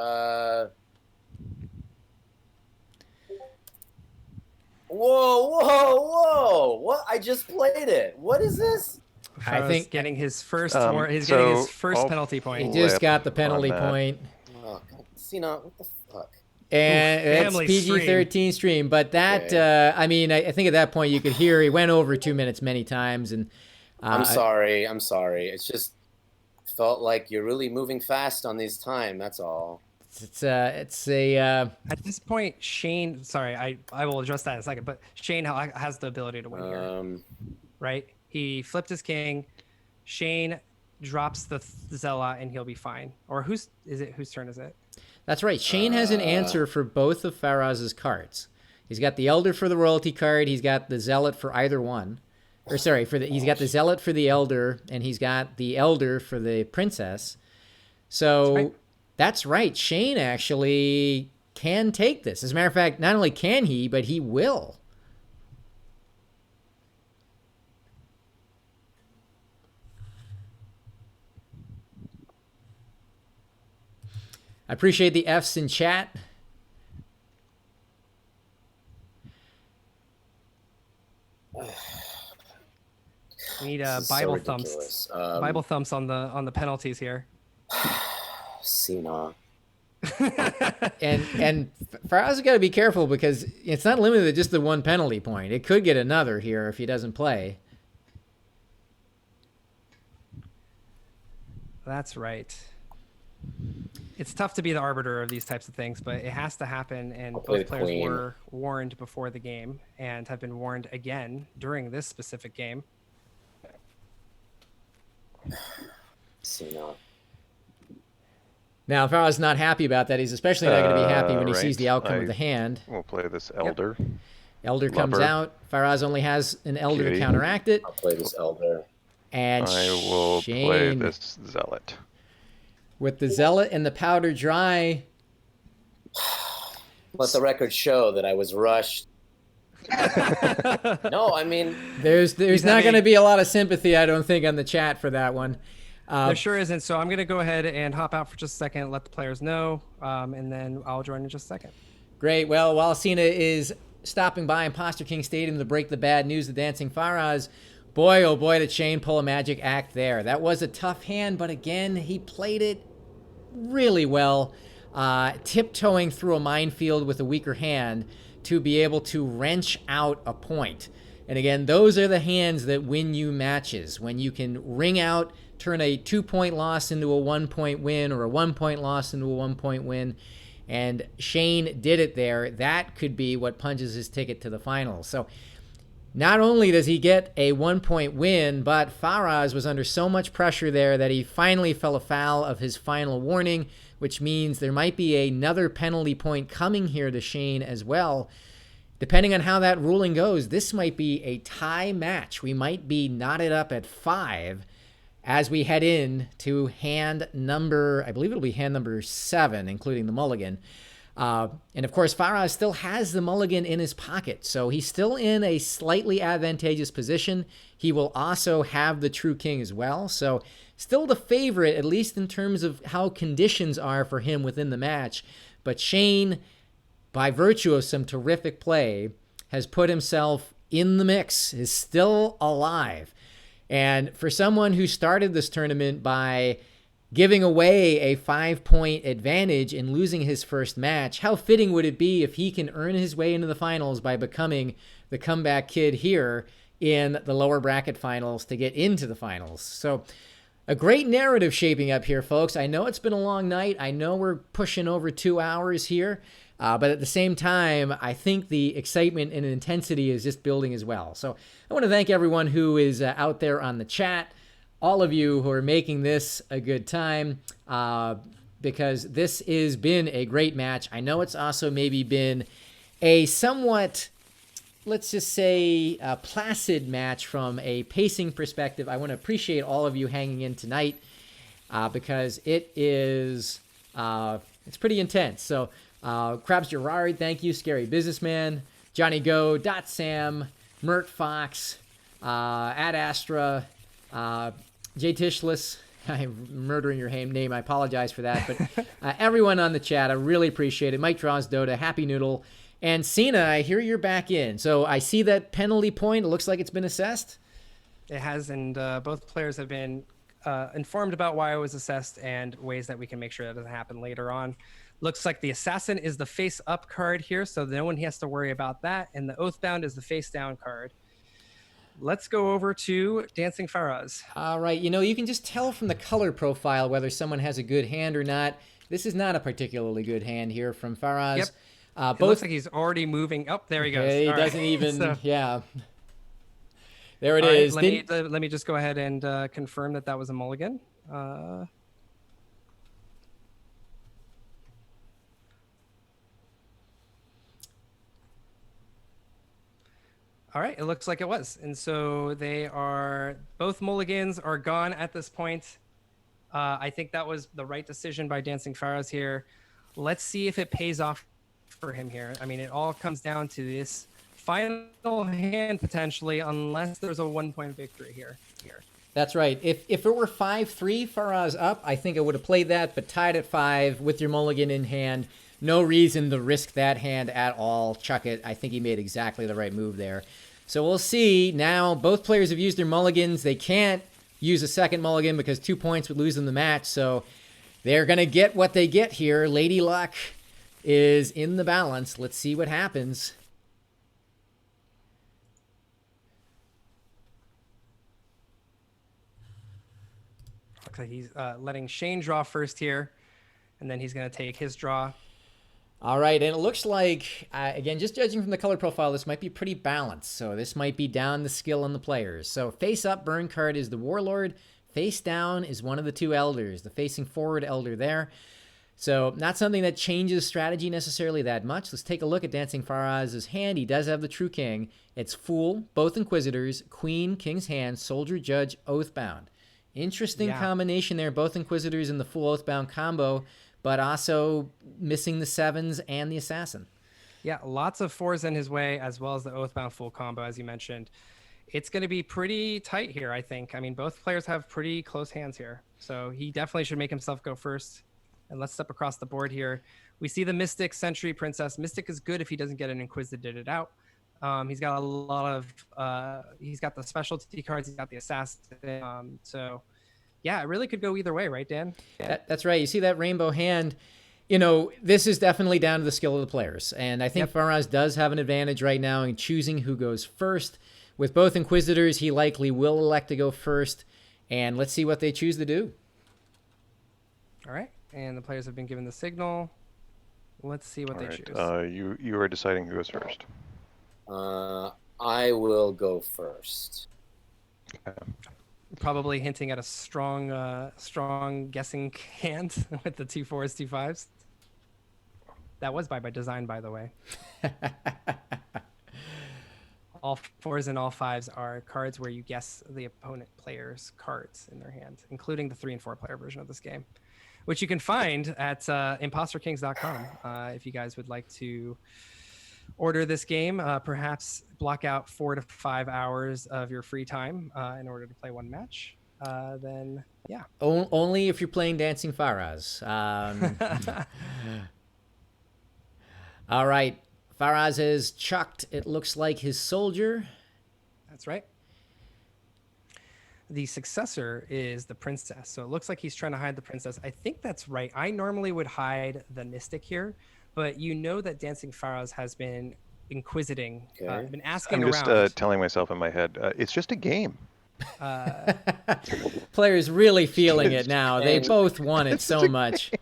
Whoa! What? I just played it. What is this? I think getting his first so getting his first I'll penalty he point. just got the on penalty that. point. Oh, God. Sina, what the fuck? And Oof, it's family PG-13 stream. But that, Okay. I mean, I think at that point you could hear he went over 2 minutes many times. And I'm sorry. It's just felt like you're really moving fast on these time. That's all. it's a At this point, Shane. Sorry, I will address that in a second. But Shane has the ability to win here, right? He flipped his king. Shane drops the zealot, and he'll be fine. Or whose turn is it? That's right. Shane has an answer for both of Faraz's cards. He's got the Elder for the royalty card. He's got the Zealot for either one. Or sorry, he's got the Zealot for the Elder, and he's got the Elder for the Princess. So that's right. Shane actually can take this. As a matter of fact, not only can he, but he will. I appreciate the Fs in chat. We need This is so Bible ridiculous. thumps. Bible thumps on the penalties here. Sina. And Faraz got to be careful because it's not limited to just the one penalty point. It could get another here if he doesn't play. That's right. It's tough to be the arbiter of these types of things, but it has to happen, and both players were warned before the game and have been warned again during this specific game. Sina. Now, Faraz is not happy about that. He's especially not going to be happy when he right. sees the outcome of the hand. We'll play this Elder. Elder comes Lover. out. Faraz only has an Elder Cutie. to counteract it. I'll play this Elder. And I will Shane, play this Zealot. with the Zealot and the Powder Dry. Let the record show that I was rushed. No, I mean, There's not going to be a lot of sympathy, I don't think, on the chat for that one. There sure isn't. So I'm going to go ahead and hop out for just a second, let the players know, and then I'll join in just a second. Great. Well, while Sina is stopping by Imposter King Stadium to break the bad news of DancingFaraz, boy, oh boy, did Shane pull a magic act there. That was a tough hand, but again, he played it really well, tiptoeing through a minefield with a weaker hand to be able to wrench out a point. And again, those are the hands that win you matches. When you can ring out, turn a 2-point loss into a 1-point win, or a 1-point loss into a 1-point win. And Shane did it there. That could be what punches his ticket to the finals. So not only does he get a 1-point win, but Faraz was under so much pressure there that he finally fell afoul of his final warning, which means there might be another penalty point coming here to Shane as well. Depending on how that ruling goes, this might be a tie match. We might be knotted up at 5 as we head in to hand number, I believe it'll be hand number 7, including the mulligan. And of course, Faraz still has the mulligan in his pocket, so he's still in a slightly advantageous position. He will also have the true king as well, so still the favorite, at least in terms of how conditions are for him within the match. But Shane, by virtue of some terrific play, has put himself in the mix, is still alive. And for someone who started this tournament by giving away a 5-point advantage in losing his first match, how fitting would it be if he can earn his way into the finals by becoming the comeback kid here in the lower bracket finals to get into the finals? So a great narrative shaping up here, folks. I know it's been a long night. I know we're pushing over 2 hours here. But at the same time, I think the excitement and intensity is just building as well. So I want to thank everyone who is out there on the chat, all of you who are making this a good time, because this has been a great match. I know it's also maybe been a somewhat, let's just say, placid match from a pacing perspective. I want to appreciate all of you hanging in tonight because it is, it's pretty intense. So Krabs Gerard, thank you. Scary Businessman, Johnny Go, Dot Sam, Mert Fox, Ad Astra, Jay Tishless. I'm murdering your name. I apologize for that. But everyone on the chat, I really appreciate it. Mike Draws, Dota, Happy Noodle, And Sina, I hear you're back in. So I see that penalty point. It looks like it's been assessed. It has, and both players have been informed about why it was assessed and ways that we can make sure that doesn't happen later on. Looks like the assassin is the face up card here, so no one has to worry about that. And the Oathbound is the face down card. Let's go over to DancingFaraz. All right. You know, you can just tell from the color profile whether someone has a good hand or not. This is not a particularly good hand here from Faraz. Yep. Both, it looks like he's already moving. Oh, there he goes. He All doesn't right. even, So, yeah. There it all right, is. let me just go ahead and confirm that that was a mulligan. All right, it looks like it was. And so both mulligans are gone at this point. I think that was the right decision by DancingFaraz here. Let's see if it pays off for him here. I mean, it all comes down to this final hand potentially, unless there's a 1-point victory here. That's right. If it were 5-3, Faraz up, I think I would have played that, but tied at 5 with your mulligan in hand, no reason to risk that hand at all. Chuck it. I think he made exactly the right move there. So we'll see. Now, both players have used their mulligans. They can't use a second mulligan because 2 points would lose them the match. So they're going to get what they get here. Lady Luck is in the balance. Let's see what happens. Looks like he's letting Shane draw first here, and then he's going to take his draw. All right, and it looks like, again, just judging from the color profile, this might be pretty balanced. So this might be down the skill on the players. So face up burn card is the Warlord. Face down is one of the 2 Elders, the facing forward Elder there. So not something that changes strategy necessarily that much. Let's take a look at DancingFaraz's hand. He does have the True King. It's Fool, both Inquisitors, Queen, King's Hand, Soldier, Judge, Oathbound. Interesting combination there, both Inquisitors and the Fool Oathbound combo, but also missing the 7s and the Assassin. Yeah, lots of 4s in his way, as well as the Oathbound Fool combo, as you mentioned. It's going to be pretty tight here, I think. I mean, both players have pretty close hands here. So he definitely should make himself go first. And let's step across the board here. We see the Mystic, Sentry, Princess. Mystic is good if he doesn't get an Inquisited out. He's got a lot of, he's got the specialty cards. He's got the Assassin. So yeah, it really could go either way, right, Dan? That's right. You see that rainbow hand. You know, this is definitely down to the skill of the players. And I think Faraz does have an advantage right now in choosing who goes first. With both Inquisitors, he likely will elect to go first. And let's see what they choose to do. All right. And the players have been given the signal. Let's see what they choose. You are deciding who goes first. I will go first. Probably hinting at a strong guessing hand with the 2 4s, 2 5s. That was by design, by the way. All 4s and all 5s are cards where you guess the opponent player's cards in their hand, including the 3 and 4 player version of this game, which you can find at imposterkings.com if you guys would like to order this game. Perhaps block out 4 to 5 hours of your free time in order to play one match. Then, yeah. Only if you're playing DancingFaraz. All right. Faraz has chucked, it looks like, his Soldier. That's right. The successor is the Princess. So it looks like he's trying to hide the Princess. I think that's right. I normally would hide the Mystic here, but you know that DancingFaraz has been inquisiting, been asking around. I'm just telling myself in my head, it's just a game. Players really feeling it now. They both want it so much.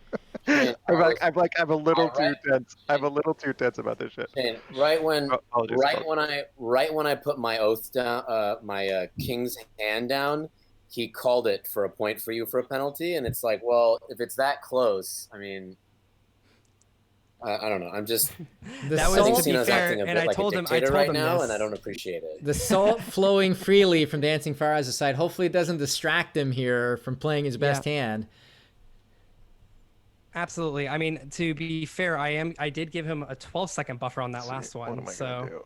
Shane, I'm a little too tense. I'm a little too tense about this shit. Shane, right when I put my oath down, my king's hand down, he called it for a point for you for a penalty, and it's like, well, if it's that close, I mean, I don't know. I'm just that was to be fair, and I told him right now, this. and I don't appreciate it. The salt flowing freely from DancingFaraz's side. Hopefully, it doesn't distract him here from playing his best hand. Absolutely. I mean, to be fair, I did give him a 12-second buffer on that last one. What am I gonna do?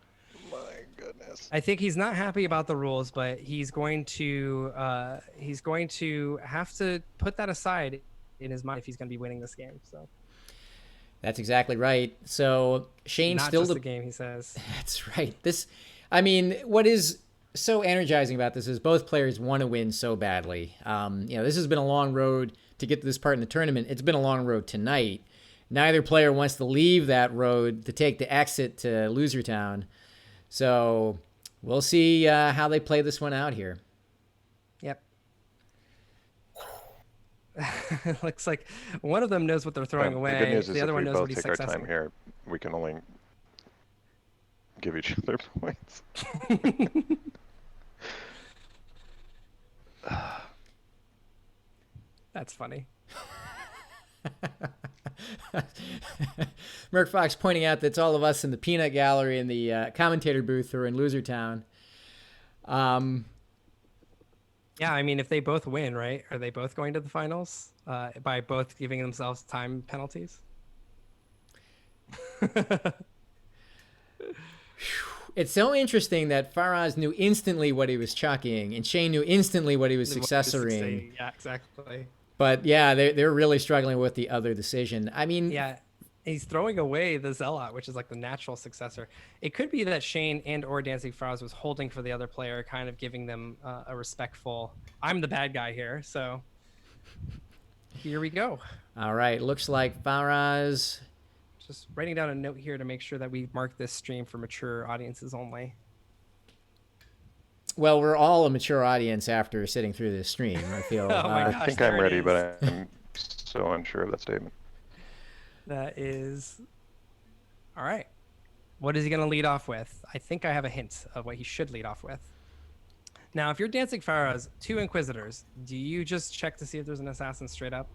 My goodness. I think he's not happy about the rules, but he's going to have to put that aside in his mind if he's going to be winning this game. So. That's exactly right. So Shane Not still just the game, he says. That's right. I mean, what is so energizing about this is both players want to win so badly. This has been a long road to get to this part in the tournament. It's been a long road tonight. Neither player wants to leave that road to take the exit to Loser Town. So we'll see how they play this one out here. Yep. Looks like one of them knows what they're throwing away. The good news is the other if one we knows both what he's take our successful. time here, we can only give each other points. That's funny. Merc Fox pointing out that it's all of us in the peanut gallery in the commentator booth who are in Loser Town. Yeah, I mean, if they both win, right? Are they both going to the finals by both giving themselves time penalties? It's so interesting that Faraz knew instantly what he was chucking, and Shane knew instantly what he was successoring. Yeah, exactly. But yeah, they're really struggling with the other decision. I mean, Yeah, he's throwing away the Zealot, which is like the natural successor. It could be that Shane and or DancingFaraz was holding for the other player, kind of giving them a respectful, I'm the bad guy here. So here we go. All right, looks like Faraz. Just writing down a note here to make sure that we mark this stream for mature audiences only. Well, we're all a mature audience after sitting through this stream. I feel. Oh my I gosh, think there I'm it ready, is. but I'm so unsure of that statement. That is... All right. What is he going to lead off with? I think I have a hint of what he should lead off with. Now, if you're DancingFaraz, 2 Inquisitors, do you just check to see if there's an assassin straight up?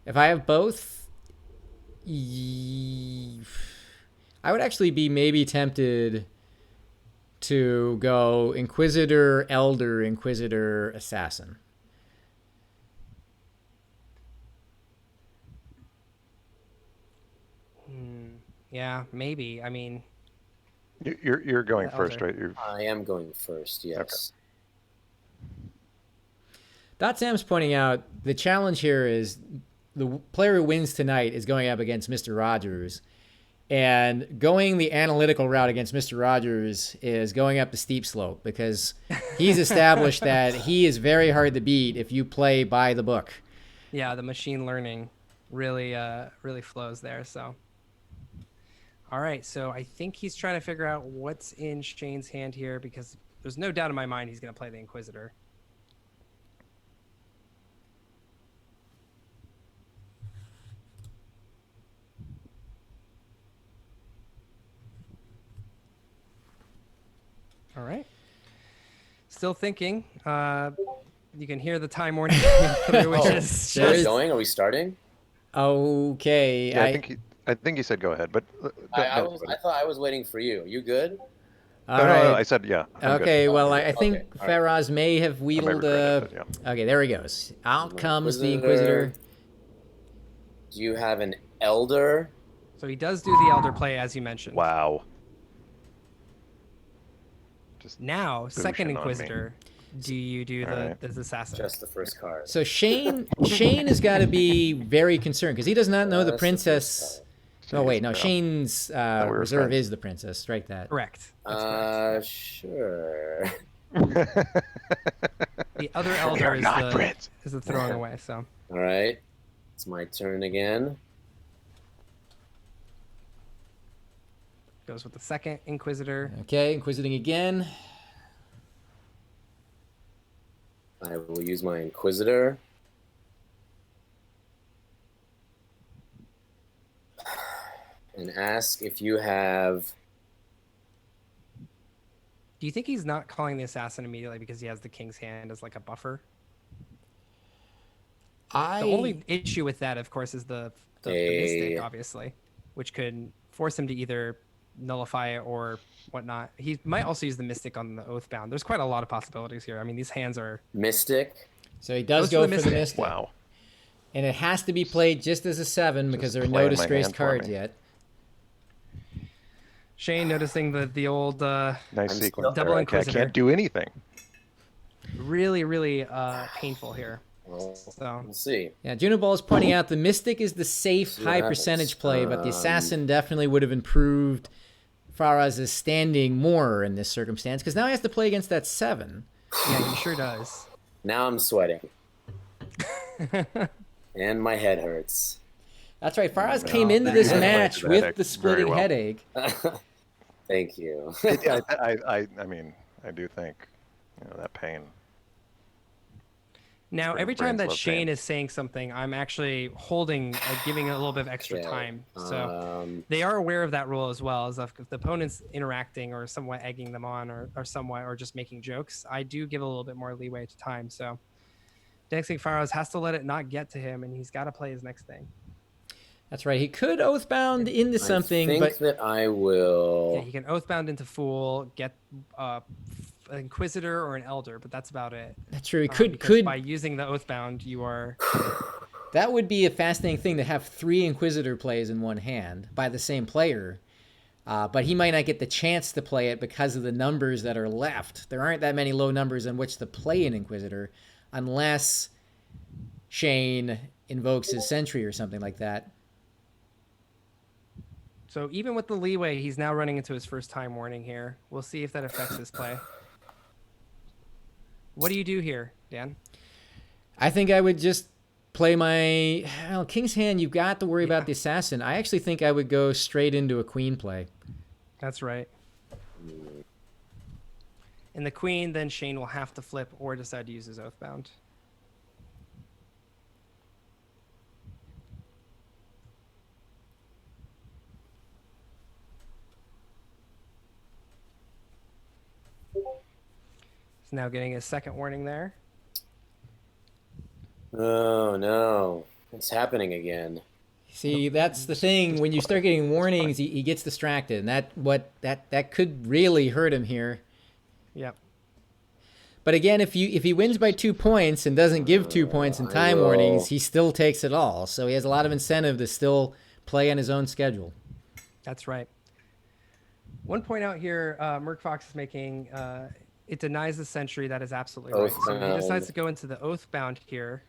If I have both, I would actually be maybe tempted to go Inquisitor, Elder, Inquisitor, Assassin. Yeah, maybe. I mean, You're going The first, Elder. right? You're, I am going first. Yes. Dot Sam's pointing out the challenge here is the player who wins tonight is going up against Mr. Rogers. And going the analytical route against Mr. Rogers is going up the steep slope because he's established that he is very hard to beat if you play by the book. yeah, the machine learning really flows there. So, all right. So I think he's trying to figure out what's in Shane's hand here because there's no doubt in my mind he's going to play the Inquisitor. All right. Still thinking. You can hear the time warning through, which is Are we There's- going? Are we starting? Okay. yeah, I think he said go ahead, but I thought I was waiting for you. You good? all no, right. no, I said yeah. I'm good. Okay, well, I Okay, think okay, all right. Faraz may have I might wheedled. regret it, but yeah. Okay, there he goes. Out comes the Inquisitor. Inquisitor. Do you have an elder? So he does do the Elder play, as you mentioned. Wow. Just Now, second on me. Inquisitor, do you do Alright. the Assassin? Just the first card. So Shane has got to be very concerned because he does not know the That's the princess. Oh wait, no, Jeez, Shane's we were reserve friends. is the princess. Strike that. Correct. That's correct. Sure. The other We Elder are is not friends. the throwing away. So All right. It's my turn again. goes with the second Inquisitor. Okay, Inquisiting again. I will use my Inquisitor. And ask if you have... Do you think he's not calling the Assassin immediately because he has the King's Hand as like a buffer? The only issue with that, of course, is the Mystic, obviously, which could force him to either nullify it or whatnot. He might also use the Mystic on the Oathbound. There's quite a lot of possibilities here. I mean, these hands are... Mystic. So he does Goes go for the for the Mystic. Mystic. Wow. And it has to be played just as a 7 because there are play no my disgraced hand for cards me. yet. Shane noticing the old Nice I'm sequence. Double there. I Inquisitor. can't do anything. really, really painful here. Well, So we'll see. Yeah, Juniball is pointing out the Mystic is the safe, See what high happens. percentage play, but the Assassin definitely would have improved Faraz's standing more in this circumstance, because now he has to play against that 7. yeah, he sure does. Now I'm sweating. And my head hurts. That's right. Faraz No, came into this you match played the with the headache splitting very well. headache. Thank you. I mean, I do think, that pain. Now, every time Brains that love Shane pain. is saying something, I'm actually holding, like giving it a little bit of extra Okay, time. So they are aware of that rule as well. As if the opponent's interacting or somewhat egging them on, or somewhat, or just making jokes, I do give a little bit more leeway to time. So DancingFaraz has to let it not get to him, and he's got to play his next thing. That's right. He could Oathbound into something, I think that I will. Yeah, he can Oathbound into Fool, get an Inquisitor or an Elder, but that's about it. that's true. He Because could. by using the Oathbound, you are. That would be a fascinating thing to have 3 Inquisitor plays in one hand by the same player. But he might not get the chance to play it because of the numbers that are left. There aren't that many low numbers in which to play an Inquisitor unless Shane invokes his Sentry or something like that. So even with the leeway, he's now running into his first time warning here. We'll see if that affects his play. What do you do here, Dan? I think I would just play my King's Hand. You've got to worry about the Assassin. I actually think I would go straight into a Queen play. That's right. And the Queen, then Shane will have to flip or decide to use his Oathbound. He's now getting his second warning there. Oh no, it's happening again. See, that's the thing. When you start getting warnings, he gets distracted, and that could really hurt him here. Yep. But again, if he wins by 2 points and doesn't give 2 points in time warnings, he still takes it all. So he has a lot of incentive to still play on his own schedule. That's right. One point out here, Merc Fox is making, it denies the Sentry. That is absolutely right. So he decides to go into the Oathbound here.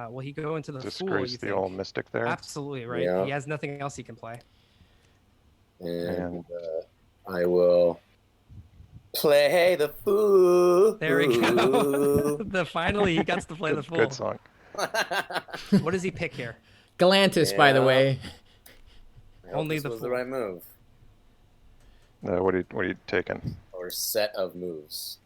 Will he go into the Fool, you Disgrace the think? old Mystic there. Absolutely right. Yeah. He has nothing else he can play. And I will play the Fool. There we go. Finally, he gets to play the Fool. Good song. What does he pick here? Galantis, by the Yeah. way. I hope Only this the was the Fool. right move What are you taking? or set of moves.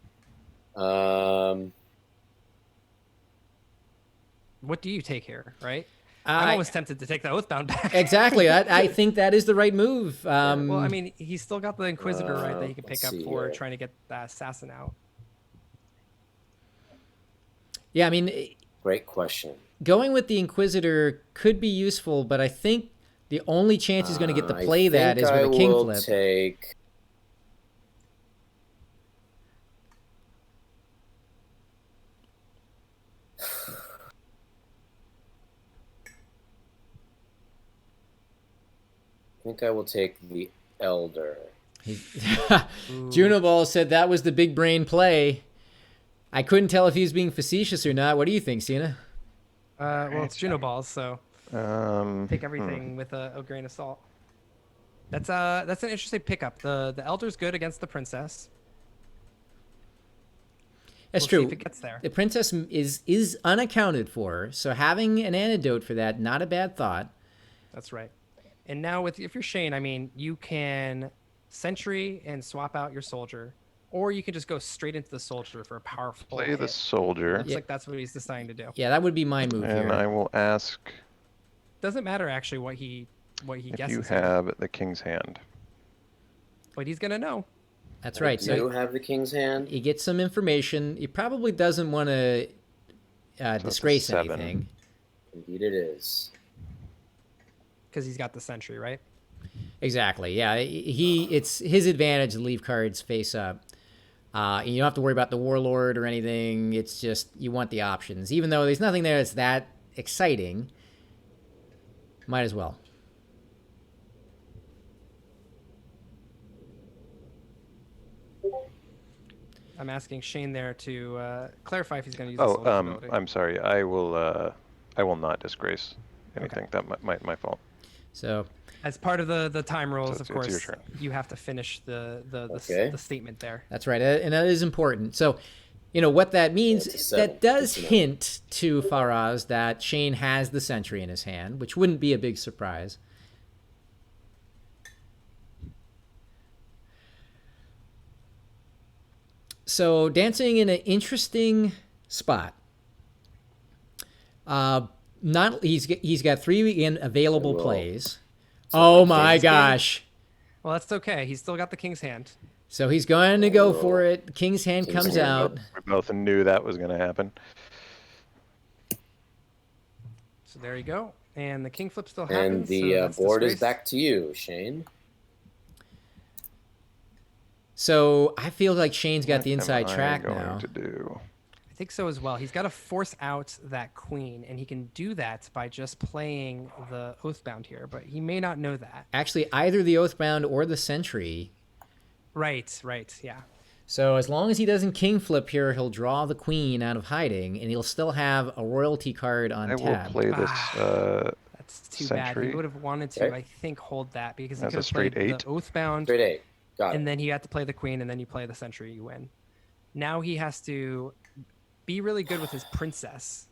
What do you take here, right? I'm I- almost tempted to take the Oathbound back. Exactly. I think that is the right move. Well, I mean, he's still got the Inquisitor, right, that he can let's pick up see for here. trying to get the Assassin out. yeah, I mean, Great question. going with the Inquisitor could be useful, but I think the only chance he's going to get to play that is with a king flip. Take. I think I will take the Elder. Juniball said that was the big brain play. I couldn't tell if he was being facetious or not. What do you think, Sina? Well, it's Juno balls, so take everything with a grain of salt. That's an interesting pickup. The Elder's good against the Princess. That's We'll true. See if it gets there. The Princess is unaccounted for, so having an antidote for that, not a bad thought. That's right. And now if you're Shane, I mean, you can Sentry and swap out your soldier, or you can just go straight into the soldier for a powerful Play hit. the soldier, Looks like that's what he's deciding to do. Yeah, that would be my move and here. I will ask Doesn't matter actually what he if guesses. you here, have the King's Hand. but he's gonna know. That's right. I do So have the King's Hand. he gets some information. He probably doesn't want to a disgrace 7. anything. Indeed, it is. Because he's got the Sentry, right? Exactly. Yeah, it's his advantage to leave cards face up. And you don't have to worry about the Warlord or anything. It's just you want the options. Even though there's nothing there that's that exciting, might as well. I'm asking Shane there to clarify if he's going to use the soldier ability. I'm sorry. I will not disgrace anything. Okay. That my fault. So as part of the time rules, So of it's your course, turn. you have to finish the Okay. statement there. that's right, and that is important. So, what that means, It's a seven. that does Good to know. hint to Faraz that Shane has the sentry in his hand, which wouldn't be a big surprise. So dancing in an interesting spot. He's got 3 available Well, plays. so Oh my my king's game? gosh. Well, that's okay. He's still got the king's hand. So he's going to go Whoa. for it. King's hand King's comes hand. out. We both knew that was going to happen. So there you go. And the king flip still And happens. the so that's board is disgraced. back to you, Shane. So I feel like Shane's got the What am inside I track going now. to do? I think so as well. He's got to force out that queen, and he can do that by just playing the Oathbound here, but he may not know that. Actually, either the Oathbound or the Sentry. Right, yeah. So as long as he doesn't king flip here, he'll draw the queen out of hiding, and he'll still have a royalty card on I will tab. play this. That's too bad. Sentry. He would have wanted to, Okay. I think, hold that because he That's could a have straight played 8. the Oathbound, Straight 8. Got it. and then he had to play the queen, and then you play the Sentry, you win. Now he has to be really good with his princess.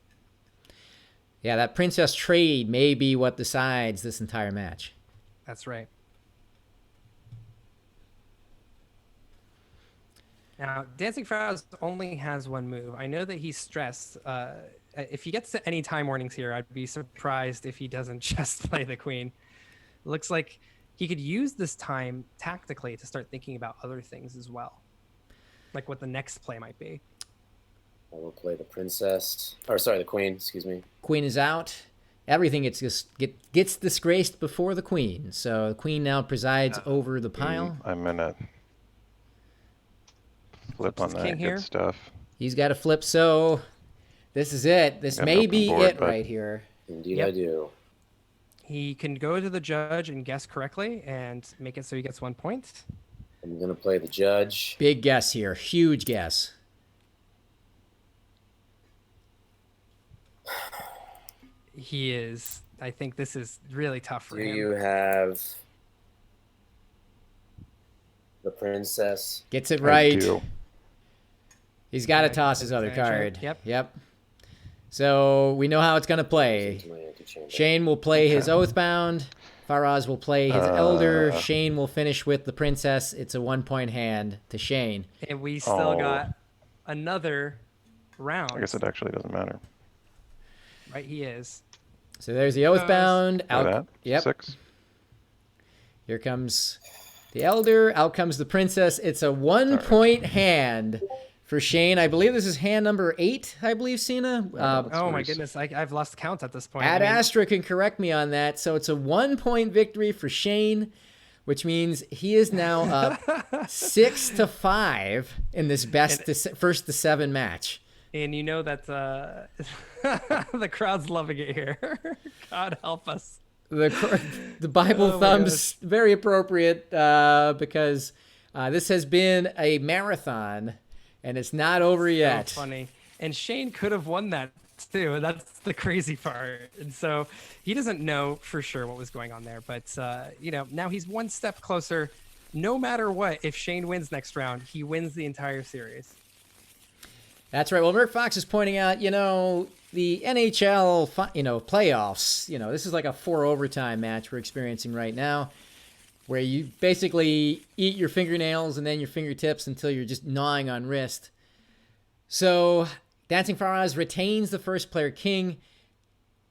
Yeah, that princess trade may be what decides this entire match. That's right. Now, DancingFaraz only has 1 move. I know that he's stressed. If he gets to any time warnings here, I'd be surprised if he doesn't just play the queen. It looks like he could use this time tactically to start thinking about other things as well, like what the next play might be. I will play the princess. Or sorry, the queen. Excuse me. Queen is out. Everything gets disgraced before the queen. So the queen now presides over the pile. I'm going to flip on Just that king good here. stuff. He's got to flip. So this is it. This Got an may open be board, it but- right here. Indeed, Yep. I do. He can go to the judge and guess correctly and make it so he gets 1 point. I'm gonna play the judge. Big guess here. Huge guess. He is. I think this is really tough for Do him. you have the princess? Gets it I right. do. He's got to Right, toss his other advantage. card. Yep. So we know how it's going to play. Into my antechamber. Shane will play his Oathbound. Faraz will play his Elder. Shane will finish with the Princess. It's a 1-point hand to Shane. And we still Oh. got another round. I guess it actually doesn't matter. Right, he is. So there's the Oathbound. Look at that. Yep. 6. Here comes the Elder. Out comes the Princess. It's a 1-point hand for Shane. I believe this is hand number 8, I believe, Sina. Oh my nice. goodness, I've lost count at this point. Ad I mean, Astra can correct me on that. So it's a 1-point victory for Shane, which means he is now up 6-5 in this first to 7 match. and you know that the crowd's loving it here. God help us. The Bible Oh my thumbs very appropriate because this has been a marathon and it's not over yet. So funny. And Shane could have won that too. That's the crazy part. And so he doesn't know for sure what was going on there. But, now he's 1 step closer. No matter what, if Shane wins next round, he wins the entire series. That's right. Well, Merc Fox is pointing out, the NHL, playoffs, this is like a 4 overtime match we're experiencing right now, where you basically eat your fingernails and then your fingertips until you're just gnawing on wrist. So DancingFaraz retains the first player king.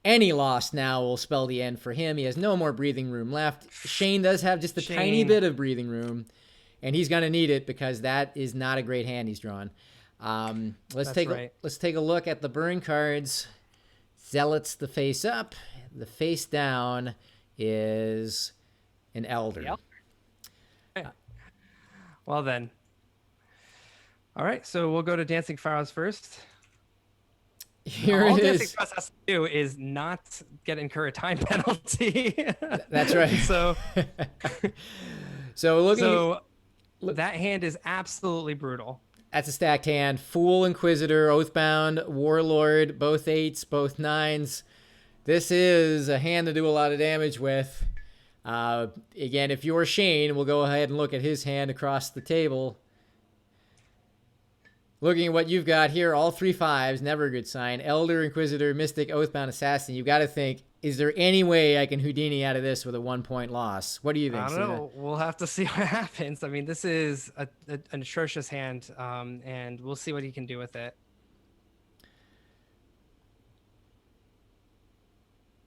Any loss now will spell the end for him. He has no more breathing room left. Shane does have just a tiny Shane. bit of breathing room, and he's going to need it because that is not a great hand he's drawn. Let's take a look at the burn cards. Zealot's the face up. The face down is an Elder. Yep. Well then. All right, so we'll go to DancingFaraz first. Here All it is. DancingFaraz has to do is not incur a time penalty. That's right. So So looking. So that hand is absolutely brutal. That's a stacked hand. Fool, Inquisitor, Oathbound, Warlord, both 8s, both 9s. This is a hand to do a lot of damage with. Again, if you're Shane, we'll go ahead and look at his hand across the table. Looking at what you've got here, all 3 5s, never a good sign. Elder, Inquisitor, Mystic, Oathbound, Assassin. You've got to think, is there any way I can Houdini out of this with a 1-point loss? What do you think, I don't know. We'll have to see what happens. I mean, this is an atrocious hand, and we'll see what he can do with it.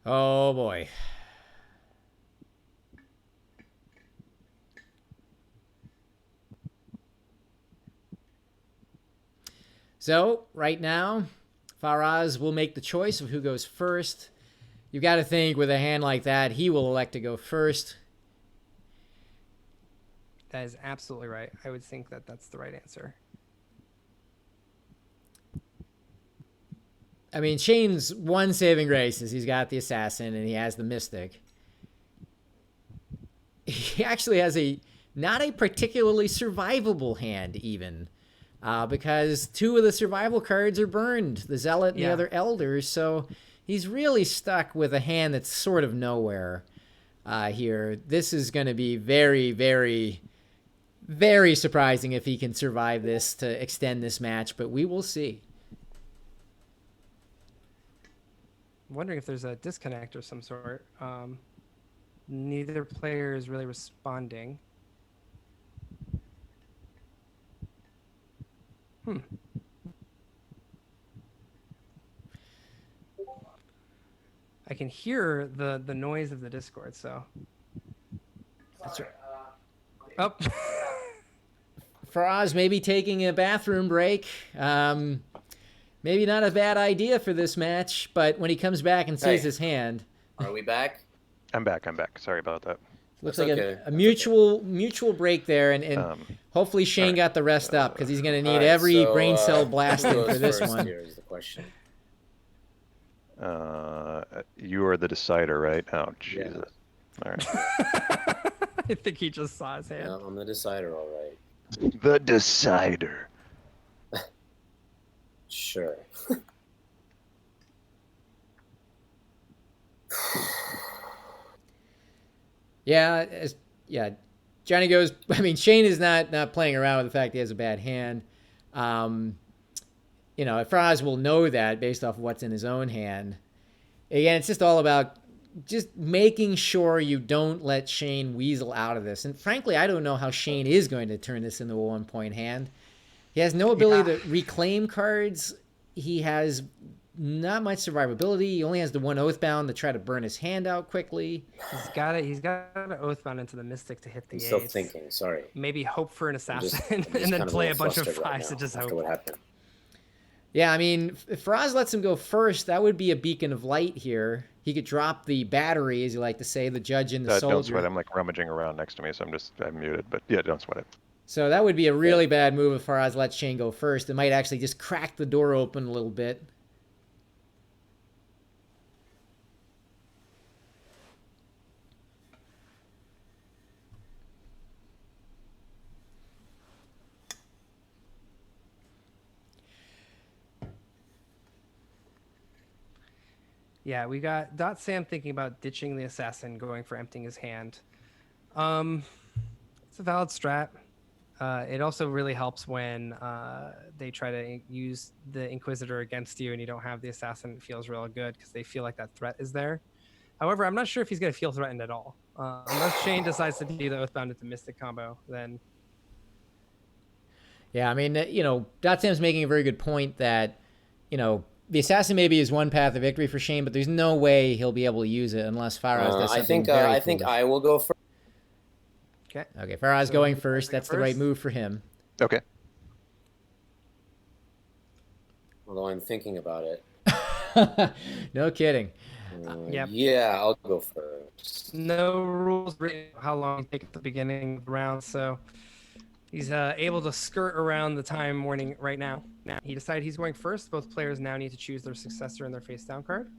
Oh, boy. So, right now, Faraz will make the choice of who goes first. You've got to think with a hand like that, he will elect to go first. That is absolutely right. I would think that that's the right answer. I mean, Shane's one saving grace is he's got the Assassin and he has the Mystic. He actually has not a particularly survivable hand even. Because 2 of the survival cards are burned, the Zealot and the other Elder, so he's really stuck with a hand that's sort of nowhere here. This is going to be very, very, very surprising if he can survive this to extend this match, but we will see. I'm wondering if there's a disconnect of some sort. Neither player is really responding. I can hear the noise of the Discord, so. That's right. Oh. Faraz maybe taking a bathroom break. Maybe not a bad idea for this match, but when he comes back and sees his hand. Are we back? I'm back. Sorry about that. Looks like a mutual break there, and hopefully Shane got the rest up because he's going to need every brain cell blasting for this one. Here is the question. You are the decider, right? Oh, Jesus. Yeah. All right. I think he just saw his hand. Yeah, I'm the decider, all right. The decider. Sure. Yeah. Johnny goes, I mean, Shane is not playing around with the fact he has a bad hand. Faraz will know that based off of what's in his own hand. Again, it's just all about just making sure you don't let Shane weasel out of this. And frankly, I don't know how Shane is going to turn this into a 1-point hand. He has no ability to reclaim cards. He has not much survivability. He only has the 1 Oathbound to try to burn his hand out quickly. He's got an Oathbound into the Mystic to hit the 8s. Still thinking, sorry. Maybe hope for an Assassin I'm and then kind play a a bunch of 5s right to just after hope. what happened. Yeah, I mean, if Faraz lets him go first, that would be a beacon of light here. He could drop the battery, as you like to say, the judge and the soldier. Don't sweat. I'm like rummaging around next to me, so I'm muted. But yeah, don't sweat it. So that would be a really bad move if Faraz lets Shane go first. It might actually just crack the door open a little bit. Yeah, we got Dot Sam thinking about ditching the Assassin, going for emptying his hand. It's a valid strat. It also really helps when they try to use the Inquisitor against you and you don't have the Assassin. It feels real good because they feel like that threat is there. However, I'm not sure if he's going to feel threatened at all. Unless Shane decides to do the Oathbound at the Mystic combo, then... Yeah, I mean, Dot Sam's making a very good point that, the Assassin maybe is one path of victory for Shane, but there's no way he'll be able to use it unless Faraz does something I think I will go first. Okay, Faraz going first. That's the right move for him. Okay. Although I'm thinking about it. No kidding. Yep. Yeah, I'll go first. No rules written how long you take at the beginning of the round, so he's able to skirt around the time warning right now. Now he decided he's going first. Both players now need to choose their successor and their face down card.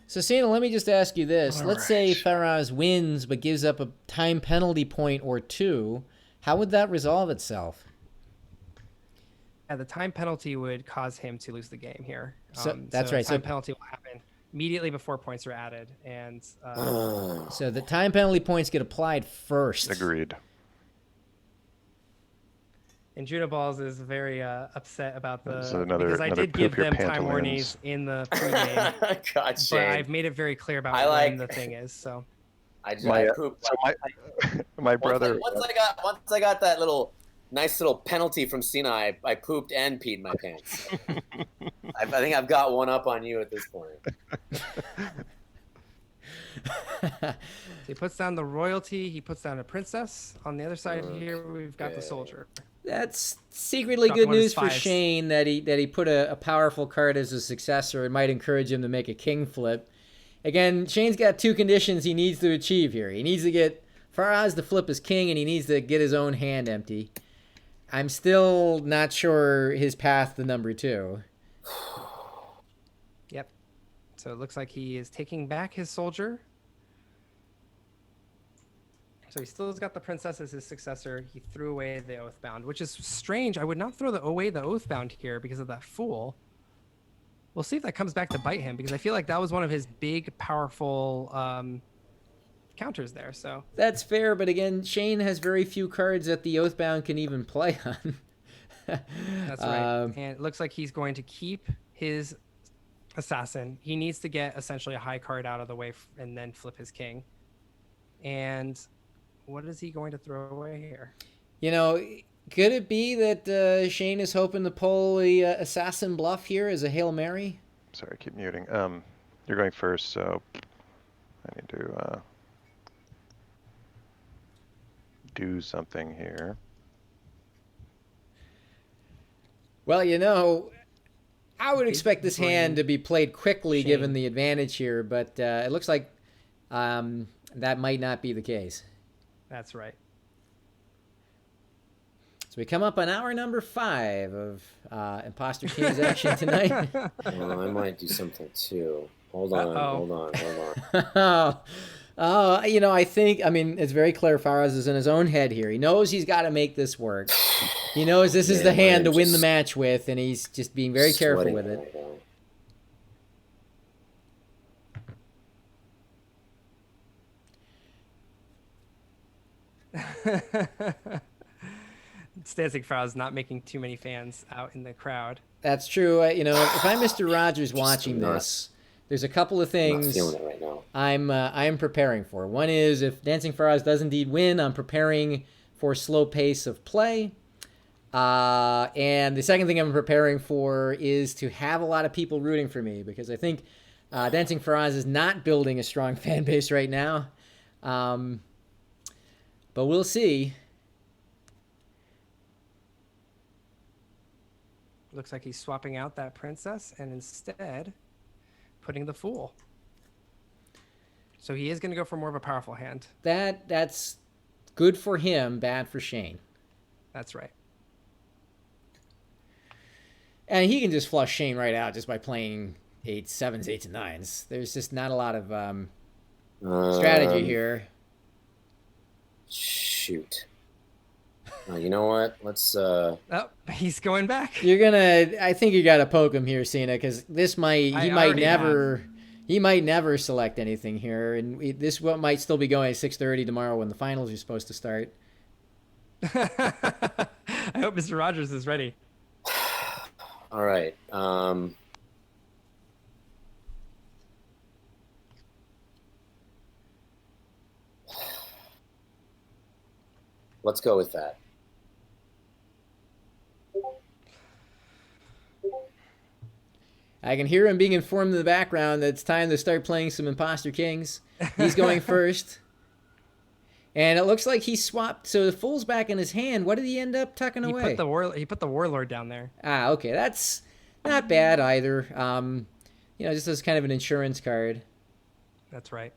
So, Sina, let me just ask you this. Let's say Faraz wins but gives up a time penalty point or 2. How would that resolve itself? the time penalty would cause him to lose the game here. So that's right. Time penalty will happen immediately before points are added, and So the time penalty points get applied first. Agreed. and Judah Balls is very upset about That's the another- because I another did give poop your them time pantaloons. warnings in the pregame, God, but Shane. I've made it very clear about I when like- the thing is. So I just My, pooped. so my brother. Once I got that nice little penalty from Sina, I pooped and peed my pants. I think I've got one up on you at this point. So he puts down the royalty. He puts down a princess. On the other side here, we've got the soldier. That's secretly Dropped good one of his news for fives. Shane that he put a powerful card as a successor. It might encourage him to make a king flip. Again, Shane's got two conditions he needs to achieve here. He needs to get Faraz to flip his king, and he needs to get his own hand empty. I'm still not sure his path to number 2. Yep. So it looks like he is taking back his soldier. So he still has got the princess as his successor. He threw away the Oathbound, which is strange. I would not throw away the Oathbound here because of that fool. We'll see if that comes back to bite him, because I feel like that was one of his big, powerful counters there. So That's fair, but again, Shane has very few cards that the Oathbound can even play on. that's right. And it looks like he's going to keep his assassin. He needs to get essentially a high card out of the way and then flip his king. And what is he going to throw away here? You know, could it be that Shane is hoping to pull the assassin bluff here as a Hail Mary? Sorry, I keep muting. You're going first, so I need to do something here. Well, you know, I would expect this hand to be played quickly Shane. given the advantage here, but it looks like that might not be the case. That's right. So we come up on hour number 5 of Imposter King's action tonight. Well, I might do something too. Hold on. You know, I mean, it's very clear Faraz is in his own head here. He knows he's got to make this work. He knows this is the hand to win the match with, and he's just being very careful with it. DancingFaraz not making too many fans out in the crowd. That's true. You know, if I'm Mr. Rogers watching this, there's a couple of things I'm not feeling it right now. I'm preparing for. One is if DancingFaraz does indeed win, I'm preparing for slow pace of play. And the second thing I'm preparing for is to have a lot of people rooting for me, because I think DancingFaraz is not building a strong fan base right now. But we'll see. Looks like he's swapping out that princess and instead putting the fool. So he is going to go for more of a powerful hand. That's good for him, bad for Shane. That's right. And he can just flush Shane right out just by playing 8s, 7s, 8s, and 9s. There's just not a lot of strategy here. Shoot. You know what? Let's. Oh, he's going back. I think you got to poke him here, Cena, because he might never select anything here, and this might still be going at 6:30 tomorrow when the finals are supposed to start. I hope Mr. Rogers is ready. All right. Let's go with that. I can hear him being informed in the background that it's time to start playing some Imposter Kings. He's going first. And it looks like he swapped, so the fool's back in his hand. What did he end up tucking away? He put the warlord down there. Ah, okay. That's not bad either. Just as kind of an insurance card. That's right.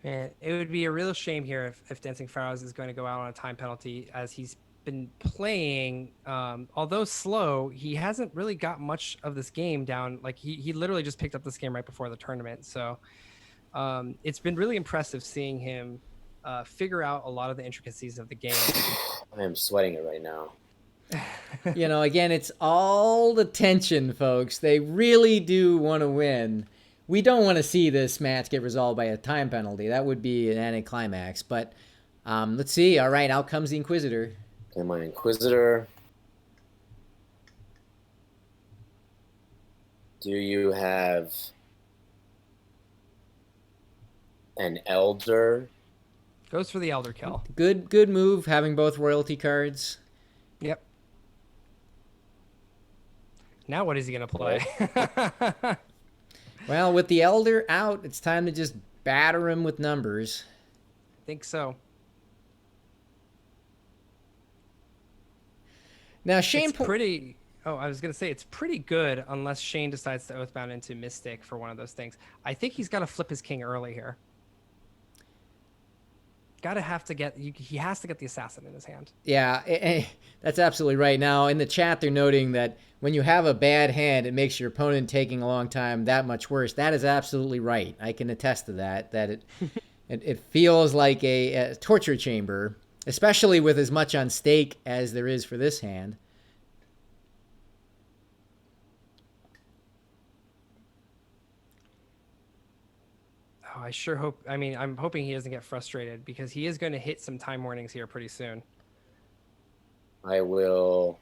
And it would be a real shame here if DancingFaraz is going to go out on a time penalty, as he's been playing. Although slow, he hasn't really got much of this game down. Like he literally just picked up this game right before the tournament. So it's been really impressive seeing him figure out a lot of the intricacies of the game. I am sweating it right now. You know, again, it's all the tension, folks. They really do want to win. We don't want to see this match get resolved by a time penalty. That would be an anticlimax. But let's see. All right, out comes the Inquisitor. Okay, my Inquisitor. Do you have an Elder? Goes for the Elder kill. Good move, having both royalty cards. Yep. Now what is he going to play? Well, with the Elder out, it's time to just batter him with numbers. I think so. Now, Shane... It's pretty... Oh, I was going to say, it's pretty good unless Shane decides to Oathbound into Mystic for one of those things. I think he's got to flip his king early here. He has to get the assassin in his hand. Yeah, that's absolutely right. Now, in the chat, they're noting that when you have a bad hand, it makes your opponent taking a long time that much worse. That is absolutely right. I can attest to that, it feels like a torture chamber, especially with as much on stake as there is for this hand. Oh, I sure hope... I mean, I'm hoping he doesn't get frustrated because he is going to hit some time warnings here pretty soon. I will...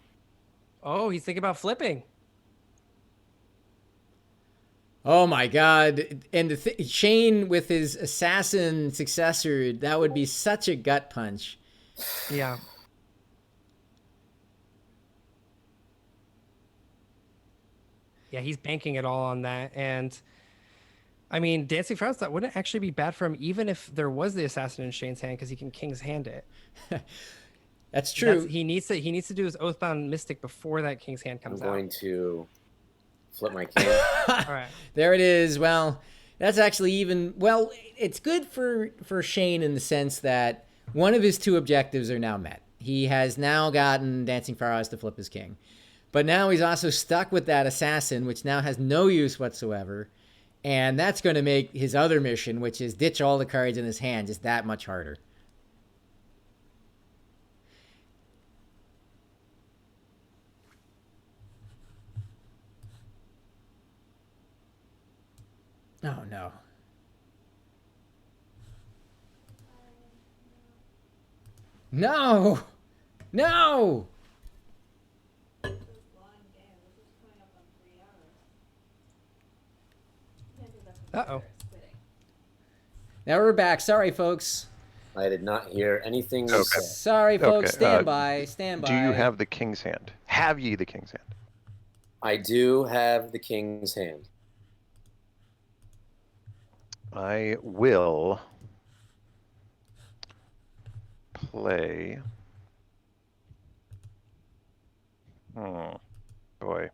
Oh, he's thinking about flipping. Oh my God. And Shane with his assassin successor, that would be such a gut punch. Yeah. Yeah, he's banking it all on that. And I mean, DancingFaraz, that wouldn't actually be bad for him, even if there was the assassin in Shane's hand, because he can King's hand it. That's true. He needs to do his Oathbound Mystic before that King's hand comes out. I'm going to flip my king. All right. There it is. Well, that's actually even... Well, it's good for Shane in the sense that one of his two objectives are now met. He has now gotten DancingFaraz to flip his king. But now he's also stuck with that assassin, which now has no use whatsoever. And that's going to make his other mission, which is ditch all the cards in his hand, just that much harder. Oh, no. No! No! Uh-oh. Now we're back. Sorry, folks. I did not hear anything you said. Sorry, folks. Okay, Stand by. Stand by. Do you have the king's hand? Have ye the king's hand? I do have the king's hand. I will play. Boy.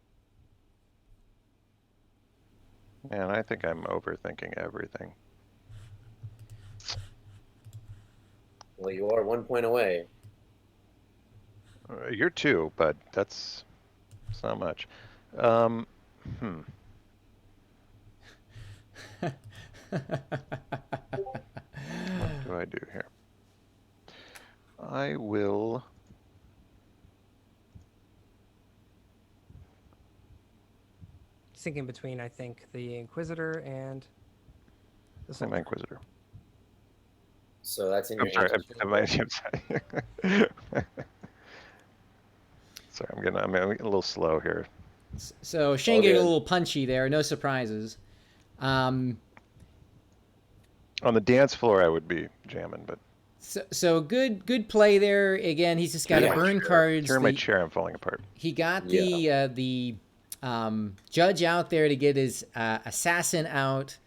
Man, I think I'm overthinking everything. Well, you are 1 point away. You're two, but it's not much. What do I do here? I will... Thinking between, I think, the Inquisitor and the Say my Inquisitor. So that's in your I'm sorry. answer. Sorry, I'm getting a little slow here. So Shane getting a little punchy there. No surprises. On the dance floor, I would be jamming, but so good play there. Again, he's just got to burn cards. Turn my chair. I'm falling apart. He got the judge out there to get his assassin out.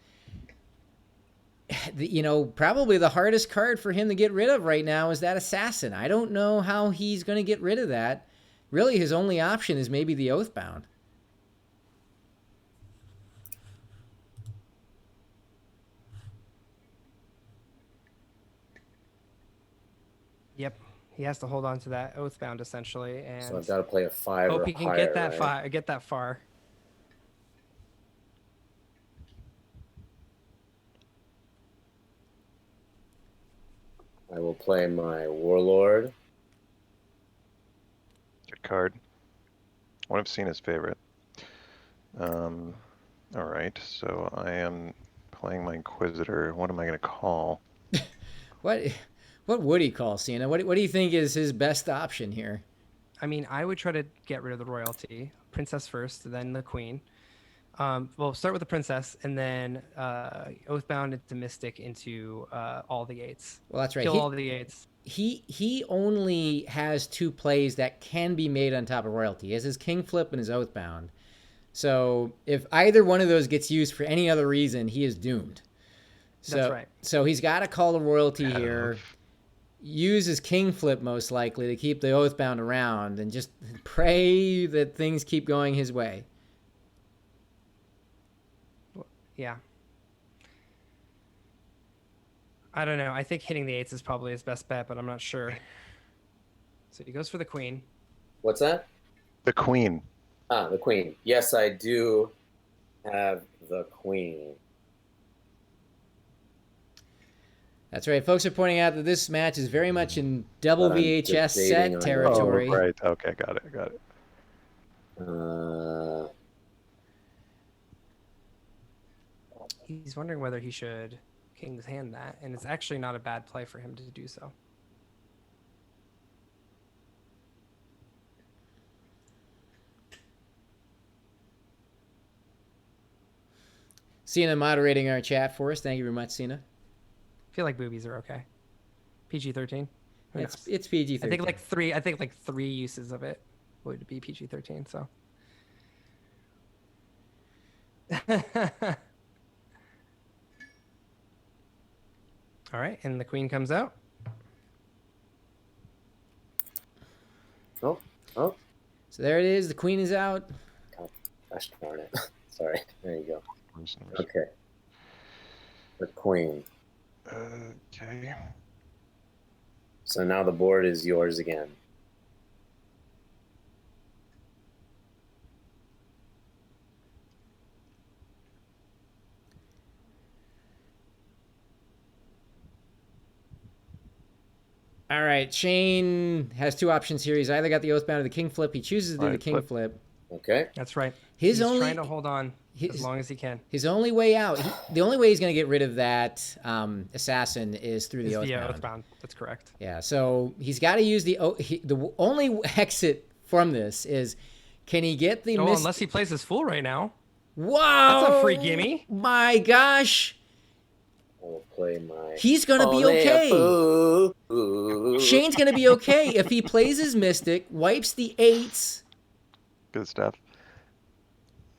Probably the hardest card for him to get rid of right now is that assassin. I don't know how he's going to get rid of that. Really, his only option is maybe the Oathbound. Yep, he has to hold on to that Oathbound essentially, and So I've got to play a 5 hope or he can higher, get that right? get that far. play my Warlord. Good card. One of Sina's favorite. All right, so I am playing my Inquisitor. What am I going to call? What would he call, Sina? What do you think is his best option here? I mean, I would try to get rid of the royalty. Princess first, then the queen. Well, start with the princess, and then Oathbound into Mystic into all the 8s. Well, that's right. Kill all the 8s. He only has 2 plays that can be made on top of royalty. He has his King Flip and his Oathbound. So if either one of those gets used for any other reason, he is doomed. That's right. So he's got to call the royalty here. Use his King Flip most likely to keep the Oathbound around, and just pray that things keep going his way. Yeah. I don't know. I think hitting the 8s is probably his best bet, but I'm not sure. So he goes for the queen. What's that? The Queen. Ah, the queen. Yes, I do have the queen. That's right. Folks are pointing out that this match is very much in double But I'm VHS debating set on territory. Oh, right. Okay, got it. He's wondering whether he should King's Hand that, and it's actually not a bad play for him to do so. Sina moderating our chat for us. Thank you very much, Sina. I feel like boobies are okay. PG-13. It's PG-13. I think like three uses of it would be PG-13. So. All right, and the queen comes out. Oh. So there it is. The queen is out. Gosh darn it. Sorry. There you go. Okay. The queen. Okay. So now the board is yours again. All right. Shane has 2 options here. He's either got the Oathbound or the King Flip. He chooses to do the King Flip. Okay. That's right. He's trying to hold on as long as he can. His only way out, the only way he's going to get rid of that assassin is through the Oathbound. That's correct. Yeah, so he's got to use the only exit from this is, can he get the unless he plays his fool right now. Wow! That's a free gimme. My gosh! I'll play my. He's gonna be okay. Shane's gonna be okay if he plays his Mystic, wipes the 8s. Good stuff.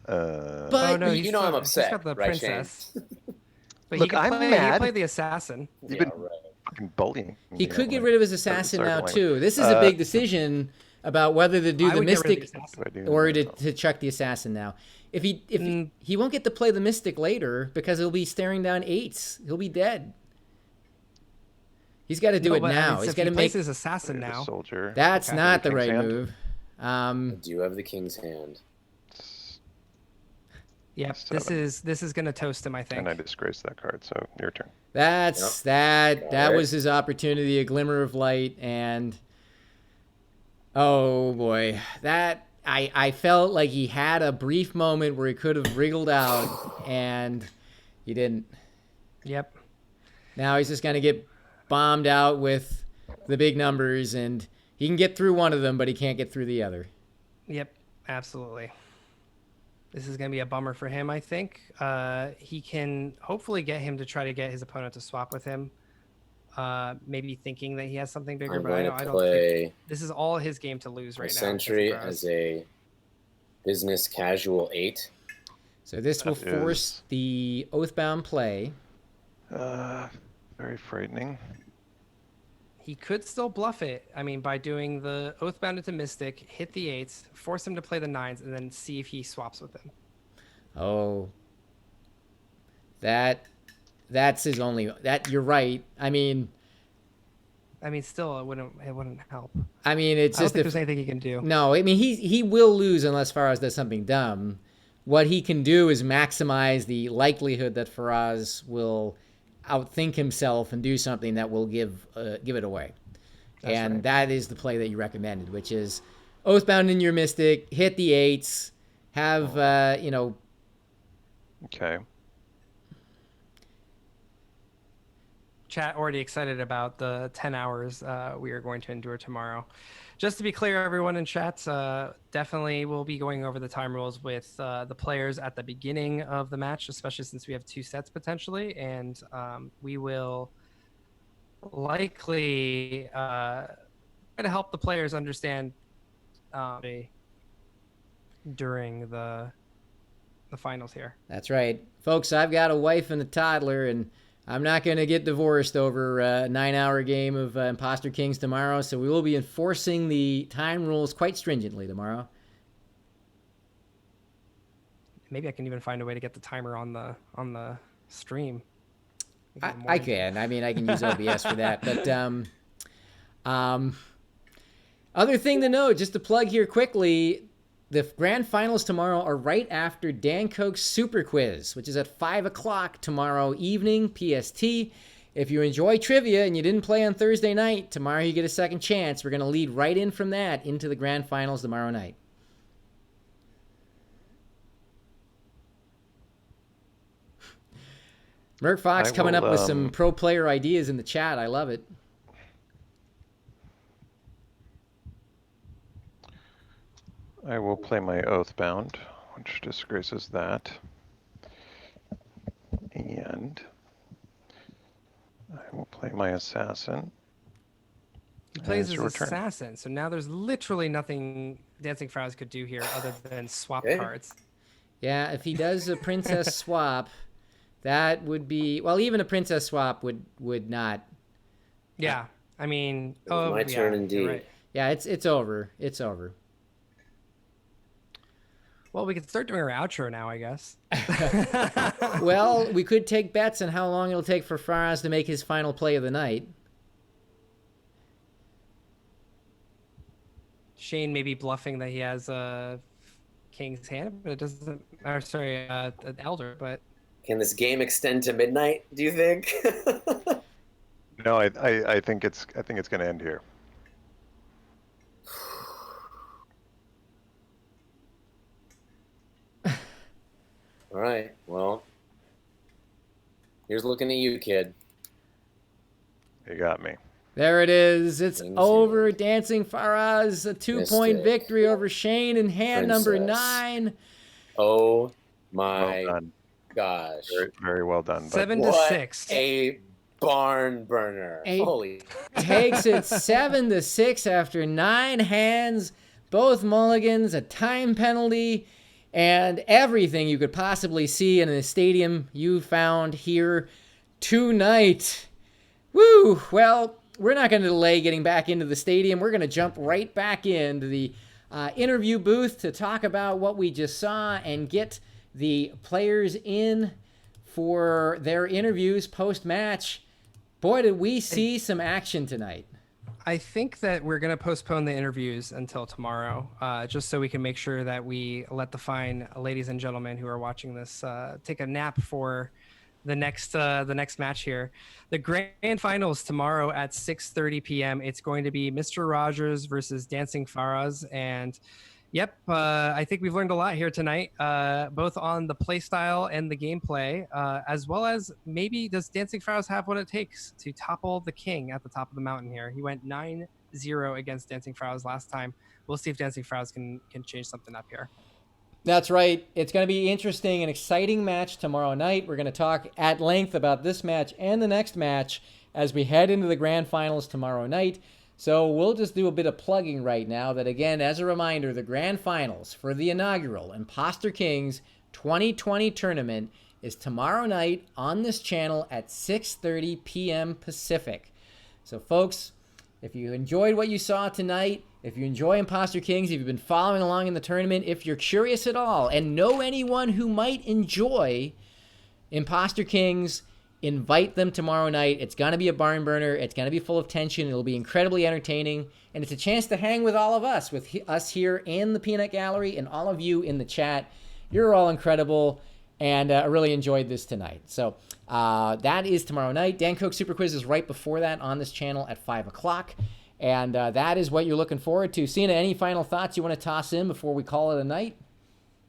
But you know I'm upset. He's got the right, princess. But Look, I'm mad. He played the assassin. You've been fucking bullying. He could get rid of his assassin now too. This is a big decision about whether to do the Mystic or to chuck the assassin now. If he won't get to play the Mystic later because he'll be staring down 8s. He'll be dead. He's got to do it now. He's got to make his assassin now. Soldier. That's not the right hand. move. I do have the king's hand. Yep, this is gonna toast him, I think. And I disgraced that card, so your turn. That was his opportunity, a glimmer of light, and oh boy, that I felt like he had a brief moment where he could have wriggled out, and he didn't. Yep. Now he's just gonna get bombed out with the big numbers, and he can get through one of them, but he can't get through the other. Yep, absolutely. This is going to be a bummer for him, I think. He can hopefully get him to try to get his opponent to swap with him. Maybe thinking that he has something bigger, but I don't think this is all his game to lose right now. Sentry as a business casual 8. So this will force the Oathbound play. Very frightening. He could still bluff it. I mean, by doing the Oathbound into Mystic, hit the 8s, force him to play the 9s, and then see if he swaps with him. Oh, that's his only. You're right. I mean, still, it wouldn't help. I mean, it's I don't just think there's anything he can do. No, I mean he will lose unless Faraz does something dumb. What he can do is maximize the likelihood that Faraz will outthink himself and do something that will give it away. That's right. That is the play that you recommended, which is Oathbound in your Mystic, hit the 8s, have, Okay. Chat already excited about the 10 hours we are going to endure tomorrow. Just to be clear, everyone in chat, definitely we'll be going over the time rules with the players at the beginning of the match, especially since we have 2 sets potentially, and we will likely try to help the players understand during the finals here. That's right. Folks, I've got a wife and a toddler, and I'm not going to get divorced over a 9-hour game of Imposter Kings tomorrow, so we will be enforcing the time rules quite stringently tomorrow. Maybe I can even find a way to get the timer on the stream. I can. I mean, I can use OBS for that. But other thing to note, just to plug here quickly, the grand finals tomorrow are right after Dan Koch's Super Quiz, which is at 5 o'clock tomorrow evening, PST. If you enjoy trivia and you didn't play on Thursday night, tomorrow you get a second chance. We're going to lead right in from that into the grand finals tomorrow night. Merc Fox coming up with some pro player ideas in the chat. I love it. I will play my Oathbound, which disgraces that. And I will play my Assassin. He plays as Assassin, so now there's literally nothing DancingFaraz could do here other than swap cards. Yeah, if he does a Princess swap, that would be... Well, even a Princess swap would not... Yeah, I mean... my turn indeed. Right. Yeah, it's over. It's over. Well, we could start doing our outro now, I guess. Well, we could take bets on how long it'll take for Faraz to make his final play of the night. Shane may be bluffing that he has a King's Hand, but it doesn't... Or, sorry, an Elder, but... Can this game extend to midnight, do you think? No, I think it's going to end here. All right, well, here's looking at you, kid. You got me. There it is. It's over. DancingFaraz, a 2-point victory over Shane in hand number 9. Oh my gosh. Very, very well done. 7-6. A barn burner. Holy. Takes it 7-6 after 9 hands, both mulligans, a time penalty, and everything you could possibly see in a stadium you found here tonight. Woo! Well, we're not going to delay getting back into the stadium. We're going to jump right back into the interview booth to talk about what we just saw and get the players in for their interviews post-match. Boy, did we see some action tonight. I think that we're going to postpone the interviews until tomorrow, just so we can make sure that we let the fine ladies and gentlemen who are watching this take a nap for the next match here. The grand finals tomorrow at 6:30 p.m. It's going to be Mr. Rogers versus DancingFaraz, and yep, I think we've learned a lot here tonight, both on the play style and the gameplay, as well as maybe does DancingFaraz have what it takes to topple the king at the top of the mountain here. He went 9-0 against DancingFaraz last time. We'll see if DancingFaraz can change something up here. That's right. It's going to be interesting, an exciting match tomorrow night. We're going to talk at length about this match and the next match as we head into the grand finals tomorrow night. So we'll just do a bit of plugging right now that, again, as a reminder, the grand finals for the inaugural Imposter Kings 2020 tournament is tomorrow night on this channel at 6:30 p.m. Pacific. So, folks, if you enjoyed what you saw tonight, if you enjoy Imposter Kings, if you've been following along in the tournament, if you're curious at all and know anyone who might enjoy Imposter Kings, invite them tomorrow night. It's going to be a barn burner. It's going to be full of tension. It'll be incredibly entertaining. And it's a chance to hang with all of us, with us here in the Peanut Gallery and all of you in the chat. You're all incredible. And I really enjoyed this tonight. So that is tomorrow night. Dan Koch Super Quiz is right before that on this channel at 5 o'clock. And that is what you're looking forward to. Sina, any final thoughts you want to toss in before we call it a night?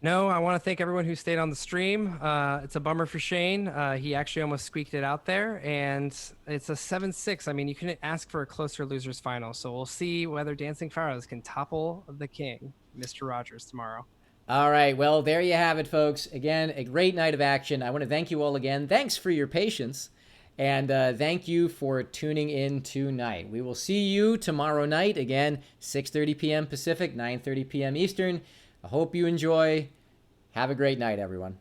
No, I want to thank everyone who stayed on the stream. It's a bummer for Shane. He actually almost squeaked it out there, and it's a 7-6. I mean, you couldn't ask for a closer losers final. So we'll see whether DancingFaraz can topple the king, Mr. Rogers, tomorrow. All right. Well, there you have it, folks. Again, a great night of action. I want to thank you all again. Thanks for your patience, and thank you for tuning in tonight. We will see you tomorrow night, again, 6:30 p.m. Pacific, 9:30 p.m. Eastern. I hope you enjoy. Have a great night, everyone.